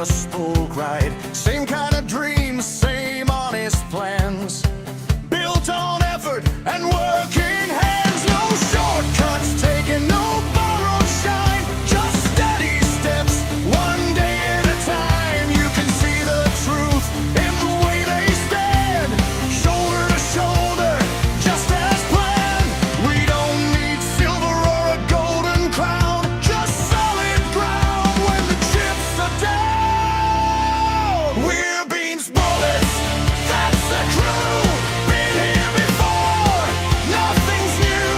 a spook ride. Same kind of dreams, same honest plans, built on effort and working hands. No shortcuts taken, no borrowed shine, just steady steps, one day at a time. You can see the truth in the way they stand, shoulder to shoulder, just as planned. We don't need silver or a golden crown, just solid ground when the chips are down. We're beans bullets, that's the crew. Been here before, nothing's new.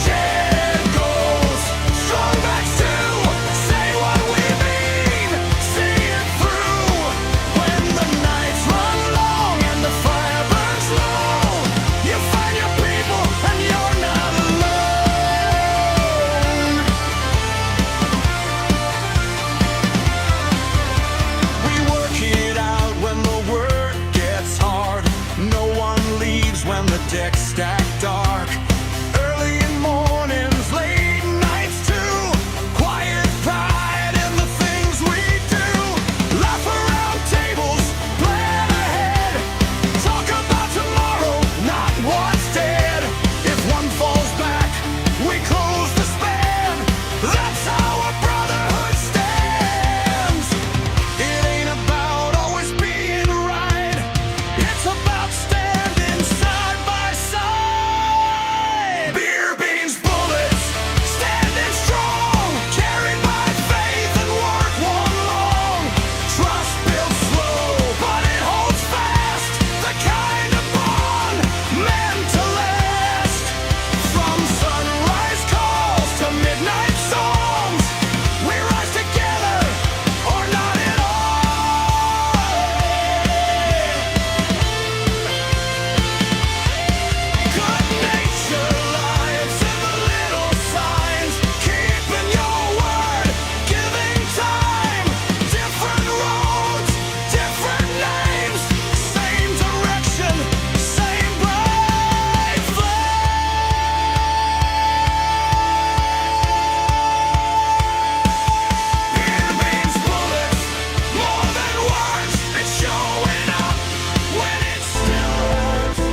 Shared goals, strong backs too. Say what we mean, see it through. When the nights run long and the fire burns low, you find your people and you're not alone. We work it out when the work gets hard. No one leaves when the deck's stacked dark. Early in mornings, late nights too. Quiet pride in the things we do. Laugh around tables, plan ahead. Talk about tomorrow, not what's dead. If one falls back, we close the span. That's how a brotherhood stands. It ain't about always being right, it's about standing side by side. Beer, beans, bullets, standing strong, carried by faith and work one long. Trust built slow, but it holds fast, the kind of bond meant to last. From sunrise calls to midnight songs, we rise together or not at all. Good nature lives in the little signs, keeping your word, giving time. Different roads, different names, same direction, same bright flame. Beer, beans, bullets, more than words, it's showing up when it still hurts.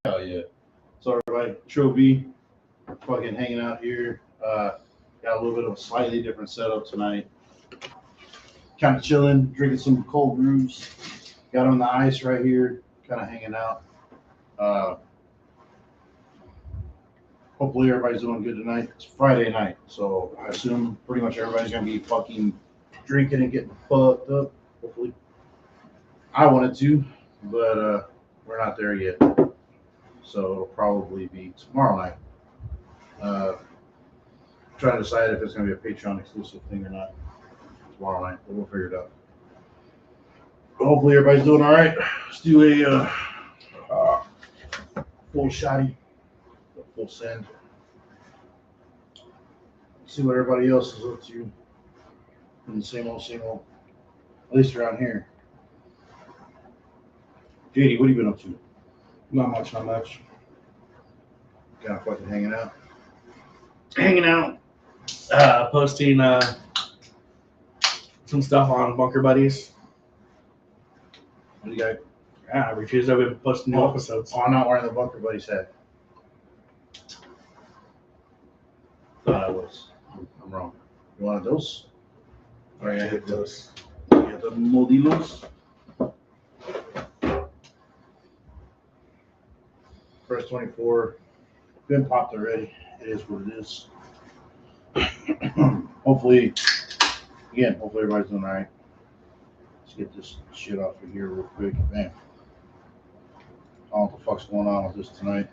Hell yeah. So everybody, Trophy, fucking hanging out here. Got a little bit of a slightly different setup tonight. Kind of chilling, drinking some cold brews. Got on the ice right here, kind of hanging out. Hopefully everybody's doing good tonight. It's Friday night, so I assume pretty much everybody's gonna be fucking drinking and getting fucked up. Hopefully, I wanted to, but we're not there yet. So it'll probably be tomorrow night. Trying to decide if it's going to be a Patreon exclusive thing or not tomorrow night, but we'll figure it out. But hopefully everybody's doing all right. Let's do a full shotty, a full send. See what everybody else is up to. And the same old, at least around here. JD, what have you been up to? Not much. Kind of fucking hanging out. Posting some stuff on Bunker Buddies. What do you got? Yeah, every Tuesday we've been posting new episodes. Oh, I'm not wearing the Bunker Buddies hat. Thought I was. I'm wrong. You wanted those? Or I hit those. You got the Modilos. First 24. Been popped already. It is what it is. Hopefully everybody's doing all right. Let's get this shit off of here real quick. Bam. I don't know what the fuck's going on with this tonight.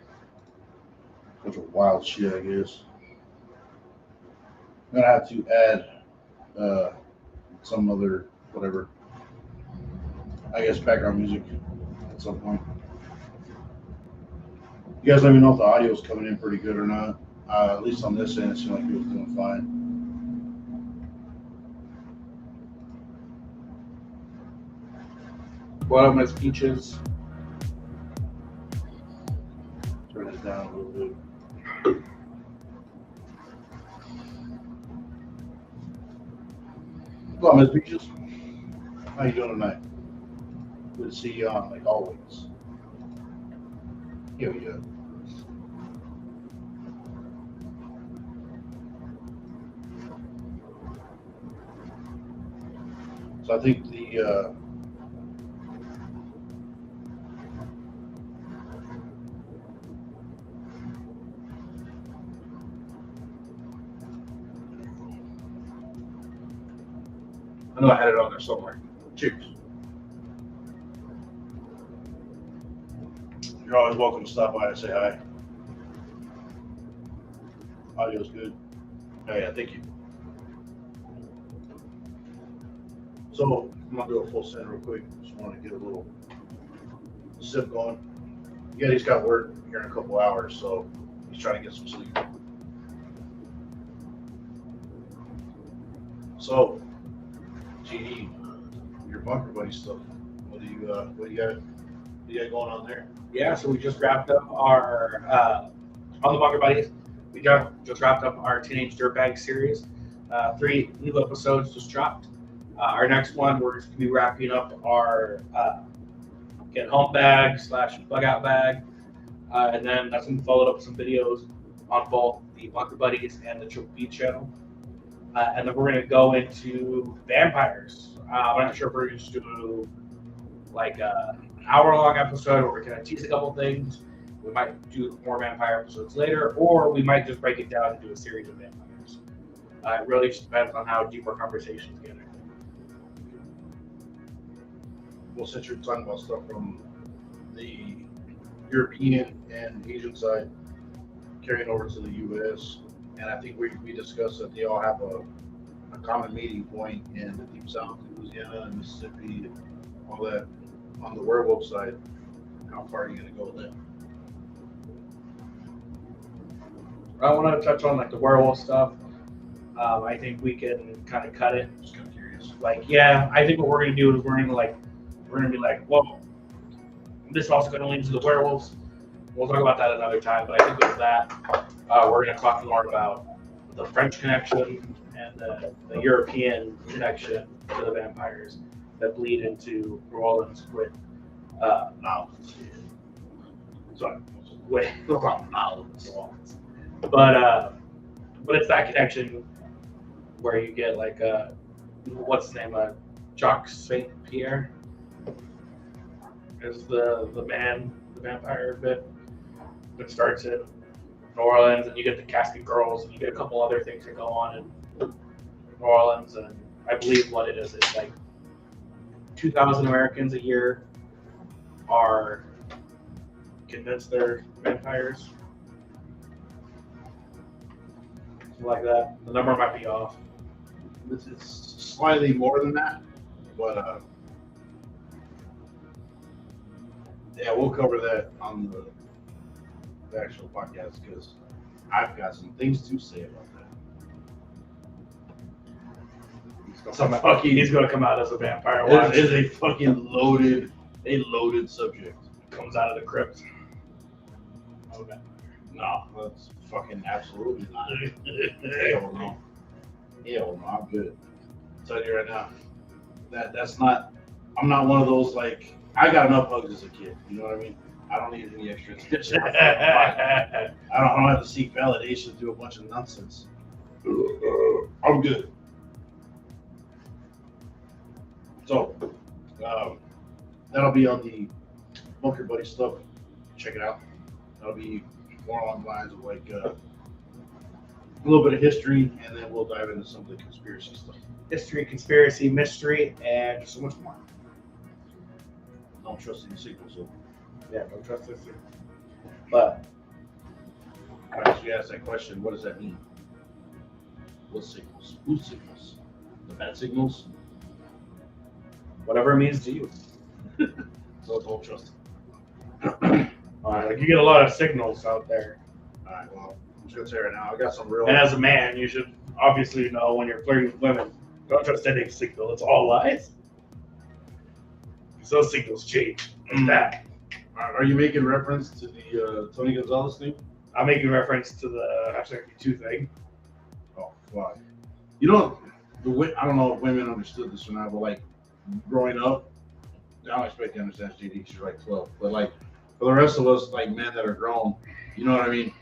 Bunch of wild shit, I guess. I'm gonna have to add some other whatever. I guess background music at some point. You guys let me know if the audio is coming in pretty good or not. At least on this end, it seemed like it was doing fine. What up, Miss Peaches? Turn it down a little bit. Hello, Miss Peaches. How you doing tonight? Good to see you on, like always. Here we go. So I think the I know I had it on there somewhere. Cheers. You're always welcome to stop by and say hi. Audio's good. Oh yeah, thank you. So I'm gonna do a full send real quick. Just want to get a little sip going. Yeah, he's got work here in a couple hours, so he's trying to get some sleep. So, GD, your bunker buddy stuff. What do you got? What do you got going on there? Yeah, so we just wrapped up our on the Bunker Buddies. We just wrapped up our Teenage Dirtbag series. 3 new episodes just dropped. Our next one, we're just gonna be wrapping up our get home bag / bug out bag, and then that's gonna be followed up with some videos on both the Bunker Buddies and the Triple B channel. And then we're gonna go into vampires. I'm not sure if we're just do like an hour-long episode where we're gonna tease a couple things. We might do more vampire episodes later, or we might just break it down and do a series of vampires. It really just depends on how deep our conversations get. Well, since you're talking about stuff from the European and Asian side carrying over to the U.S., and I think we discussed that they all have a common meeting point in the Deep South, Louisiana, and Mississippi, and all that. On the werewolf side, how far are you going to go with that? I want to touch on like the werewolf stuff. I think we can kind of cut it. Just kind of curious. Like, yeah, I think what we're gonna do is we're gonna be like, well, this is also gonna lead to the werewolves. We'll talk about that another time. But I think with that, we're gonna talk more about the French connection and the European connection to the vampires that bleed into New Orleans with but it's that connection where you get like what's his name, Jacques Saint Pierre is the vampire bit that starts in New Orleans, and you get the Casket Girls, and you get a couple other things that go on in New Orleans, and I believe what it is, it's like 2,000 Americans a year are convinced they're vampires. Something like that. The number might be off. It's slightly more than that, but yeah, we'll cover that on the actual podcast because I've got some things to say about that. He's gonna come out as a vampire. It is a fucking loaded subject. Comes out of the crypt. Okay. No, that's fucking absolutely not. Hell no. Hell no, I'm good. I'll tell you right now. That's not. I'm not one of those like. I got enough hugs as a kid. You know what I mean? I don't need any extra attention. I don't have to seek validation through a bunch of nonsense. I'm good. So, that'll be on the Bunker Buddy stuff. Check it out. That'll be more along the lines of like a little bit of history, and then we'll dive into some of the conspiracy stuff. History, conspiracy, mystery, and so much more. Don't trust any signals. So Yeah, don't trust this. But I asked you that question. What does that mean? What signals? Whose signals? The bad signals? whatever it means to you. So don't trust it. Like you get a lot of signals out there. All right, well, I'm just gonna say right now, I got some real. And as a man, you should obviously know when you're flirting with women, don't trust any signal. It's all lies. those signals change. Like that. Are you making reference to the Tony Gonzalez thing? I'm making reference to the #2 thing. Oh, fuck. You know, I don't know if women understood this or not, but like growing up, I don't expect you to understand JD. She's like 12, but like for the rest of us, like men that are grown, you know what I mean?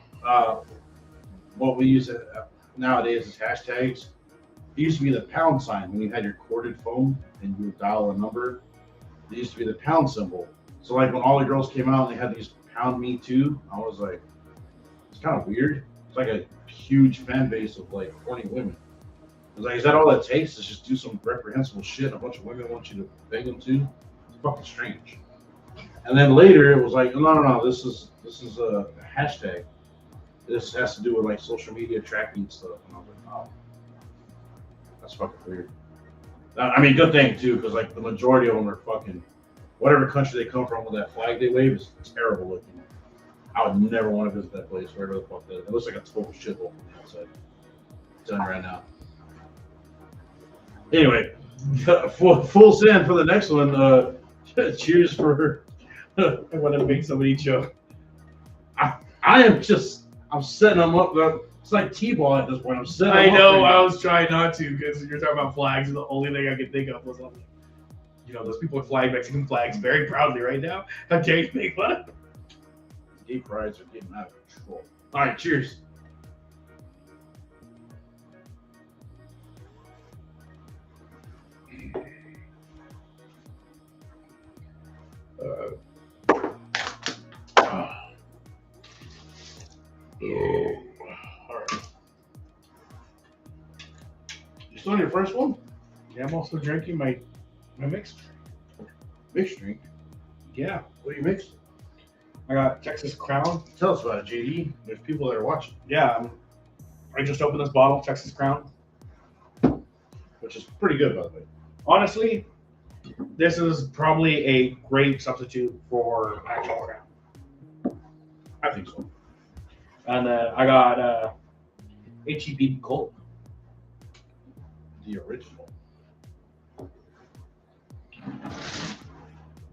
What we use nowadays is hashtags. It used to be the pound sign when you had your corded phone and you would dial a number. It used to be the pound symbol. So like when all the girls came out and they had these pound me too, I was like, it's kind of weird. It's like a huge fan base of like horny women. It's like, is that all it takes? Is just do some reprehensible shit and a bunch of women want you to beg them to? It's fucking strange. And then later it was like, no, this is a hashtag. This has to do with like social media tracking stuff. And I was like, oh, that's fucking weird. I mean, good thing too, because like the majority of them are fucking, whatever country they come from with that flag they wave is terrible looking. I would never want to visit that place, wherever the fuck that is. It looks like a total shithole from the outside. Done right now. Anyway, full send for the next one. Cheers for. I want to make somebody joke. I'm setting them up. It's like T-ball at this point. I'm setting them I up. know. right I now. was trying not to because you're talking about flags, and the only thing I could think of was, those people with Mexican flags very proudly right now. How dare you make fun of them? Gay prides are getting out of control. All right, cheers. All right. You still on your first one? Yeah, I'm also drinking my mixed. Mixed drink. Yeah, What do you mix? I got Texas Crown. Tell us about it, JD. There's people that are watching, Yeah, I just opened this bottle, Texas Crown. which is pretty good, by the way. Honestly, this is probably a great substitute for actual Crown. I think so. And I got HEB Gold. The original. At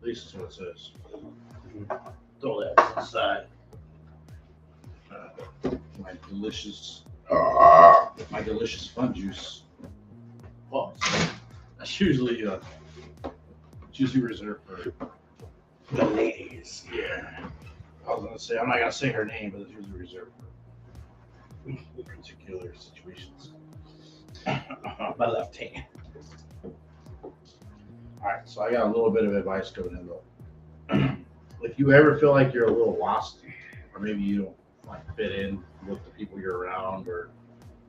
least that's what it says. Throw that to the side. My delicious fun juice. Well, that's usually reserved for The ladies. yeah. I was gonna say I'm not gonna say her name, but it's usually reserved for particular situations. My left hand. All right, so I got a little bit of advice coming in though. If you ever feel like you're a little lost, or maybe you don't like fit in with the people you're around, or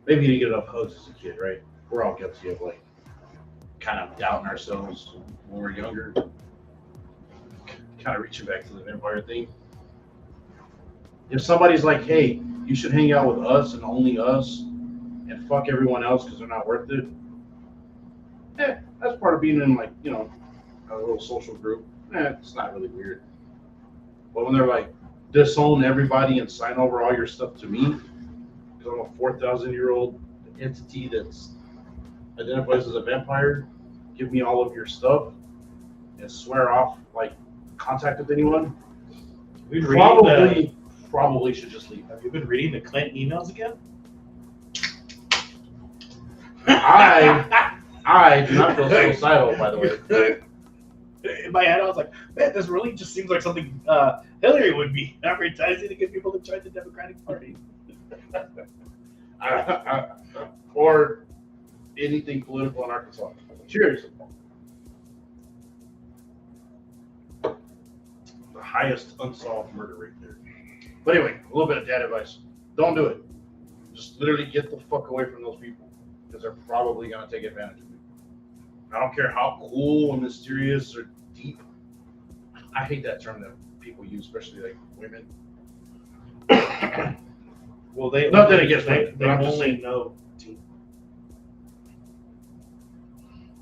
maybe you didn't get enough hugs as a kid, right? We're all guilty of like kind of doubting ourselves when we're younger, kind of reaching back to the vampire thing. If somebody's like, hey, you should hang out with us and only us and fuck everyone else because they're not worth it, that's part of being in like, a little social group. It's not really weird. But when they're like, disown everybody and sign over all your stuff to me, because I'm a 4,000-year-old entity that's identifies as a vampire, give me all of your stuff and swear off like contact with anyone, probably should just leave. Have you been reading the Clint emails again? I do not feel suicidal, by the way. In my head, I was like, man, this really just seems like something Hillary would be advertising to get people to join the Democratic Party. Or anything political in Arkansas. Cheers. The highest unsolved murder rate there. But anyway, a little bit of dad advice. Don't do it. Just literally get the fuck away from those people because they're probably going to take advantage of you. I don't care how cool and mysterious or deep. I hate that term that people use, especially like women. Well, they Not that it gets they, right, they but I'm just only saying. know.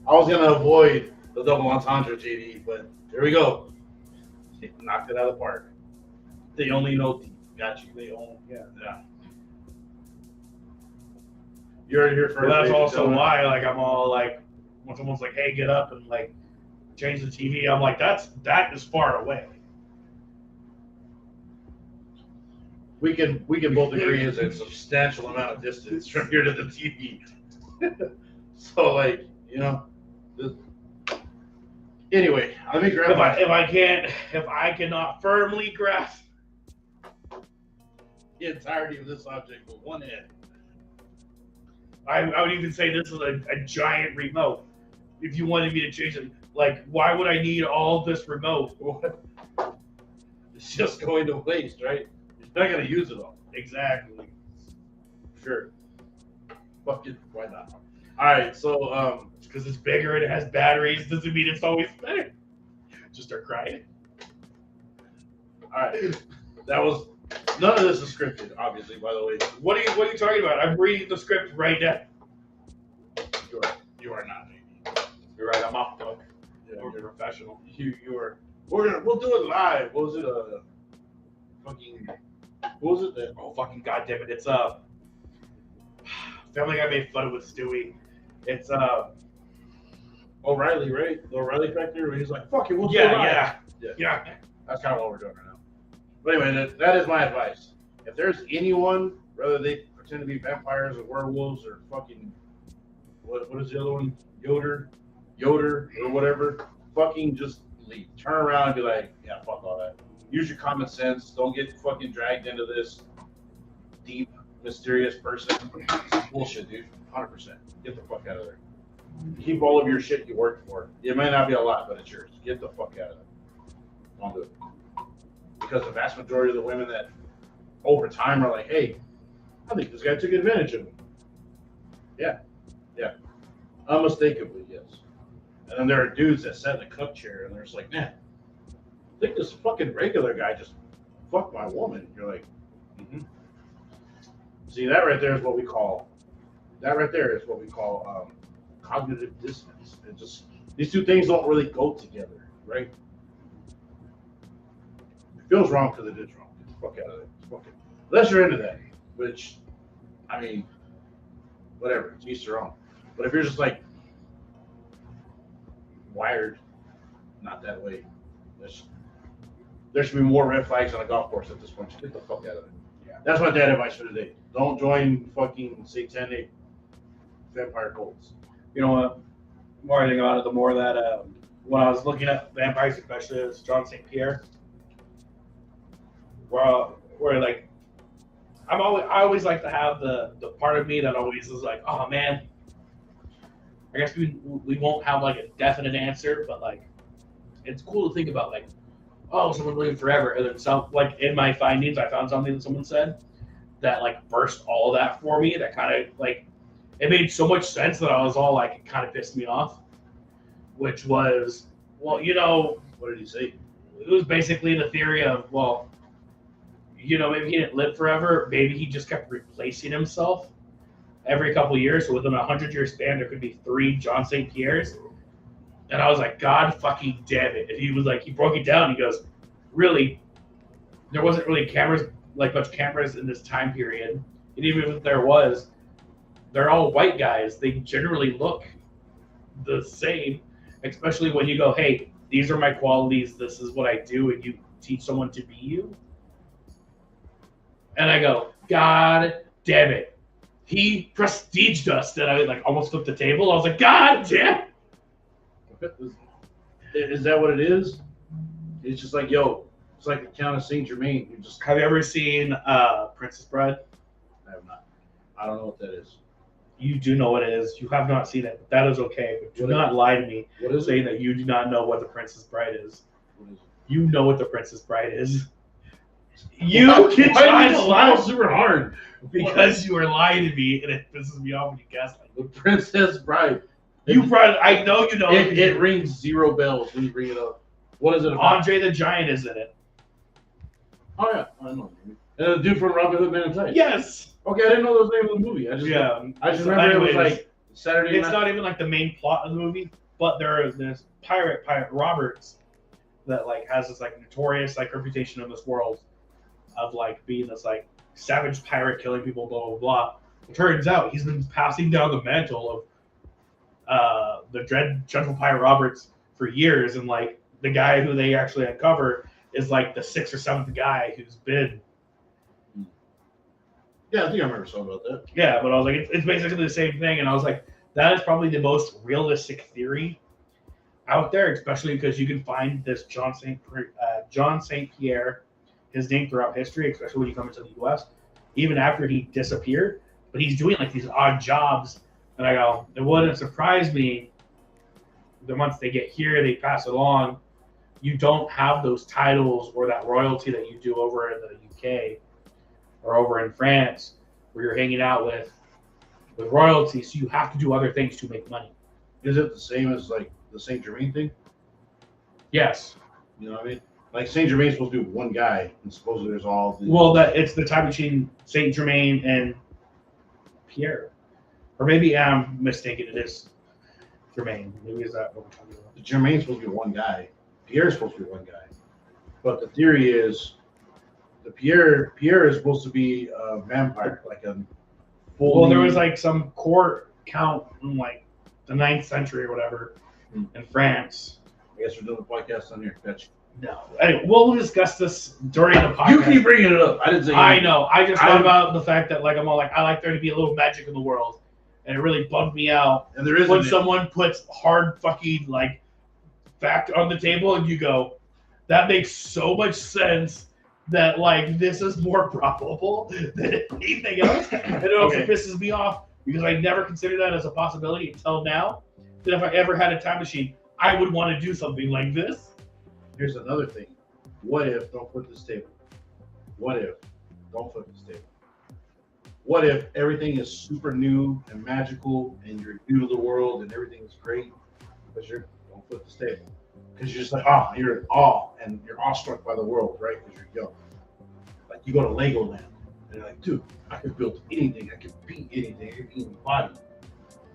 I was going to avoid the double entendre, JD, but here we go. Knocked it out of the park. They only know deep. Got you. They own. Yeah. You're here first. Well, that's baby. also Tell me. why, like, I'm all like, when someone's like, "Hey, get up and like change the TV. I'm like, that is far away. We can both agree is a substantial amount of distance from here to the TV. So like, you know, anyway, let me grab If I cannot firmly grasp the entirety of this object with one hand. I would even say this is a giant remote. If you wanted me to change it, like, why would I need all this remote? It's just going to waste, right? You're not going to use it all. Exactly. Sure. Fuck it. Why not? All right. So, Because it's bigger and it has batteries doesn't mean it's always better. Just start crying. all right. That was, none of this is scripted, obviously, by the way. What are you talking about? I'm reading the script right now. You are not, maybe. You're right. I'm off book. Yeah, You're you're, professional. you are. We'll do it live. What was it? Fucking. What was it? That, Oh fucking goddamn it! It's Family Guy made fun of with Stewie. It's O'Reilly, right? The O'Reilly factor, where he's like, "Fuck it, we'll do it live." yeah. That's kind of what we're doing right now. But anyway, that is my advice. If there's anyone, whether they pretend to be vampires or werewolves or fucking what is the other one? Yoder or whatever, fucking just leave. Turn around and be like, yeah, fuck all that. Use your common sense. Don't get fucking dragged into this deep, mysterious person. It's bullshit, dude. 100%. Get the fuck out of there. Keep all of your shit you worked for. It may not be a lot, but it's yours. Get the fuck out of there. Don't do it. Because the vast majority of the women that over time are like, hey, I think this guy took advantage of me. Yeah. Unmistakably, yes. And then there are dudes that sit in the cook chair and they're just like, man, I think this fucking regular guy just fucked my woman. You're like, mm-hmm. See, that right there is what we call cognitive dissonance. It just, these two things don't really go together, right? It feels wrong because it is wrong. Get the fuck out of there. Fuck it. Unless you're into that, which, I mean, whatever, it's each their own. But if you're just like wired not that way, there should be more red flags on a golf course at this point. Just get the fuck out of it. Yeah. That's my dad advice for today. Don't join fucking satanic vampire cults. You know what? The more I think about it, the more that when I was looking at vampires, especially as John St. Pierre, where like I always like to have the part of me that always is like, oh man, I guess we won't have like a definite answer, but like it's cool to think about, like, oh, someone lived forever, and then some, like in my findings I found something that someone said that like burst all of that for me, that kind of like it made so much sense that I was all like, it kind of pissed me off, which was, well, you know, What did he say? it was basically the theory of, well, you know, maybe he didn't live forever. Maybe he just kept replacing himself every couple of years. So within a 100-year span, there could be 3 John St. Pierres. And I was like, God fucking damn it. And he was like, he broke it down. He goes, really, there wasn't really cameras, like much cameras in this time period. And even if there was, they're all white guys. They generally look the same, especially when you go, hey, these are my qualities. This is what I do. And you teach someone to be you. And I go, God damn it. He prestiged us. That I like almost flipped the table. I was like, God damn. Is that what it is? It's just like, yo, it's like the Count of Saint Germain. You just Have you ever seen Princess Bride? I have not. I don't know what that is. You do know what it is. You have not seen it. But that is okay. But do What not is lie to me What is it? saying that you do not know what the Princess Bride is. What is it? You know what the Princess Bride is. You Why can why try do you to smile lie super hard? because you are lying to me, and it pisses me off when you guess. The Princess Bride. You brought. I know you know. It rings 0 bells when you bring it up. What is it about? Andre the Giant is in it. Oh yeah, I know. And the dude from Robin Hood Men in Tights. Yes. Okay, I didn't know the name of the movie. I just So remember it was anyways, like Saturday it's night. not even like the main plot of the movie, but there is this pirate Roberts that like has this like notorious like reputation in this world of like being this like savage pirate killing people, blah blah blah. It turns out he's been passing down the mantle of the dread Gentle Pirate Roberts for years, and like the guy who they actually uncover is like the 6th or 7th guy who's been. Yeah, I think I remember something about that. Yeah, but I was like, it's basically the same thing, and I was like, that is probably the most realistic theory out there, especially because you can find this John St. Pierre, his name throughout history, especially when you come into the U.S. Even after he disappeared, but he's doing like these odd jobs, and I go, it wouldn't surprise me. The once they get here, they pass it along. You don't have those titles or that royalty that you do over in the UK or over in France, where you're hanging out with royalty. So you have to do other things to make money. Is it the same as like the Saint Germain thing? Yes. You know what I mean? Like Saint Germain's supposed to be one guy, and supposedly there's all the. Well, that it's the time between Saint Germain and Pierre, or maybe I'm mistaken. It is Germain. Maybe is that what we're talking about? Germain's supposed to be one guy. Pierre's supposed to be one guy. But the theory is, the Pierre is supposed to be a vampire, like a full. Well, there was like some court count in like the 9th century or whatever in France. I guess we're doing a podcast on here. Gotcha. No. Anyway, we'll discuss this during the podcast. You keep bringing it up. I didn't say. I know. I just thought about the fact that like I'm all like I like there to be a little magic in the world, and it really bugged me out And there is when someone puts hard fucking like fact on the table, and you go, that makes so much sense. That like this is more probable than anything else, and it also pisses me off because I never considered that as a possibility until now. That if I ever had a time machine, I would want to do something like this. Here's another thing. What if, don't flip this table? What if, don't flip this table? What if everything is super new and magical and you're new to the world and everything is great, but don't flip this table. Because you're just like, you're in awe and you're awestruck by the world, right? Because you're young. Like you go to Legoland and you're like, dude, I could build anything. I could beat anything. I could beat anybody.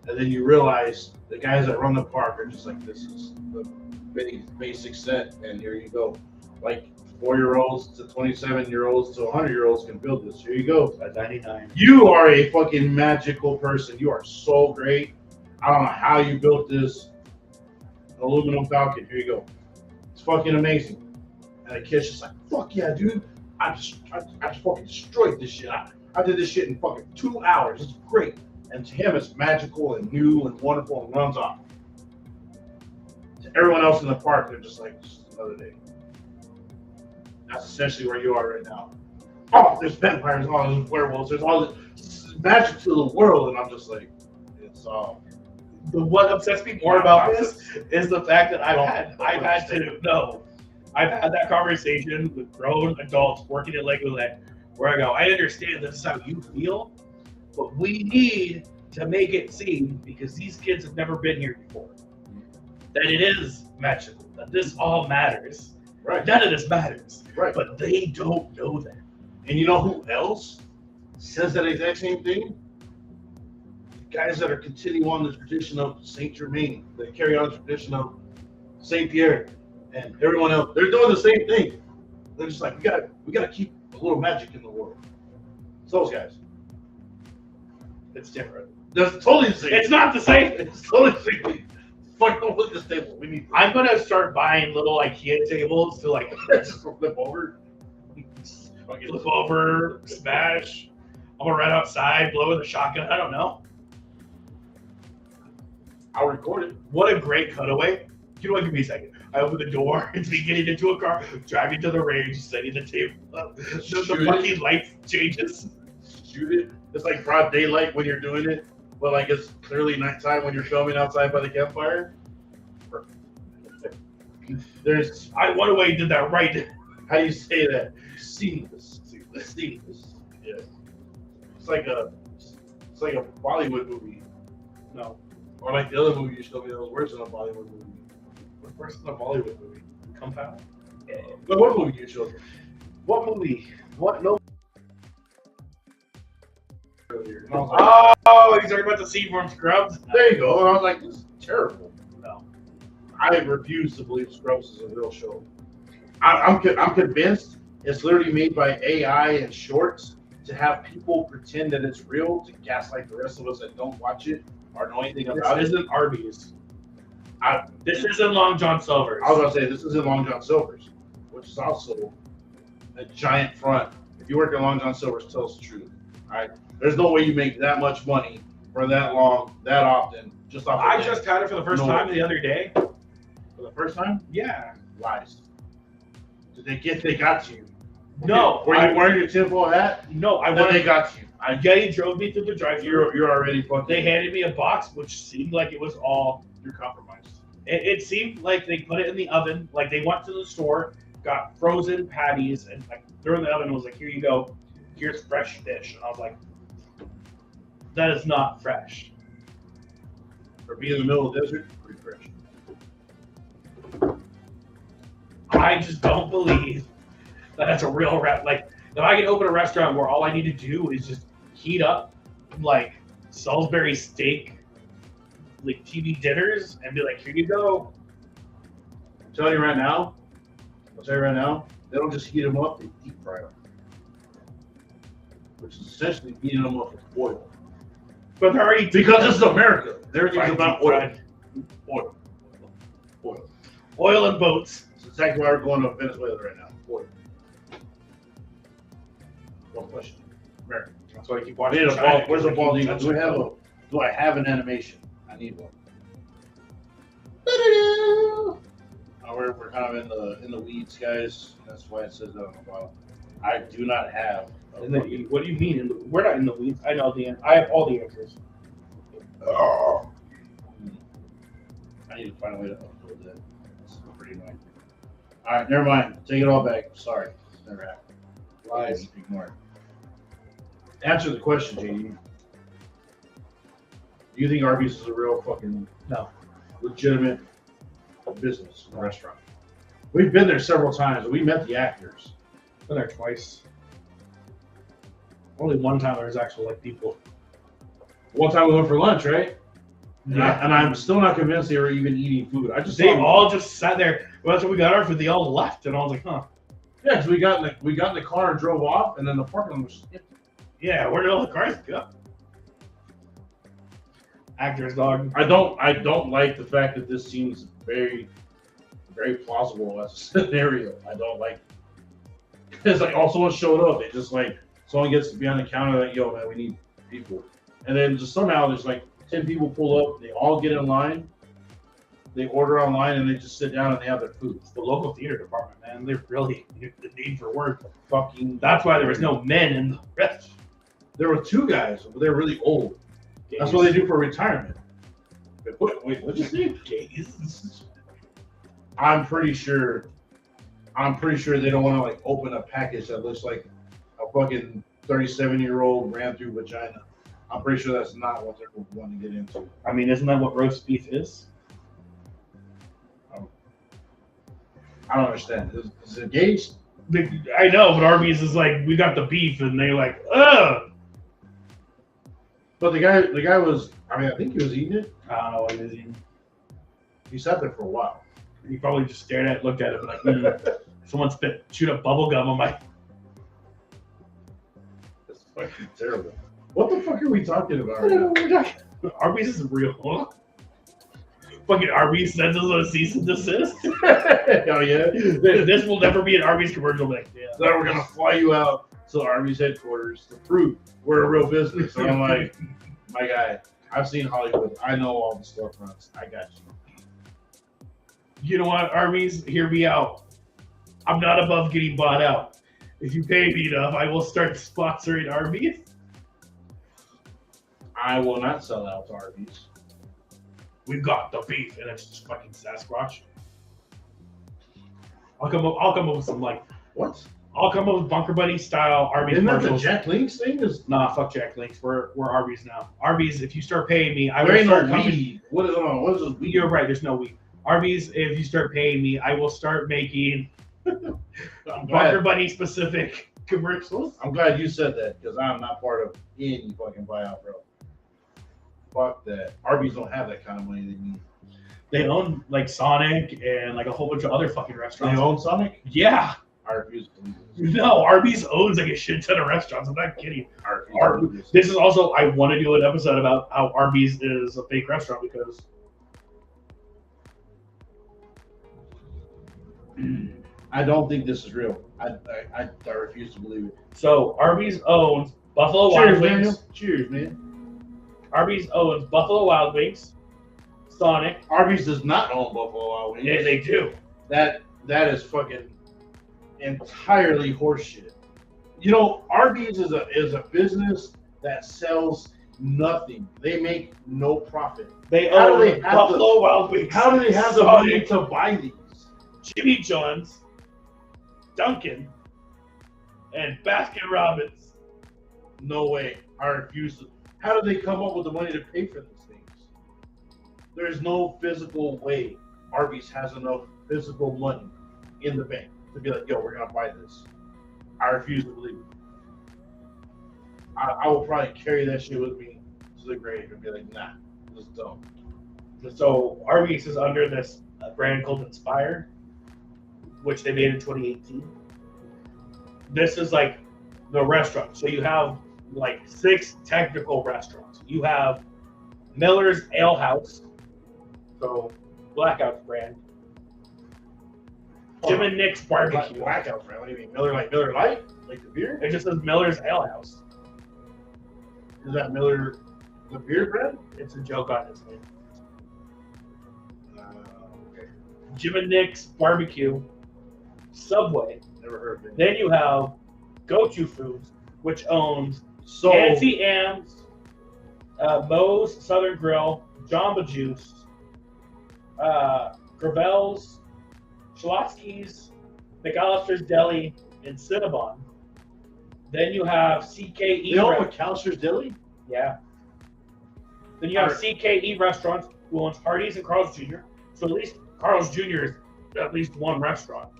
And then you realize the guys that run the park are just like, this is the basic set, and here you go. Like 4-year-olds to 27-year-olds to 100-year-olds can build this. Here you go. At 99. You are a fucking magical person. You are so great. I don't know how you built this aluminum falcon. Here you go. It's fucking amazing. And the kid's just like, fuck yeah, dude. I just fucking destroyed this shit. I did this shit in fucking 2 hours. It's great. And to him, it's magical and new and wonderful and runs off. To everyone else in the park, they're just like, just another day. That's essentially where you are right now. Oh, there's vampires, oh, there's werewolves, there's all this magic to the world, and I'm just like, it's all. What upsets me more about this is the fact that I've had that conversation with grown adults working at Legoland, where I go, I understand this is how you feel, but we need to make it seem, because these kids have never been here before, that it is magical, that this all matters. Right. None of this matters. Right. But they don't know that. And you know who else says that exact same thing? Guys that are continuing on the tradition of Saint Germain, that carry on the tradition of Saint Pierre, and everyone else. They're doing the same thing. They're just like, we gotta keep a little magic in the world. It's those guys. It's different. That's totally the same. It's not the same. It's totally the same thing. Fuck, don't flip this table. We need. I'm gonna start buying little IKEA tables to like just flip over. flip over, smash. I'm gonna run outside, blow with a shotgun. I don't know. I'll record it. What a great cutaway. You know what? Give me a second. I open the door. It's me getting into a car, driving to the range, setting the table up. The fucking light changes. Shoot it. It's like broad daylight when you're doing it, but like it's clearly nighttime when you're filming outside by the campfire. There's, I wonder why he did that right. how do you say that? Seamless. Seamless. Yeah. It's like a Bollywood movie. No. Or like the other movie you showed me that was worse than a Bollywood movie. What's worse than a Bollywood movie? Compound? But what movie you showed me? What movie? What? No. Earlier. And I was like, Oh, he's talking about the scene from Scrubs? there you go. And I was like, this is terrible. No. I refuse to believe Scrubs is a real show. I'm convinced it's literally made by AI and shorts to have people pretend that it's real to gaslight the rest of us that don't watch it or know anything about This it. isn't Arby's. This isn't Long John Silver's. I was gonna say this is in Long John Silver's, which is also a giant front. If you work at Long John Silver's, tell us the truth. All right, there's no way you make that much money for that long, that often, just off. I just had it for the first time the other day. For the first time, Yeah. lies. Did they get? They got you. No. Were you wearing your tinfoil hat? No, I Then went. they got you. Getty drove me through the drive-thru. You're already fucking. They handed me a box, which seemed like it was all. You're compromised. It seemed like they put it in the oven. Like they went to the store, got frozen patties, and like threw it in the oven and was like, "Here you go. Here's fresh fish." And I was like, "That is not fresh." For being in the middle of the desert, pretty fresh. I just don't believe that that's a real Like, if I can open a restaurant where all I need to do is just heat up like Salisbury steak, like TV dinners, and be like, "Here you go." I'm telling you right now. I'll tell you right now. They don't just heat them up; they deep fry them, which is essentially heating them up with oil. But they're already Because this is America. Everything's fried, about deep oil. fried. Oil. Oil. Oil and boats. That's exactly why we're going to Venezuela right now. Oil. One question. America. That's why I keep I watching. need a China, ball. Where's the because ball? they Do keep I have an animation? I need one. We're kind of in the weeds, guys. That's why it says that on the bottom. I do not have. What do you mean? We're not in the weeds. I know I have all the answers. I need to find a way to upload that. That's pretty annoying. All right, never mind. Take it all back. I'm sorry. It's never happened. Lies. Ignore it. Answer the question, JD. Do you think Arby's is a real fucking legitimate business, a restaurant? We've been there several times. We met the actors. Been there twice. Only one time there was actual like people. One time we went for lunch, right? Yeah. And I'm still not convinced they were even eating food. I just They saw them. all just sat there. Well, that's when we got our food. They all left, and I was like, "Huh? Yeah, because we got in the car and drove off, and then the parking lot was just empty. Yeah, where did all the cars go?" Actors, dog. I don't like the fact that this seems very, very plausible as a scenario. I don't like it. It's like, oh, someone showed up. They just like, someone gets to be on the counter like, "Yo, man, we need people." And then just somehow there's like 10 people pull up. They all get in line. They order online and they just sit down and they have their food. It's the local theater department, man. They're really the need for work. Fucking. That's why there was no men in the rest. There were two guys, but they're really old. That's what they do for retirement. Wait, what'd you say? Gays. I'm pretty sure they don't want to like open a package that looks like a fucking 37-year-old ran through vagina. I'm pretty sure that's not what they're wanting to get into. I mean, isn't that what roast beef is? I don't understand. Is it gays? I know, but Arby's is like, we got the beef, and they like, ugh. But the guy was. I mean, I think he was eating it. I don't know what it is. He sat there for a while. He probably just stared at it, looked at it, like, someone shoot a bubble gum on my. That's fucking terrible. What the fuck are we talking about right now? Arby's is real. Fucking Arby's sends us a cease and desist. Hell yeah. This will never be an Arby's commercial. Like, yeah. So we're gonna fly you out to Arby's headquarters to prove we're a real business. And I'm like, my guy, I've seen Hollywood. I know all the storefronts. I got you. You know what, Arby's? Hear me out. I'm not above getting bought out. If you pay me enough, I will start sponsoring Arby's. I will not sell out to Arby's. We got the beef, and it's just fucking Sasquatch. I'll come up with some like. What? I'll come up with Bunker Buddy style Arby's Isn't that the commercials. Jack Links thing? Nah, fuck Jack Links. We're Arby's now. Arby's, if you start paying me, I There will ain't start no coming. weed. What is this weed? You're right. There's no weed. Arby's, if you start paying me, I will start making I'm Bunker glad, Buddy specific commercials. I'm glad you said that because I'm not part of any fucking buyout, bro. Fuck that. Arby's don't have that kind of money they need. They own like Sonic and like a whole bunch of other fucking They restaurants. own Sonic? Yeah. I refuse to believe this. No, Arby's owns like a shit ton of restaurants. I'm not kidding. I refuse to believe this. This is also, I want to do an episode about how Arby's is a fake restaurant because I don't think this is real. I refuse to believe it. So Arby's owns Buffalo Cheers, Wild Wings. Daniel. Cheers, man. Arby's owns Buffalo Wild Wings, Sonic. Arby's does not own Buffalo Wild Wings. Yeah, they do. That is fucking entirely horseshit. You know, Arby's is a business that sells nothing. They make no profit. They How do own they have Buffalo Wild Wings. How do they have the Sonic, money to buy these? Jimmy John's, Dunkin', and Baskin Robbins? No way. I refuse to. How do they come up with the money to pay for these things? There's no physical way Arby's has enough physical money in the bank to be like, yo, we're gonna buy this. I refuse to believe it. I will probably carry that shit with me to the grave and be like, nah, this is dumb. So Arby's is under this brand called Inspire, which they made in 2018. This is like the restaurant. So you have like 6 technical restaurants. You have Miller's Ale House, so Blackout brand. Jim and Nick's Barbecue. Blackout, friend. What do you mean? Miller Lite? Like the beer? It just says Miller's Ale House. Is that Miller the beer brand? It's a joke on his name. Okay. Jim and Nick's Barbecue, Subway. Never heard of it. Then you have Go-To Foods, which owns So Nancy Am's, Moe's Southern Grill, Jamba Juice, Gravel's, Schlotsky's, McAllister's Deli, and Cinnabon. Then you have CKE. they own McAllister's Deli? Yeah. Then you have Alright. CKE Restaurants, who owns Hardee's and Carl's Jr. So at least Carl's Jr. is at least one restaurant.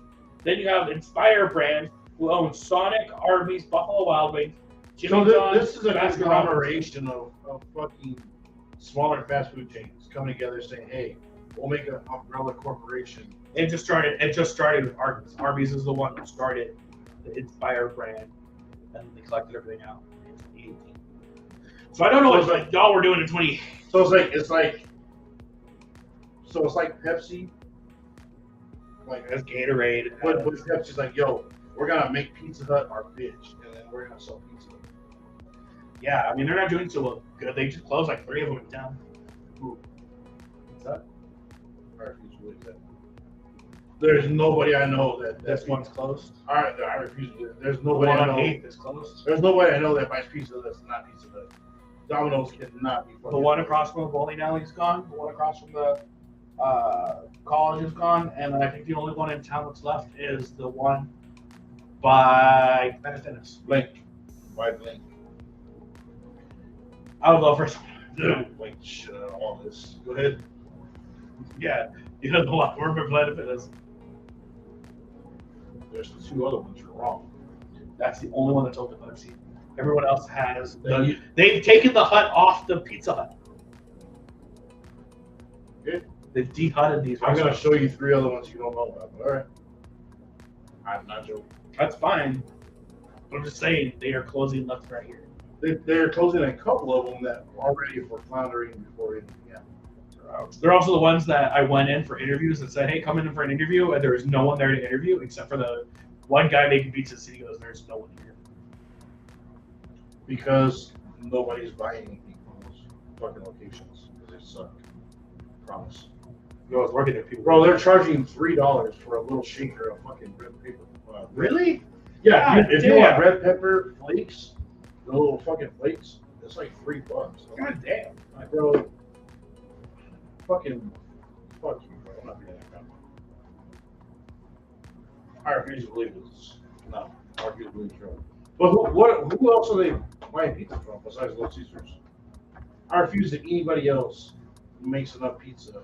Then you have Inspire Brand, who owns Sonic, Arby's, Buffalo Wild Wings, Jimmy So John's, this is a Baskin conglomeration of fucking smaller fast food chains coming together saying, hey, we'll make an umbrella corporation. It just started with Arby's. Arby's is the one that started the Inspire brand, and they collected everything out in 2018. So I don't know what y'all were doing in 20. So it's like Pepsi. Like That's Gatorade. but Pepsi's like, yo, we're gonna make Pizza Hut our bitch, and then we're gonna sell Pizza Hut. Yeah, I mean they're not doing so good. They just closed like 3 of them in town. Ooh. What's that? I refuse to believe that. There's nobody I know that This one's closed. I refuse to believe it. There's The nobody one I on know. 8th is closed. There's nobody I know that buys pizza that's not Pizza Hut. Domino's cannot be. The one across from the bowling alley is gone. The one across from the college is gone, and I think the only one in town that's left is the one by Planet Fitness. Blink. Why Blink? I'll go first. Like shit out of all this. Go ahead. Yeah, you know the one. Where Planet Fitness. There's 2 other ones you're wrong. That's the only one that's open that I've seen. Everyone else has. Then They've taken the hut off the Pizza Hut. Good. They've de-hutted these. I'm gonna restaurants. show you 3 other ones you don't know about. But all right. I'm not joking. That's fine. I'm just saying they are closing left and right here. They're closing a couple of them that already were floundering before anything happened. They're also the ones that I went in for interviews and said, "Hey, come in for an interview," and there was no one there to interview except for the one guy making pizzas. He goes, "There's no one here." Because nobody's buying anything from those fucking locations because they suck. Promise. You know, I was working there. People, Bro, they're charging $3 for a little shaker of fucking red paper. really? Yeah, God if you want damn. red pepper flakes, the little fucking flakes, it's like $3. God damn. Like, bro, fucking fuck you, bro. I'm not being that guy. I refuse to believe this. No, I refuse to believe it's But who else are they buying pizza from besides Little Caesars? I refuse that anybody else makes enough pizza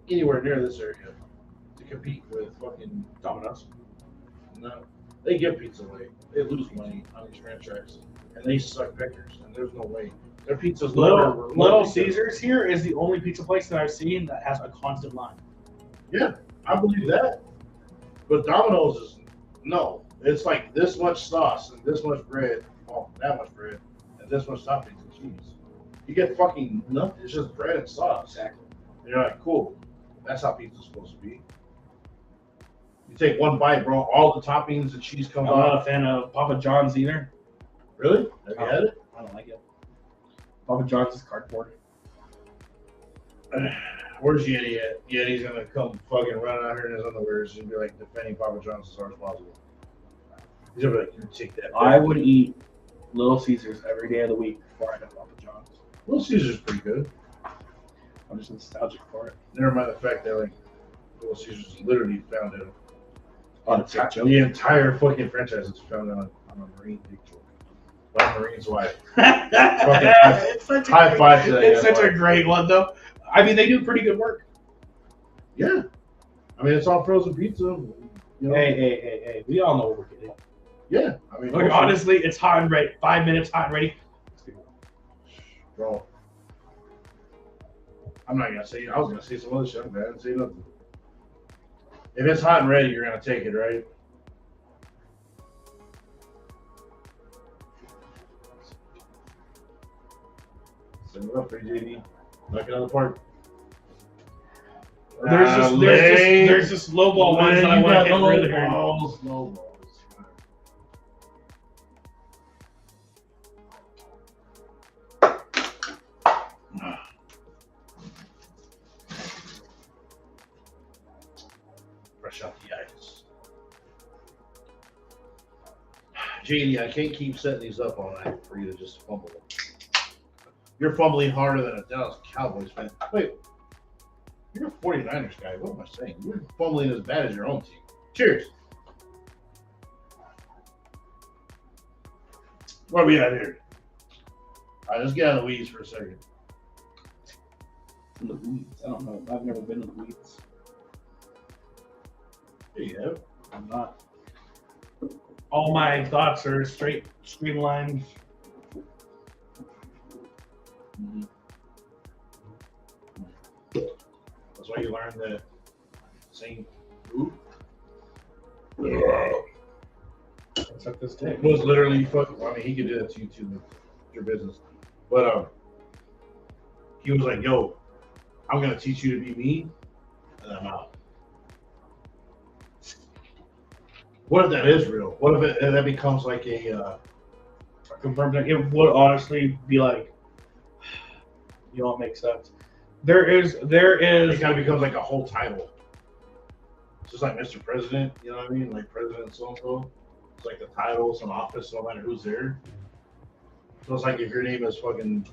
anywhere near this area to compete with fucking Domino's. no. They give pizza away. They lose money on these franchises, and they suck pickers. And there's no way their pizza's Little Caesars here is the only pizza place that I've seen that has a constant line. Yeah, I believe that. But Domino's is no. It's like this much sauce and this much bread, well, that much bread, and this much toppings and cheese. You get fucking nothing. It's just bread and sauce. Exactly. And you're like, cool. That's how pizza's supposed to be. You take one bite, bro. All the toppings and cheese I'm come not off. a fan of Papa John's either. Really? Have you had it? I don't like it. Papa John's is cardboard. Where's Yeti at? Yeti's gonna come fucking run out here in his underwears and be like defending Papa John's as hard as possible. He's gonna be like, you take that. I would eat Little Caesars every day of the week before I had Papa John's. Little Caesar's pretty good. I'm just nostalgic for it. Never mind the fact that like Little Caesars literally found it. On a tick joke. The entire fucking franchise is founded on a Marine picture. Like Marine's wife. It's such a High great- five to that It's guy. such a great one, though. I mean, they do pretty good work. Yeah. I mean, it's all frozen pizza. You know? Hey. We all know what we're getting. Yeah. I mean, Like, honestly, it's hot and ready. 5 minutes, hot and ready. bro. I'm not gonna say. I was gonna say some other shit, man. I didn't say nothing. If it's hot and ready, you're gonna take it, right? Send it up for you, JD. Knock it out of the park. There's just lowball ones that I want to hit really hard. Low balls. Fresh out the ice. JD, I can't keep setting these up all night for you to just fumble them. You're fumbling harder than a Dallas Cowboys fan. Wait, you're a 49ers guy. What am I saying? You're fumbling as bad as your own team. Cheers. What are we at here? All right, let's get out of the weeds for a second. In the weeds. I don't know. I've never been in the weeds. There you go. I'm not. All my thoughts are straight streamlined. That's why you learned that same food. Except this day. It was literally fucking. I mean, he could do that to you too, your business. But he was like, "Yo, I'm gonna teach you to be me," and I'm out. What if that is real? What if that becomes like a? Confirmed that it would honestly be like, you know, it makes sense. There is. It kind of becomes like a whole title. It's just like Mr. President, you know what I mean? Like President so and so. It's like the title, some office, no matter who's there. So it's like if your name is fucking.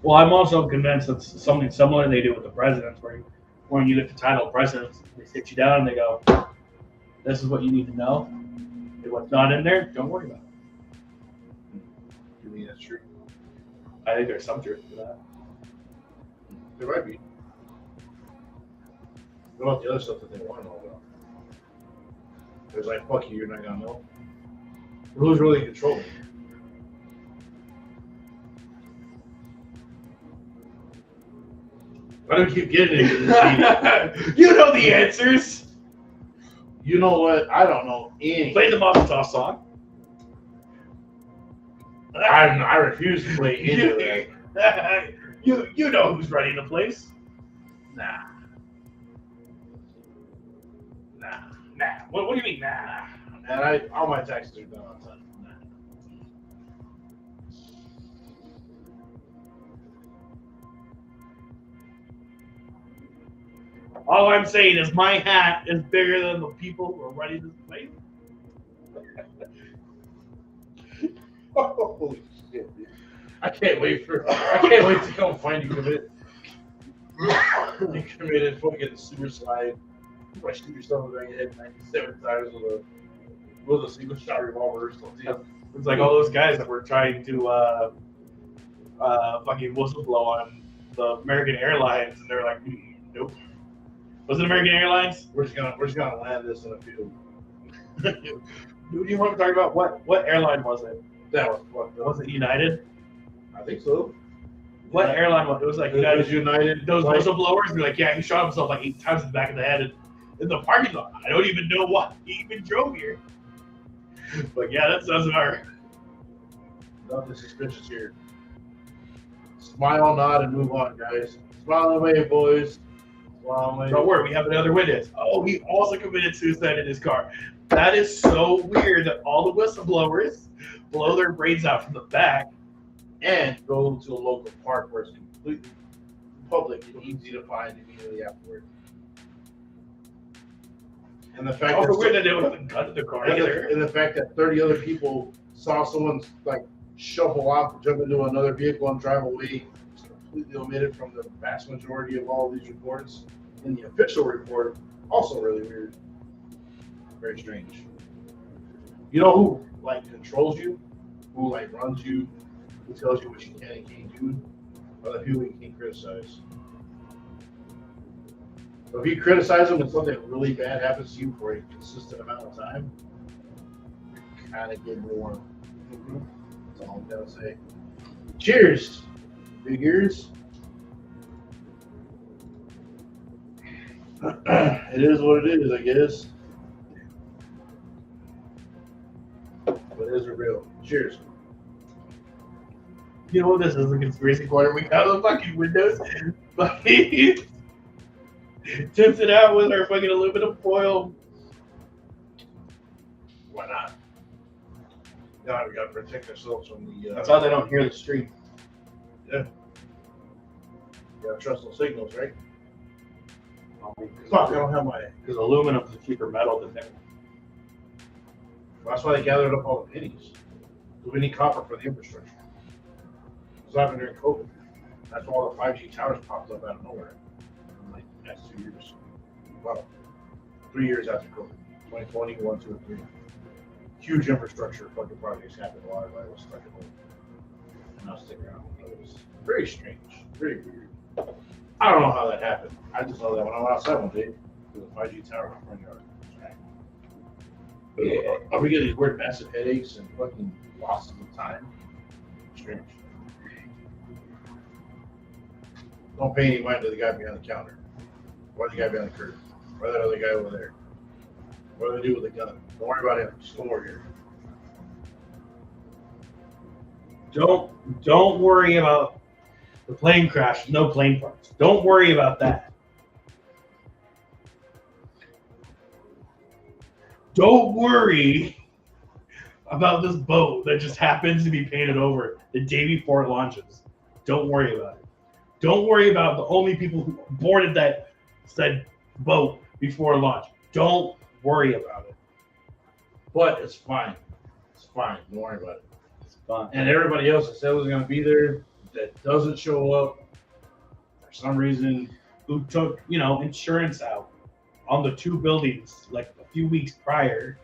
Well, I'm also convinced that something similar they do with the presidents, where when you get the title of president, they sit you down and they go, "This is what you need to know. And what's not in there, don't worry about it." You mean that's true? I think there's some truth to that. There might be. What about the other stuff that they want to know about? There's like, fuck you, you're not gonna know. Who's really controlling? Why do we keep getting into this? You know the answers. You know what? I don't know any. Play the Molotov song. I refuse to play any of that. You know who's running the place. Nah. What do you mean, nah? And all my taxes are done on time. Nah. All I'm saying is my hat is bigger than the people who are running this place. Holy shit, dude. I can't wait to come find you commit. You committed fucking suicide. You shoot yourself in the back of the head 97 times with a single shot revolver or something. It's like all those guys that were trying to fucking whistleblow on the American Airlines, and they're like, nope. Was it American Airlines? We're just gonna land this in a field. Do you want to talk about what airline was it? That was fucked up. Was it United? I think so. What airline was it? It was like It was United. Those Like, whistleblowers were like, yeah, he shot himself like 8 times in the back of the head in the parking lot. I don't even know why he even drove here. But yeah, that sounds about right. nothing suspicious here. Smile, nod, and move on, guys. Smile and wave, boys. Don't worry, we have another witness. Oh, he also committed suicide in his car. That is so weird that all the whistleblowers blow their brains out from the back. And go to a local park where it's completely public and easy to find immediately afterward. And the fact Also that weird that they don't have a gun in the car either. and the fact that 30 other people saw someone like shuffle off, jump into another vehicle and drive away is completely omitted from the vast majority of all these reports. And the official report, also really weird. Very strange. You know who like controls you? Who like runs you? Who tells you what you can and can't do? Are the people you can criticize. So if you criticize them and something really bad happens to you for a consistent amount of time, you're kind of getting warm. That's all I'm gonna say. Cheers, big ears. It is what it is, I guess. But it is real. Cheers. You know what this is? A conspiracy corner. We got the fucking windows. Fucking tips it out with our fucking aluminum foil. Why not? Now we gotta protect ourselves from the. That's how they don't hear the stream. Yeah. You gotta trust those signals, right? Because Fuck, I don't have my. aluminum is a cheaper metal than nickel. That's why they gathered up all the pennies. So we need copper for the infrastructure. It's happened during COVID. That's why all the 5G towers popped up out of nowhere. In like the past 2 years. Well, 3 years after COVID. 2020, 1, 2, and 3. Huge infrastructure fucking projects happened while everybody was stuck at home. And I was sticking around. It was very strange. Very weird. I don't know how that happened. I just know that when I went outside one day, there was a 5G tower in my front yard. Yeah. Are we getting these weird massive headaches and fucking losses of time? Strange. Don't pay any mind to the guy behind the counter. Or the guy behind the curtain. Or that other guy over there. What do they do with the gun? Don't worry about him. Just come over here. Don't worry about the plane crash. No plane parts. Don't worry about that. Don't worry about this boat that just happens to be painted over the day before it launches. Don't worry about it. Don't worry about the only people who boarded that said boat before launch. Don't worry about it. But it's fine. It's fine. Don't worry about it. It's fun. And everybody else that said was going to be there that doesn't show up for some reason. Who took, insurance out on the two buildings like a few weeks prior.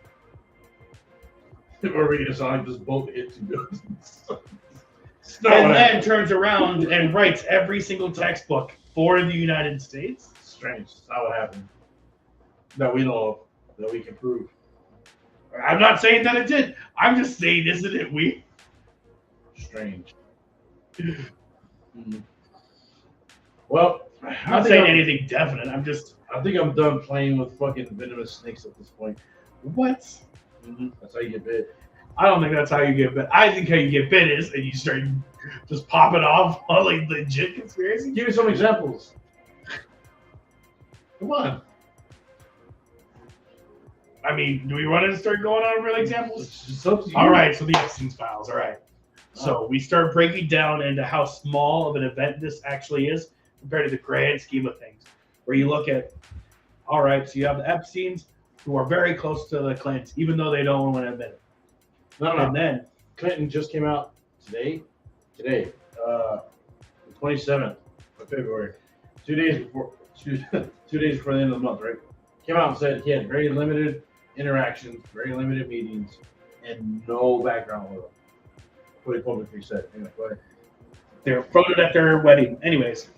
Or we just sound like this boat hit 2 buildings. And then turns around and writes every single textbook for the United States. Strange. It's not what happened. That we know of. That we can prove. I'm not saying that it did. I'm just saying, isn't it weird? Strange. Mm-hmm. Well, I'm not saying anything definite. I think I'm done playing with fucking venomous snakes at this point. What? Mm-hmm. That's how you get bit. I don't think that's how you get bit. I think how you get bit is and you start just popping off on like legit conspiracy. Give me some examples. Come on. I mean, do we want to start going on real examples? It's just up to you. All right, so the Epstein files. All right. So we start breaking down into how small of an event this actually is compared to the grand scheme of things. Where you look at, all right, so you have the Epsteins who are very close to the Clintons, even though they don't want to admit it. No. And then Clinton just came out today, the 27th of February, 2 days before, 2 days before the end of the month, right? Came out and said he had very limited interactions, very limited meetings, and no background with them. What he publicly said. Anyway, go ahead. they're photoed at their wedding. Anyways,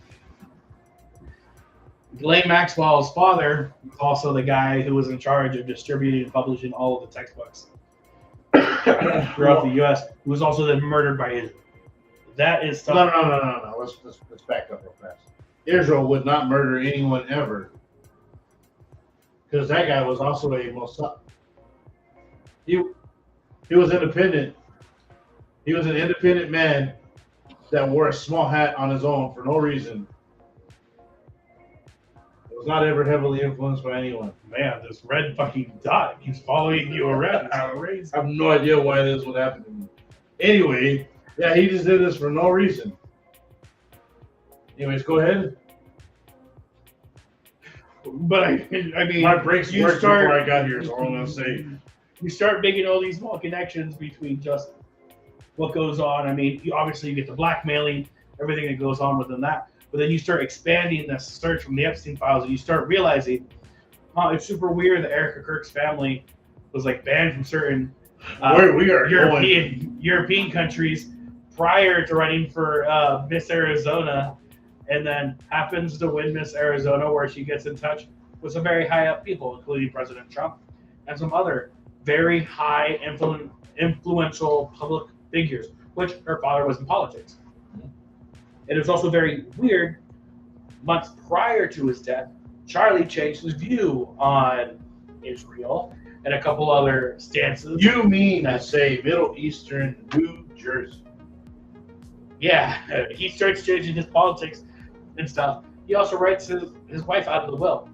Ghislaine Maxwell's father was also the guy who was in charge of distributing and publishing all of the textbooks throughout the U.S., who was also then murdered by Israel. That is stuff. No. Let's back up real fast. Israel would not murder anyone ever, because that guy was also a Mossad. He was independent. He was an independent man that wore a small hat on his own for no reason. Was not ever heavily influenced by anyone. Man, this red fucking dot keeps following you around. How crazy. I have no idea why this would happen to me. Anyway, yeah, he just did this for no reason. Anyways, go ahead. But I mean, My brakes you worked start- before I got here, is all I'm gonna say. you start making all these small connections between just what goes on. I mean, obviously you get the blackmailing, everything that goes on within that. But then you start expanding the search from the Epstein files, and you start realizing, it's super weird that Erica Kirk's family was like banned from certain Where we are European countries prior to running for Miss Arizona, and then happens to win Miss Arizona, where she gets in touch with some very high up people, including President Trump and some other very high influential public figures, which her father was in politics. And it was also very weird. Months prior to his death, Charlie changed his view on Israel and a couple other stances. You mean to say Middle Eastern New Jersey? Yeah, he starts changing his politics and stuff. He also writes his wife out of the will.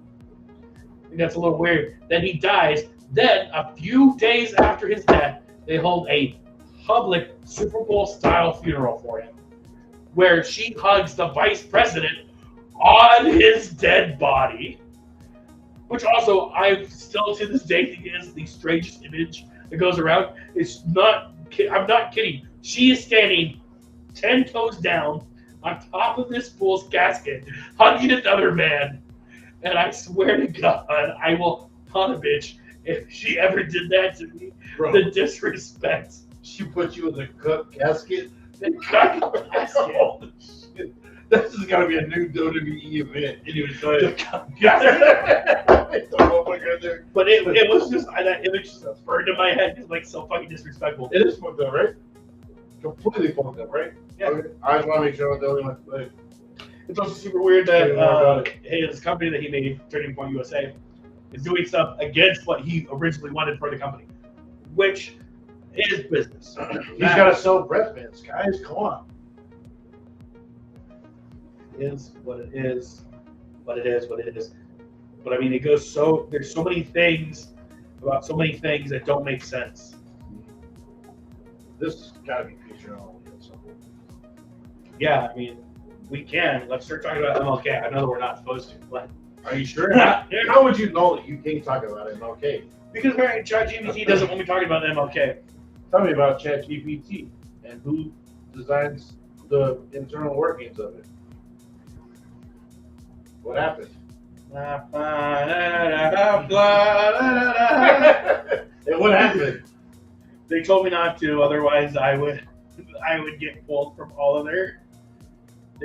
I think that's a little weird. Then he dies. Then, a few days after his death, they hold a public Super Bowl style funeral for him, where she hugs the vice president on his dead body. Which also, I still to this day think is the strangest image that goes around. I'm not kidding. She is standing 10 toes down on top of this fool's casket, hugging another man. And I swear to God, I will hunt a bitch if she ever did that to me. Bro, The disrespect. she put you in the cook casket? The cock casket. Holy shit. This is gotta be a new WWE event. Anyways, go The ahead. cock casket. Oh my God, there. But it was just, that image just burned in my head. It's like so fucking disrespectful. It is fucked up, right? Completely fucked up, right? Yeah. Okay. I just want to make sure I'm the only one. Like, It's also super weird Tell me more about that his company that he made, Turning Point USA, is doing stuff against what he originally wanted for the company, which is business. he's got to sell breath mints, guys. Come on. Is what it is, what it is, what it is. But I mean, it goes so. There's so many things about so many things that don't make sense. This has got to be featured on something. Yeah, I mean, we can. Let's start talking about MLK. I know that we're not supposed to, but Are you sure? How would you know that you can't talk about it? Okay. because apparently ChatGPT doesn't want me talking about MLK. Tell me about ChatGPT and who designs the internal workings of it. What happened? And what happened? They told me not to, otherwise I would get pulled from all of their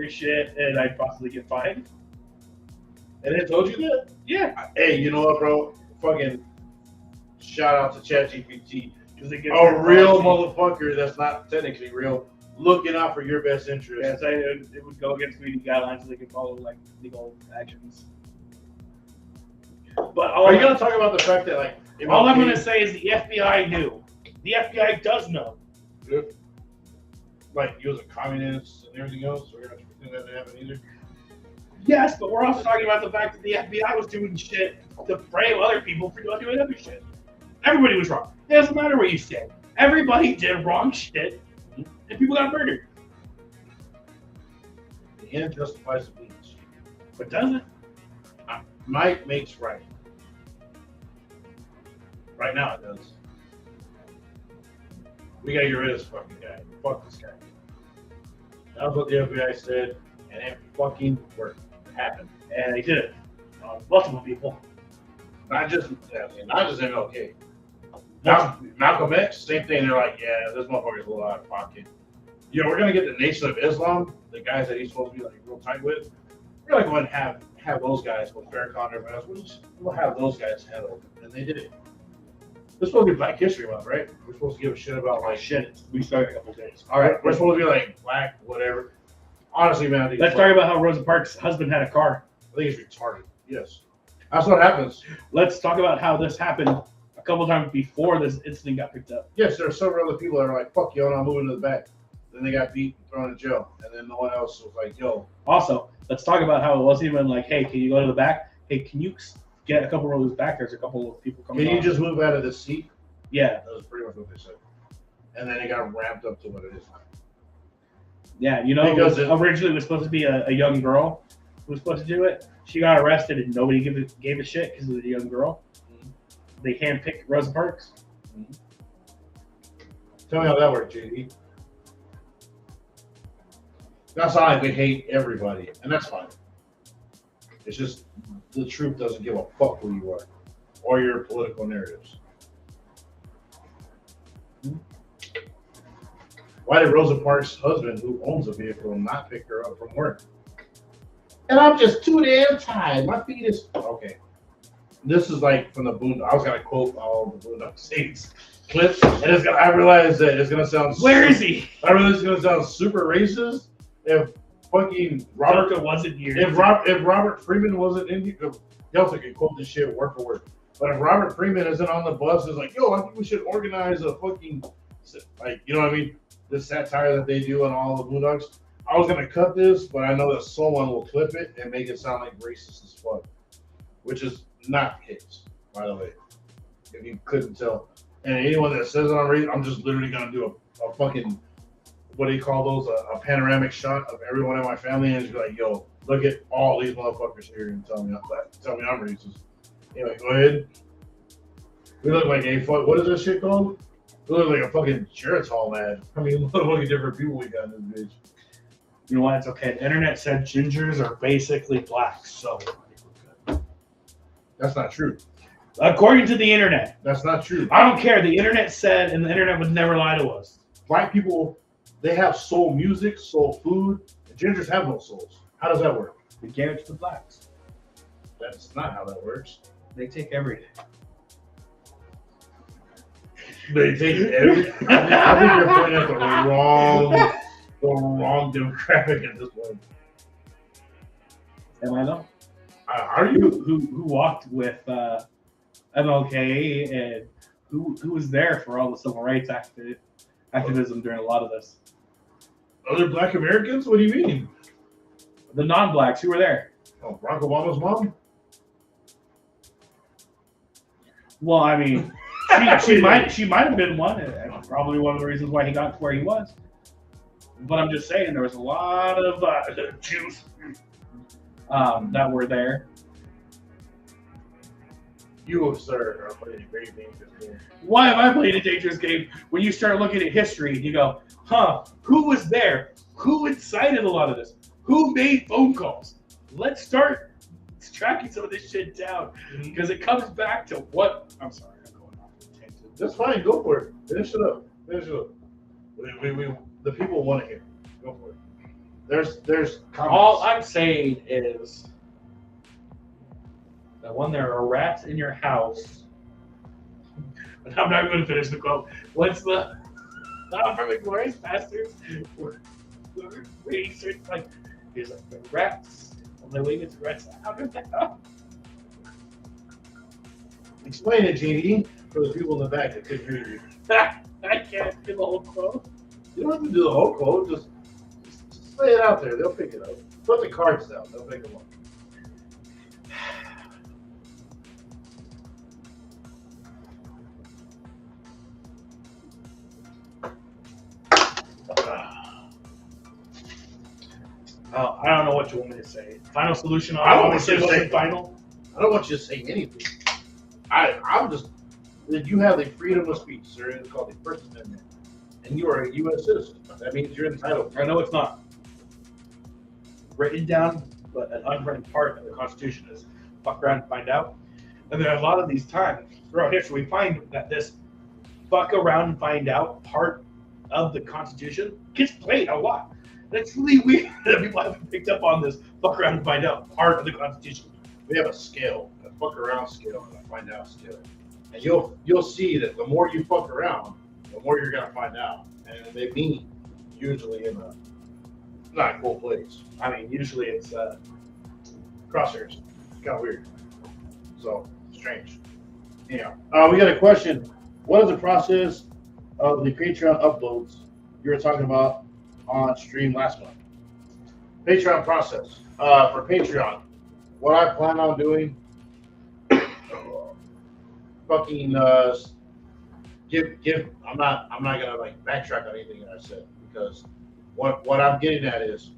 shit and I'd possibly get fined. And they told you that? Yeah. Hey, you know what, bro? Fucking shout out to ChatGPT. Because it gets A real policy. motherfucker that's not technically real, looking out for your best interest. Yes, it would go against community guidelines so they could follow like legal actions. But Are you gonna talk about the fact that like all I'm MLK gonna say is the FBI knew. The FBI does know. like he was a communist and everything else? We're gonna pretend that didn't happen either. Yes, but we're also talking about the fact that the FBI was doing shit to frame other people for not doing other shit. Everybody was wrong. It doesn't matter where you stand. Everybody did wrong shit, and people got murdered. The end justifies the means. But doesn't. Might makes right. Right now it does. We gotta get rid of this fucking guy. Fuck this guy. That was what the FBI said, and it fucking worked. It happened. And they did it. Multiple people. Not just MLK. Malcolm X, same thing. They're like, yeah, this motherfucker's a little out of pocket. You know, we're gonna get the Nation of Islam, the guys that he's supposed to be like real tight with. We're gonna go ahead and have those guys with Farrakhan and everybody else. We'll have those guys handle it, and they did it. This is supposed to be Black History Month, right? We're supposed to give a shit about like Shit. We started a couple days. All right, we're supposed to be like black, whatever. Honestly, man, I think Let's talk about how Rosa Parks' husband had a car. I think it's retarded. Yes, that's what happens. Let's talk about how this happened a couple times before this incident got picked up. Yes, there are several other people that are like, "Fuck yo, I'm moving to the back." Then they got beat and thrown in jail, and then no one else was like, "Yo." Also, let's talk about how it wasn't even like, hey, can you go to the back? hey, can you get a couple rows back? There's a couple of people coming. Can you on." just move out of the seat? Yeah, That was pretty much what they said. And then it got ramped up to what it is now. yeah. You know, Because originally it was supposed to be a young girl who was supposed to do it. She got arrested and nobody gave a shit because it was a young girl. They handpicked Rosa Parks. Tell me how that worked, JD. That's not like we hate everybody, and that's fine. It's just the truth doesn't give a fuck who you are or your political narratives. Why did Rosa Parks' husband, who owns a vehicle, not pick her up from work? And I'm just too damn tired. My feet is okay. This is like from the Boondocks. I was gonna quote all the Boondock Saints clips, and I realized that it's gonna sound. Where is he? I realize it's gonna sound super racist if fucking Robert wasn't here. if Robert Freeman wasn't in here. He also could quote this shit word for word. But if Robert Freeman isn't on the bus, it's like, yo, I think we should organize a fucking, like, you know what I mean? The satire that they do on all the Boondocks. I was gonna cut this, but I know that someone will clip it and make it sound like racist as fuck, which is not the case, by the way. If you couldn't tell, and anyone that says it on radio, I'm just literally gonna do a fucking, what do you call those? A panoramic shot of everyone in my family, and just be like, yo, look at all these motherfuckers here and tell me I'm racist. Anyway, go ahead. We look like a fuck. What is this shit called? We look like a fucking Geritol ad. I mean, what fucking different people we got in this bitch. You know what? It's okay. The internet said gingers are basically blacks, so That's not true. according to the internet. That's not true. I don't care. The internet said, and the internet would never lie to us. Black people, they have soul music, soul food. And gingers have no souls. How does that work? We gave it to the blacks. That's not how that works. They take everything. They take everything. I think you're pointing at the wrong demographic at this point. Am I though? Are you? Who walked with MLK and who was there for all the civil rights activism during a lot of this? Other Black Americans? What do you mean? The non-blacks who were there. Oh, Barack Obama's mom? Well, I mean, she might have been one, and probably one of the reasons why he got to where he was. But I'm just saying, there was a lot of Jews that were there. You, sir, are playing a very dangerous game. Why have I played a dangerous game? When you start looking at history, you go, huh, who was there? Who incited a lot of this? Who made phone calls? Let's start tracking some of this shit down, because it comes back to what. I'm sorry, I'm going off on a tangent. That's fine. Go for it. Finish it up. The people want to hear. Go for it. There's comments. All I'm saying is that when there are rats in your house, and I'm not going to finish the quote. What's the not from Inglourious Basterds? Research like he's like the rats. When they leave, rats out of the house. Explain it, JD, for the people in the back that couldn't hear you. I can't do the whole quote. You don't have to do the whole quote. Just lay it out there. They'll pick it up. Put the cards down. They'll pick them up. I don't know what you want me to say. Final solution on I don't obviously want you to wasn't say- final. I don't want you to say anything. I'm just that you have the freedom of speech, sir. It's called the First Amendment, and you are a U.S. citizen. That means you're entitled. I know it's not written down, but an unwritten part of the Constitution is fuck around and find out. And there are a lot of these times throughout history we find that this fuck around and find out part of the Constitution gets played a lot. That's really weird that people haven't picked up on this fuck around and find out part of the Constitution. We have a scale, a fuck around scale, and a find out scale, and you'll see that the more you fuck around, the more you're gonna find out, and they mean usually in a not a cool place. I mean, usually it's Crosshairs, kind of weird. So strange. Yeah. We got a question. What is the process of the Patreon uploads you were talking about on stream last month? Patreon process for Patreon. what I plan on doing, fucking give. I'm not gonna like backtrack on anything that I said because what I'm getting at is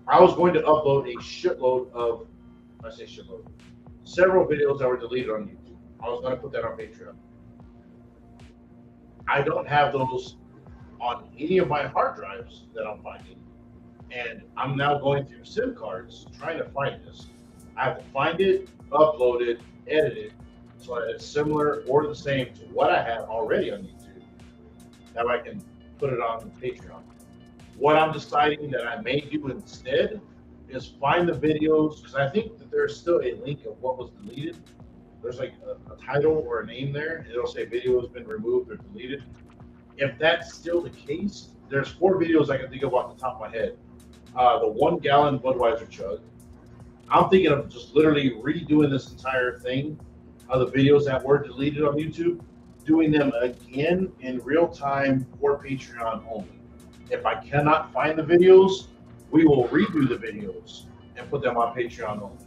I was going to upload a shitload of, I say shitload, several videos that were deleted on YouTube. I was going to put that on Patreon. I don't have those on any of my hard drives that I'm finding. And I'm now going through SIM cards trying to find this. I have to find it, upload it, edit it, so that it's similar or the same to what I had already on YouTube. Now I can put it on Patreon. What I'm deciding that I may do instead is find the videos, because I think that there's still a link of what was deleted. There's like a title or a name there. It'll say video has been removed or deleted. If that's still the case, there's 4 videos I can think of off the top of my head. The 1 gallon Budweiser chug. I'm thinking of just literally redoing this entire thing of the videos that were deleted on YouTube, doing them again in real time for Patreon only. If I cannot find the videos, we will redo the videos and put them on Patreon only.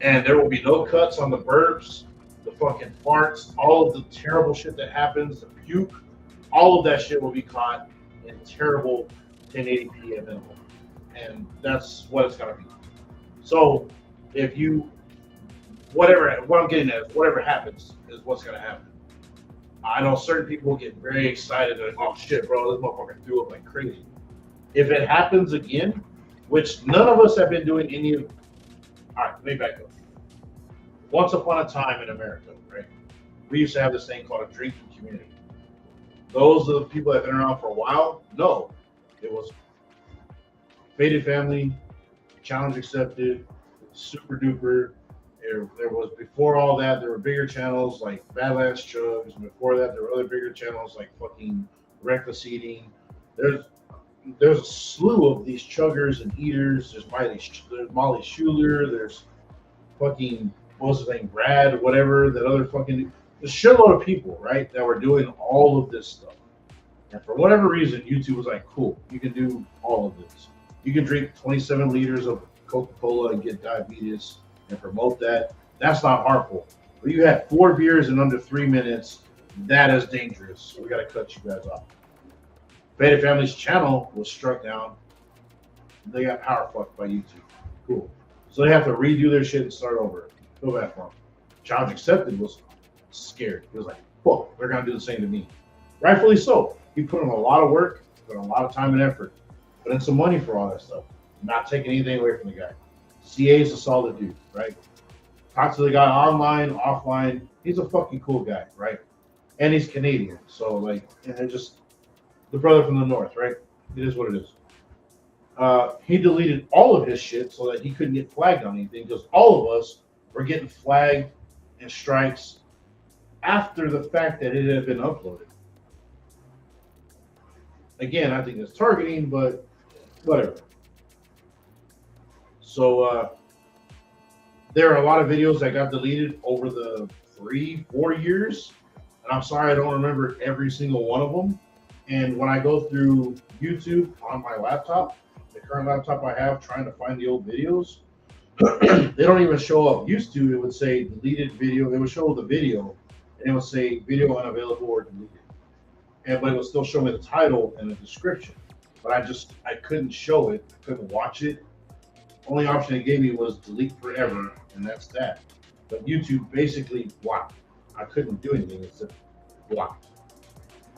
And there will be no cuts on the burps, the fucking farts, all of the terrible shit that happens, the puke, all of that shit will be caught in terrible 1080p at minimum. And that's what it's gonna be. So if you, what I'm getting at is whatever happens is what's gonna happen. I know certain people will get very excited and oh shit, bro, this motherfucker threw up like crazy. If it happens again, which none of us have been doing any of, all right, let me back up. Once upon a time in America, right, we used to have this thing called a drinking community. Those are the people that have been around for a while. No, it was Faded Family, Challenge Accepted, Super Duper. There was, before all that, there were bigger channels like Badlands Chugs, and before that, there were other bigger channels like fucking Reckless Eating. There's a slew of these chuggers and eaters. There's Molly Schuler. There's fucking, what was his name, Brad or whatever, that other fucking, a shitload of people, right, that were doing all of this stuff. And for whatever reason, YouTube was like, cool, you can do all of this. You can drink 27 liters of Coca-Cola and get diabetes and promote that. That's not harmful. But you had 4 beers in under 3 minutes. That is dangerous. We got to cut you guys off. Faded Family's channel was struck down. They got power fucked by YouTube. Cool. So they have to redo their shit and start over. Feel bad for them. Challenge Accepted was scared. He was like, whoa, they're going to do the same to me. Rightfully so. He put in a lot of work, put in a lot of time and effort, put in some money for all that stuff. Not taking anything away from the guy. CA is a solid dude, right? Talk to the guy online, offline. He's a fucking cool guy, right? And he's Canadian. So, like, and just the brother from the north, right? It is what it is. He deleted all of his shit so that he couldn't get flagged on anything because all of us were getting flagged and strikes after the fact that it had been uploaded. Again, I think it's targeting, but whatever. So there are a lot of videos that got deleted over the 3-4 years. And I'm sorry, I don't remember every single one of them. And when I go through YouTube on my laptop, the current laptop I have, trying to find the old videos, they don't even show up. Used to, it would say deleted video. It would show the video, and it would say video unavailable or deleted. But it would still show me the title and the description. But I couldn't show it. I couldn't watch it. Only option it gave me was delete forever, and that's that. But YouTube basically blocked. I couldn't do anything except blocked.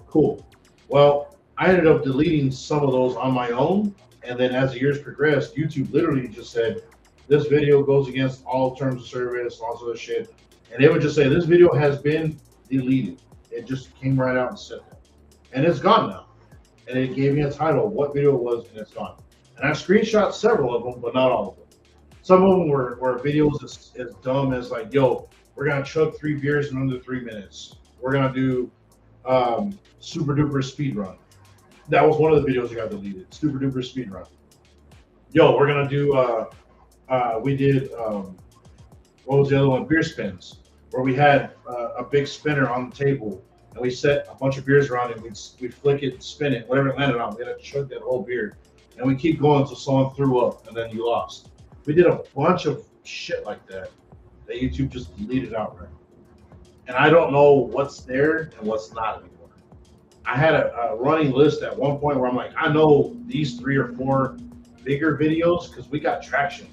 Cool. Well, I ended up deleting some of those on my own, and then as the years progressed, YouTube literally just said, this video goes against all terms of service, all sort of shit. And they would just say, this video has been deleted. It just came right out and said that. And it's gone now. And it gave me a title, what video it was, and it's gone. And I screenshot several of them, but not all of them. Some of them were videos as dumb as like, yo, we're going to chug 3 beers in under 3 minutes. We're going to do Super Duper Speed Run. That was one of the videos that got deleted, Super Duper Speed Run. Yo, we're going to do, we did, what was the other one? Beer spins, where we had a big spinner on the table, and we set a bunch of beers around it. We'd flick it, spin it, whatever it landed on. We had to chug that whole beer. And we keep going until someone threw up, and then you lost. We did a bunch of shit like that YouTube just deleted outright. And I don't know what's there and what's not anymore. I had a running list at one point where I'm like, I know these 3 or 4 bigger videos because we got traction.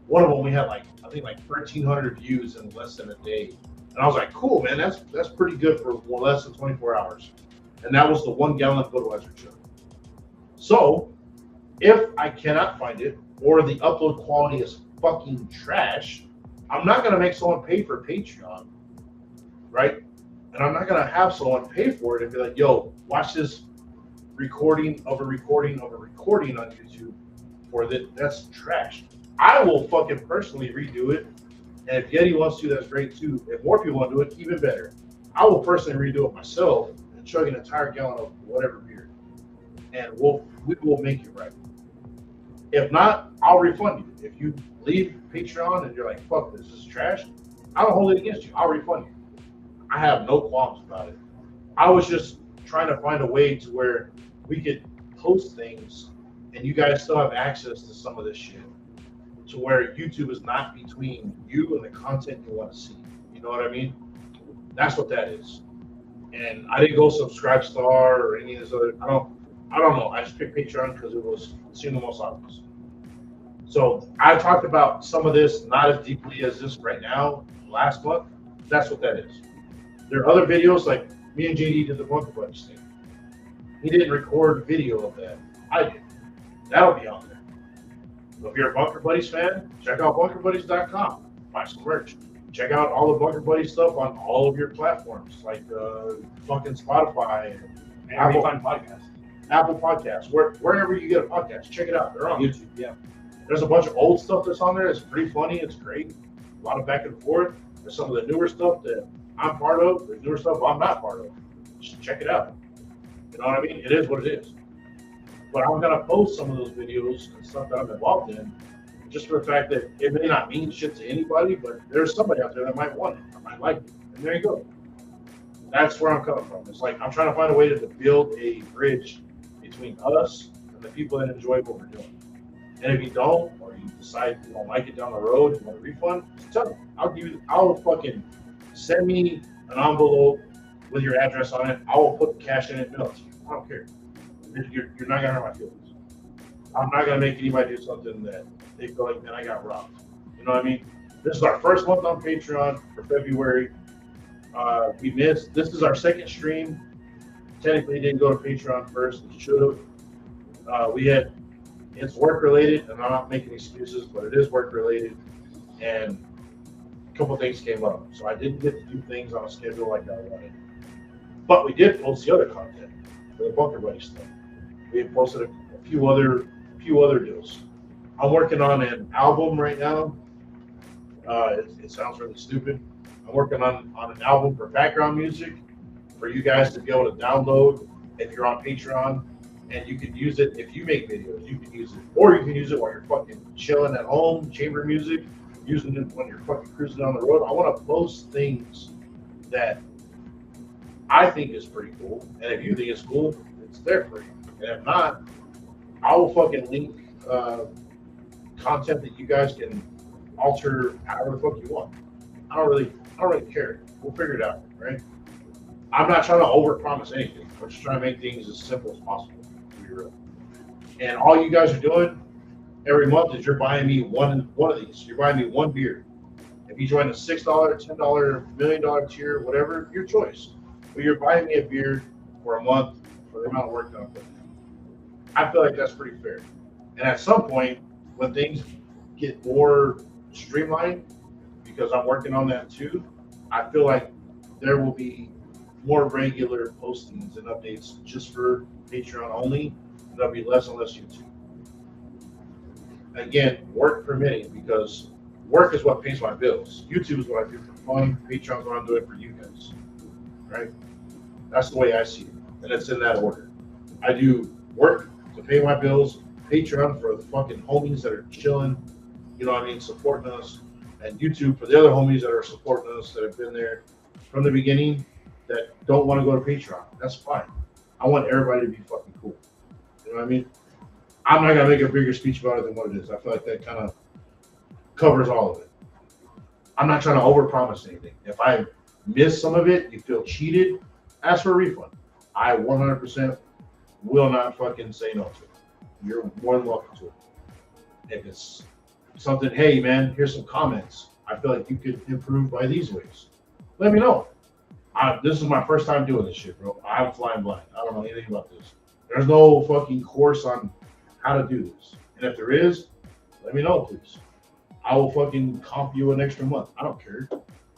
One of them we had like, I think like 1,300 views in less than a day. And I was like, cool, man, that's pretty good for less than 24 hours. And that was the 1 gallon Budweiser chug. So if I cannot find it or the upload quality is fucking trash, I'm not gonna make someone pay for Patreon, right? And I'm not gonna have someone pay for it and be like, yo, watch this recording of a recording of a recording on YouTube for that. That's trash. I will fucking personally redo it. And if Yeti wants to, that's great too. If more people want to do it, even better. I will personally redo it myself and chug an entire gallon of whatever beer. And we will make it right. If not, I'll refund you. If you leave Patreon and you're like, fuck, this is trash, I don't hold it against you. I'll refund you. I have no qualms about it. I was just trying to find a way to where we could post things and you guys still have access to some of this shit, to where YouTube is not between you and the content you want to see. You know what I mean? That's what that is. And I didn't go Subscribestar or any of this other. I don't know. I just picked Patreon because it seemed the most obvious. So I talked about some of this not as deeply as this right now. Last month, that's what that is. There are other videos like me and JD did the Bunker Buddies thing. He didn't record video of that. I did. That'll be on there. So if you're a Bunker Buddies fan, check out bunkerbuddies.com. Buy some merch. Check out all the Bunker Buddies stuff on all of your platforms, like fucking Spotify and Apple Podcast. Apple Podcasts, wherever you get a podcast, check it out. They're on YouTube, yeah. There's a bunch of old stuff that's on there. It's pretty funny. It's great. A lot of back and forth. There's some of the newer stuff that I'm part of. There's newer stuff I'm not part of. Just check it out. You know what I mean? It is what it is. But I'm going to post some of those videos and stuff that I'm involved in just for the fact that it may not mean shit to anybody, but there's somebody out there that might want it or might like it. And there you go. That's where I'm coming from. It's like I'm trying to find a way to build a bridge between us and the people that enjoy what we're doing. And if you don't, or you decide you don't like it down the road, you want a refund, just tell me. I'll fucking send me an envelope with your address on it. I will put the cash in it and mail it to you. I don't care. You're not gonna hurt my feelings. I'm not gonna make anybody do something that they feel like, man, I got robbed. You know what I mean? This is our first month on Patreon for February. This is our second stream. Technically, didn't go to Patreon first. It should have. It's work related, and I'm not making excuses, but it is work related. And a couple things came up, so I didn't get to do things on a schedule like I wanted. But we did post the other content for the Bunker Buddy stuff. We had posted a few other deals. I'm working on an album right now. It sounds really stupid. I'm working on an album for background music for you guys to be able to download if you're on Patreon. And you can use it if you make videos. You can use it, or you can use it while you're fucking chilling at home, chamber music, using it when you're fucking cruising down the road. I want to post things that I think is pretty cool, and if you think it's cool, it's there for you. And if not, I will fucking link content that you guys can alter however the fuck you want. I don't really care. We'll figure it out, right? I'm not trying to overpromise anything. We're just trying to make things as simple as possible. And all you guys are doing every month is you're buying me one of these. You're buying me one beer. If you join a $6, $10, $1 million tier, whatever, your choice. But you're buying me a beer for a month for the amount of work done. I feel like that's pretty fair. And at some point, when things get more streamlined, because I'm working on that too, I feel like there will be more regular postings and updates just for Patreon only. There'll be less and less YouTube. Again, work permitting, because work is what pays my bills. YouTube is what I do for fun. Patreon is what I'm doing for you guys. Right? That's the way I see it. And it's in that order. I do work to pay my bills, Patreon for the fucking homies that are chilling, you know what I mean, supporting us, and YouTube for the other homies that are supporting us, that have been there from the beginning, that don't want to go to Patreon. That's fine. I want everybody to be fucking cool. You know what I mean? I'm not gonna make a bigger speech about it than what it is. I feel like that kind of covers all of it. I'm not trying to overpromise anything. If I miss some of it, you feel cheated, ask for a refund. I 100% will not fucking say no to it. You're more than welcome to it. If it's something, hey man, here's some comments. I feel like you could improve by these ways. Let me know. This is my first time doing this shit, bro. I'm flying blind. I don't know anything about this. There's no fucking course on how to do this. And if there is, let me know, please. I will fucking comp you an extra month. I don't care.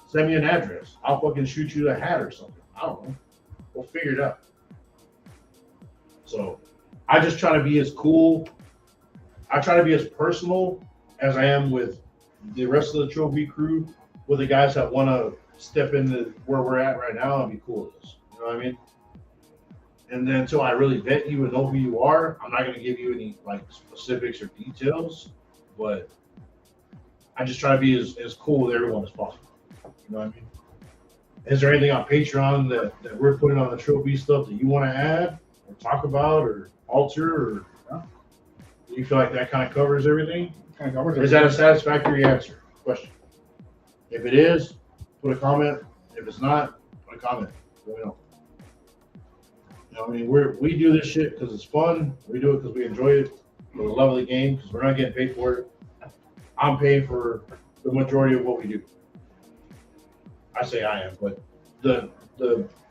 Send me an address. I'll fucking shoot you a hat or something. I don't know. We'll figure it out. So I just try to be as cool. I try to be as personal as I am with the rest of the trophy crew, with the guys that want to step into where we're at right now and be cool with us. You know what I mean? And then until I really vet you and know who you are, I'm not going to give you any like specifics or details, but I just try to be as cool with everyone as possible. You know what I mean? Is there anything on Patreon that we're putting on the trophy stuff that you want to add or talk about or alter, or do you feel like that kind of covers everything? Is that a satisfactory answer? Question. If it is, put a comment. If it's not, put a comment. Let me know. You know, I mean, we do this shit because it's fun. We do it because we enjoy it. For the love of the game, because we're not getting paid for it. I'm paying for the majority of what we do. I say I am, but the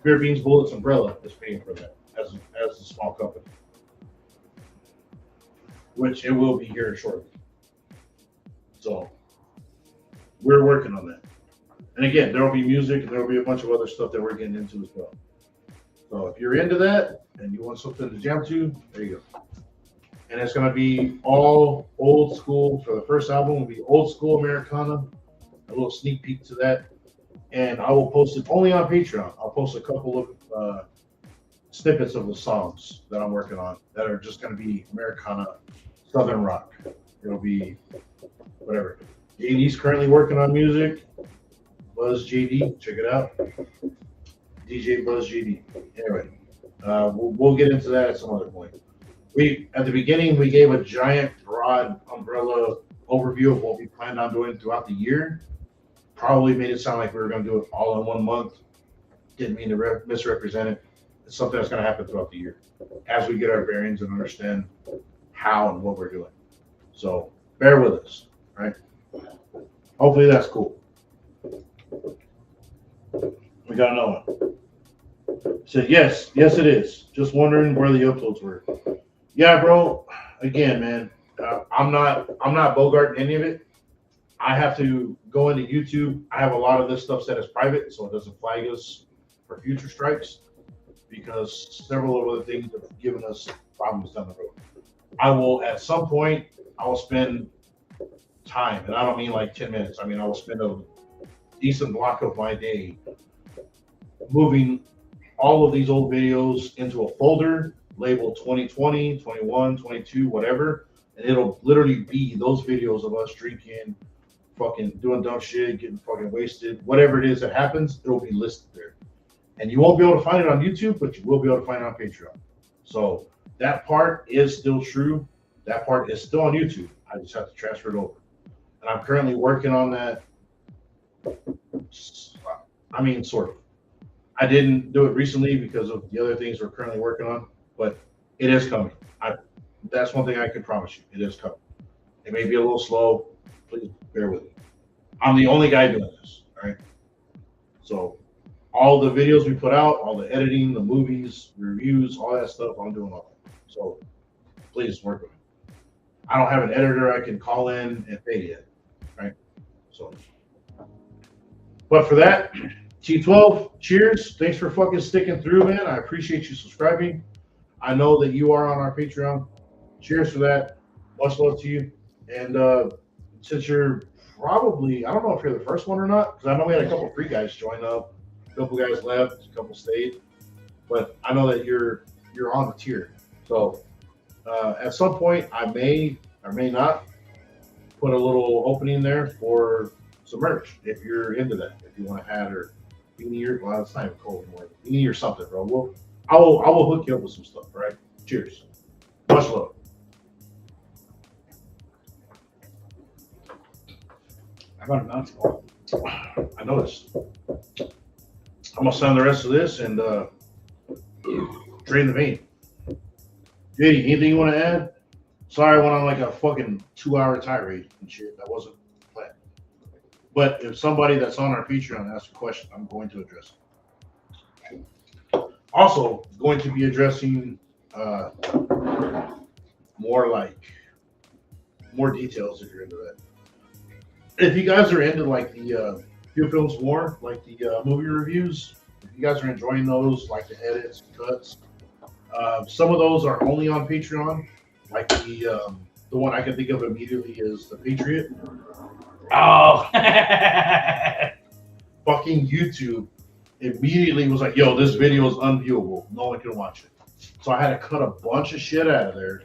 Beer Beans Bullets umbrella is paying for that as a small company, which it will be here shortly. So we're working on that. And again, there will be music and there will be a bunch of other stuff that we're getting into as well. So if you're into that and you want something to jam to, there you go. And it's going to be all old school. For the first album, will be old school Americana. A little sneak peek to that. And I will post it only on Patreon. I'll post a couple of snippets of the songs that I'm working on that are just going to be Americana, Southern rock. It'll be whatever. JD's currently working on music. Buzz JD, check it out. DJ Buzz JD. Anyway, we'll get into that at some other point. At the beginning, we gave a giant, broad umbrella overview of what we planned on doing throughout the year. Probably made it sound like we were going to do it all in 1 month. Didn't mean to misrepresent it. It's something that's going to happen throughout the year as we get our bearings and understand how and what we're doing. So bear with us, right? Hopefully that's cool. We got another one. Said yes, it is. Just wondering where the uploads were. Yeah, bro. Again, man, I'm not bogarting any of it. I have to go into YouTube. I have a lot of this stuff set as private, so it doesn't flag us for future strikes, because several of other things have given us problems down the road. I will, at some point, I will spend time, and I don't mean like 10 minutes. I mean, I will spend a decent block of my day moving all of these old videos into a folder labeled 2020, 21, 22, whatever, and it'll literally be those videos of us drinking, fucking doing dumb shit, getting fucking wasted, whatever it is that happens, it'll be listed there. And you won't be able to find it on YouTube, but you will be able to find it on Patreon. So that part is still true. That part is still on YouTube. I just have to transfer it over. And I'm currently working on that. I mean, sort of. I didn't do it recently because of the other things we're currently working on, but it is coming. That's one thing I can promise you. It is coming. It may be a little slow. Please bear with me. I'm the only guy doing this, all right? So all the videos we put out, all the editing, the movies, reviews, all that stuff, I'm doing all that. So please work with me. I don't have an editor I can call in and pay yet, right? So, but for that, T12, cheers. Thanks for fucking sticking through, man. I appreciate you subscribing. I know that you are on our Patreon. Cheers for that. Much love to you. And since you're probably, I don't know if you're the first one or not, because I know we had a couple free guys join up. A couple guys left, a couple stayed. But I know that you're on the tier. So at some point, I may or may not put a little opening there for some merch if you're into that. If you want a hat or beanie, or well, it's not even cold anymore. Beanie or something, bro. I will hook you up with some stuff. All right. Cheers. Much love. About a month ago. I noticed. I'm gonna sign the rest of this and drain the vein. JD, anything you want to add? Sorry, I went on like a fucking 2-hour tirade and shit. That wasn't planned. But if somebody that's on our Patreon asks a question, I'm going to address it. Also, going to be addressing more details if you're into that. If you guys are into like the Few Films More, like the movie reviews, if you guys are enjoying those, like the edits, cuts, some of those are only on Patreon. Like the one I can think of immediately is The Patriot. Oh. Fucking YouTube immediately was like, yo, this video is unviewable. No one can watch it. So I had to cut a bunch of shit out of there,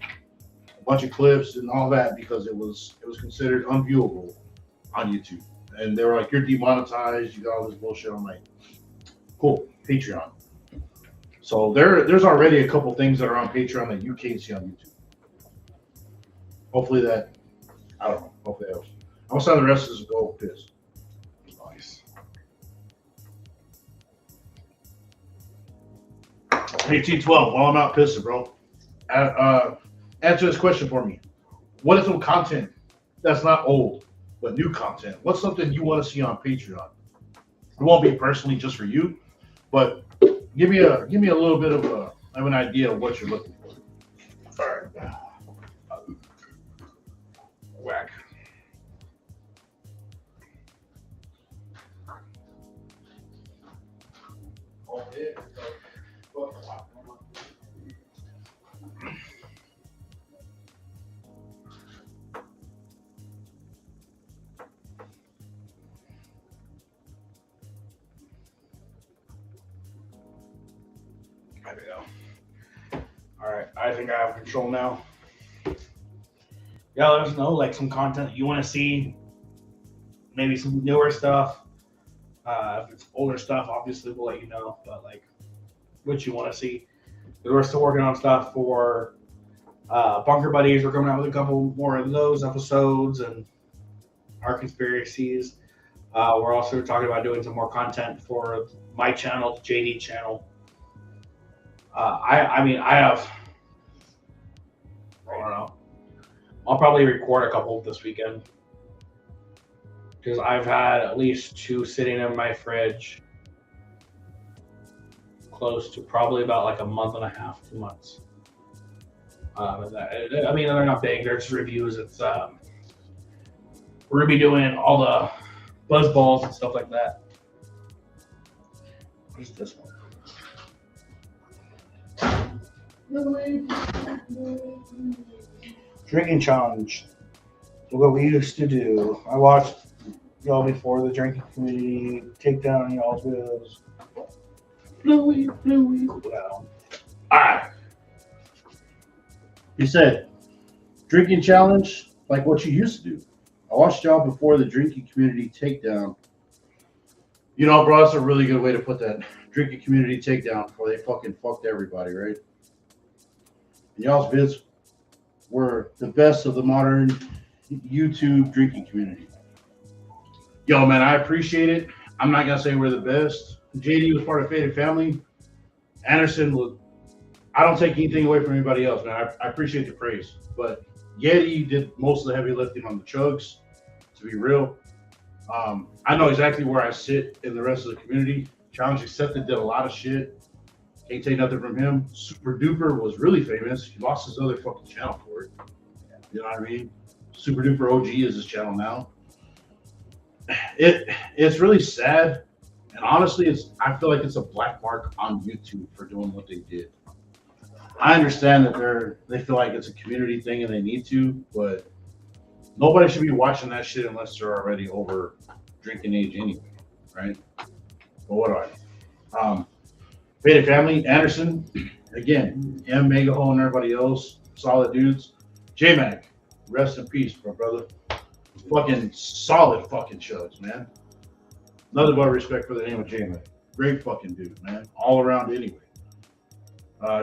a bunch of clips and all that because it was considered unviewable on YouTube. And they were like, you're demonetized, you got all this bullshit. I'm like, cool, Patreon. So there's already a couple things that are on Patreon that you can't see on YouTube. Hopefully that, I don't know, hopefully that helps. I'm gonna sign the rest of this and go piss. Nice. 1812, while I'm out pissing, bro. Answer this question for me. What is some content that's not old, but new content? What's something you want to see on Patreon? It won't be personally just for you, but give me a little bit of an idea of what you're looking for. All right. Whack. There we go. All right, I think I have control now. Yeah, let us know like some content you want to see, maybe some newer stuff. If it's older stuff, obviously we'll let you know. But like, what you want to see. We're still working on stuff for Bunker Buddies. We're coming out with a couple more of those episodes and our conspiracies. We're also talking about doing some more content for my channel, the JD channel. I don't know. I'll probably record a couple this weekend because I've had at least 2 sitting in my fridge close to probably about like a month and a half, 2 months. They're not big. They're just reviews. It's we're gonna be doing all the buzz balls and stuff like that. What's this one? Drinking challenge. What we used to do. I watched y'all before the drinking community take down y'all's videos. Bluey. Well, Alright. You said drinking challenge like what you used to do. I watched y'all before the drinking community takedown. You know, bro, that's a really good way to put that. Drinking community takedown before they fucking fucked everybody, right? And y'all's vids were the best of the modern YouTube drinking community. Yo, man, I appreciate it. I'm not gonna say we're the best. JD was part of Faded Family. Anderson was. I don't take anything away from anybody else, man. I appreciate the praise, but Yeti did most of the heavy lifting on the chugs. To be real, I know exactly where I sit in the rest of the community. Challenge Accepted did a lot of shit. Can't take nothing from him. Super Duper was really famous. He lost his other fucking channel for it. You know what I mean? Super Duper OG is his channel now. It's really sad, and honestly, I feel like it's a black mark on YouTube for doing what they did. I understand that they feel like it's a community thing and they need to, but nobody should be watching that shit unless they're already over drinking age anyway, right? But what are I? Faded Family, Anderson, again, M, Megahole, and everybody else, solid dudes. J-Mac, rest in peace, my brother. Fucking solid fucking shows, man. Nothing but respect for the name of J-Mac. Great fucking dude, man. All around anyway.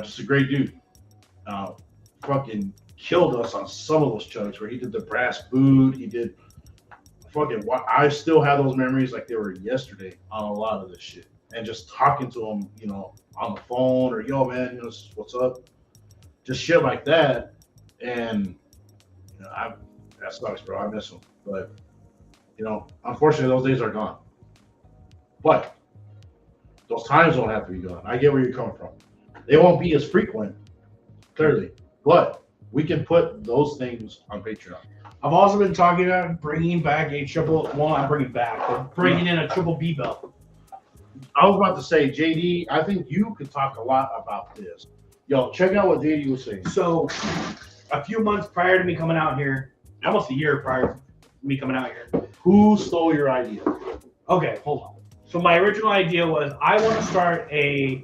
Just a great dude. Fucking killed us on some of those chugs where he did the brass boot. He did I still have those memories like they were yesterday on a lot of this shit, and just talking to him, on the phone or yo man, what's up, just shit like that, and that sucks, bro. I miss him, but unfortunately, those days are gone. But those times don't have to be gone. I get where you're coming from. They won't be as frequent, clearly, but we can put those things on Patreon. I've also been talking about bringing back a triple. Well, not bringing back, but bringing in a triple B belt. I was about to say, JD, I think you could talk a lot about this. Yo, check out what JD was saying. So, a few months prior to me coming out here, almost a year prior to me coming out here. Who stole your idea? Okay, hold on. So my original idea was I want to start a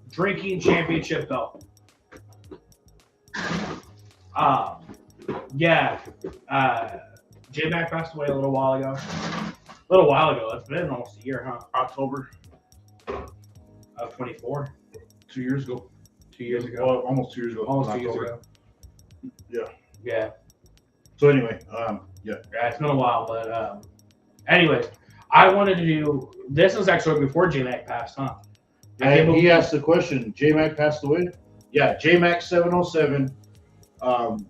drinking championship belt. J-Mac passed away a little while ago. It's been almost a year, huh? October Of 24. 2 years ago. 2 years ago. Well, almost 2 years ago. Almost 2 years October. ago. Yeah. Yeah. So anyway, Yeah, it's been a while, but anyways, I wanted to do this was actually before J-Mac passed, huh? And he asked the question, J-Mac passed away? Yeah, J-Mac 707. I'm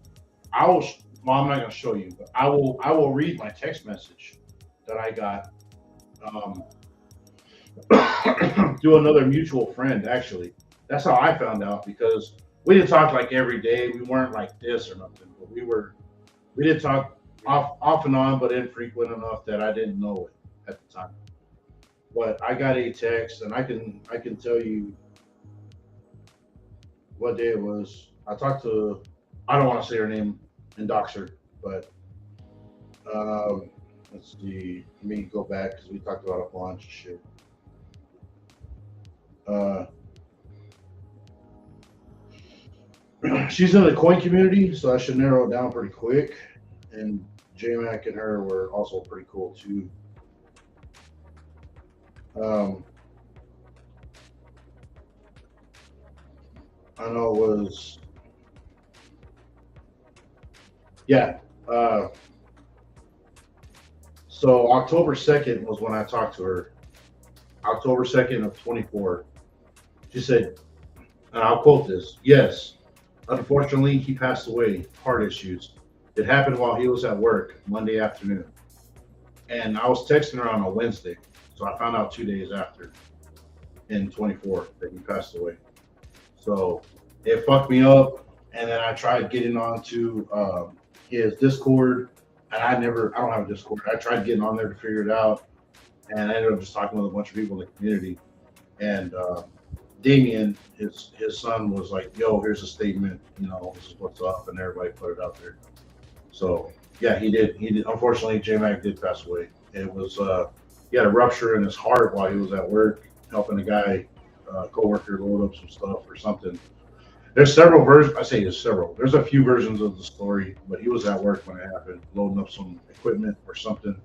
not gonna show you, but I will read my text message that I got through another mutual friend, actually. That's how I found out, because we didn't talk like every day. We weren't like this or nothing, but we did talk off and on, but infrequent enough that I didn't know it at the time. But I got a text, and I can tell you what day it was. I talked to, I don't want to say her name and dox her, but let's see. Let me go back because we talked about a bunch of shit. She's in the coin community, so I should narrow it down pretty quick. And J-Mac and her were also pretty cool too. I know it was, so October 2nd was when I talked to her. October 2nd of 24. She said, and I'll quote this, yes, unfortunately, he passed away, heart issues. It happened while he was at work Monday afternoon. And I was texting her on a Wednesday. So I found out 2 days after, in 24, that he passed away. So it fucked me up. And then I tried getting onto his Discord. And I don't have a Discord. I tried getting on there to figure it out. And I ended up just talking with a bunch of people in the community. And Damien, his son, was like, yo, here's a statement, this is what's up, and everybody put it out there. So yeah, he did. Unfortunately, J-Mac did pass away. It was he had a rupture in his heart while he was at work, helping a guy, coworker, load up some stuff or something. There's several versions. I say there's several. There's a few versions of the story, but he was at work when it happened, loading up some equipment or something,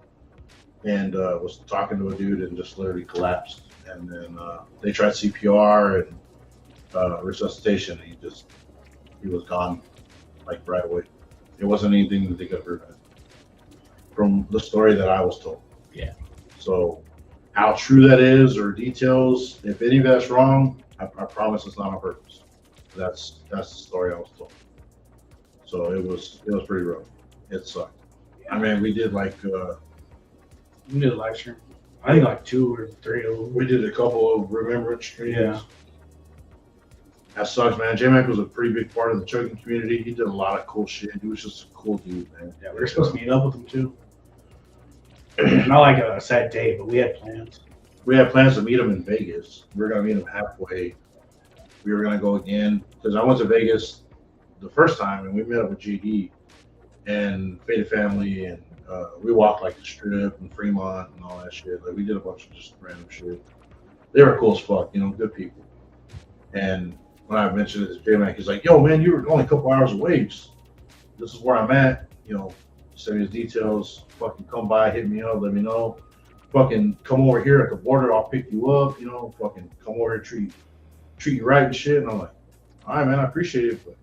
and was talking to a dude and just literally collapsed. And then they tried CPR and resuscitation. And he was gone, like right away. It wasn't anything that they could prevent, from the story that I was told. Yeah. So how true that is or details, if any of that's wrong, I promise it's not on purpose. That's the story I was told. So it was pretty rough. It sucked. I mean, we did like We did a live stream. I think like 2 or 3 of them. we did a couple of remembrance streams. Yeah. That sucks, man. J-Mac was a pretty big part of the chugging community. He did a lot of cool shit. He was just a cool dude, man. Yeah, we were supposed to meet up with them too. Not like a set date, but we had plans. We had plans to meet him in Vegas. We were gonna meet him halfway. We were gonna go again because I went to Vegas the first time and we met up with GD and Faded Family, and we walked like the Strip and Fremont and all that shit. Like we did a bunch of just random shit. They were cool as fuck, good people. And when I mentioned it to J-Mac, he's like, "Yo, man, you were only a couple hours away. This is where I'm at. Send me his details. Fucking come by, hit me up, let me know. Fucking come over here at the border, I'll pick you up. Fucking come over here, treat you right and shit." And I'm like, "All right, man, I appreciate it, but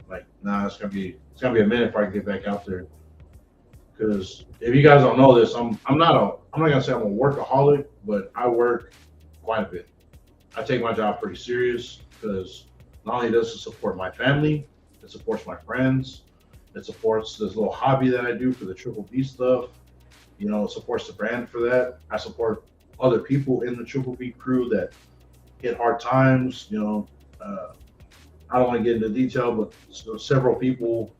like, nah, it's gonna be a minute before I get back out there, Because if you guys don't know this, I'm not gonna say I'm a workaholic, but I work quite a bit. I take my job pretty serious because not only does it support my family, it supports my friends, it supports this little hobby that I do for the Triple B stuff. You know, it supports the brand for that. I support other people in the Triple B crew that hit hard times. You know, I don't want to get into detail, but several people,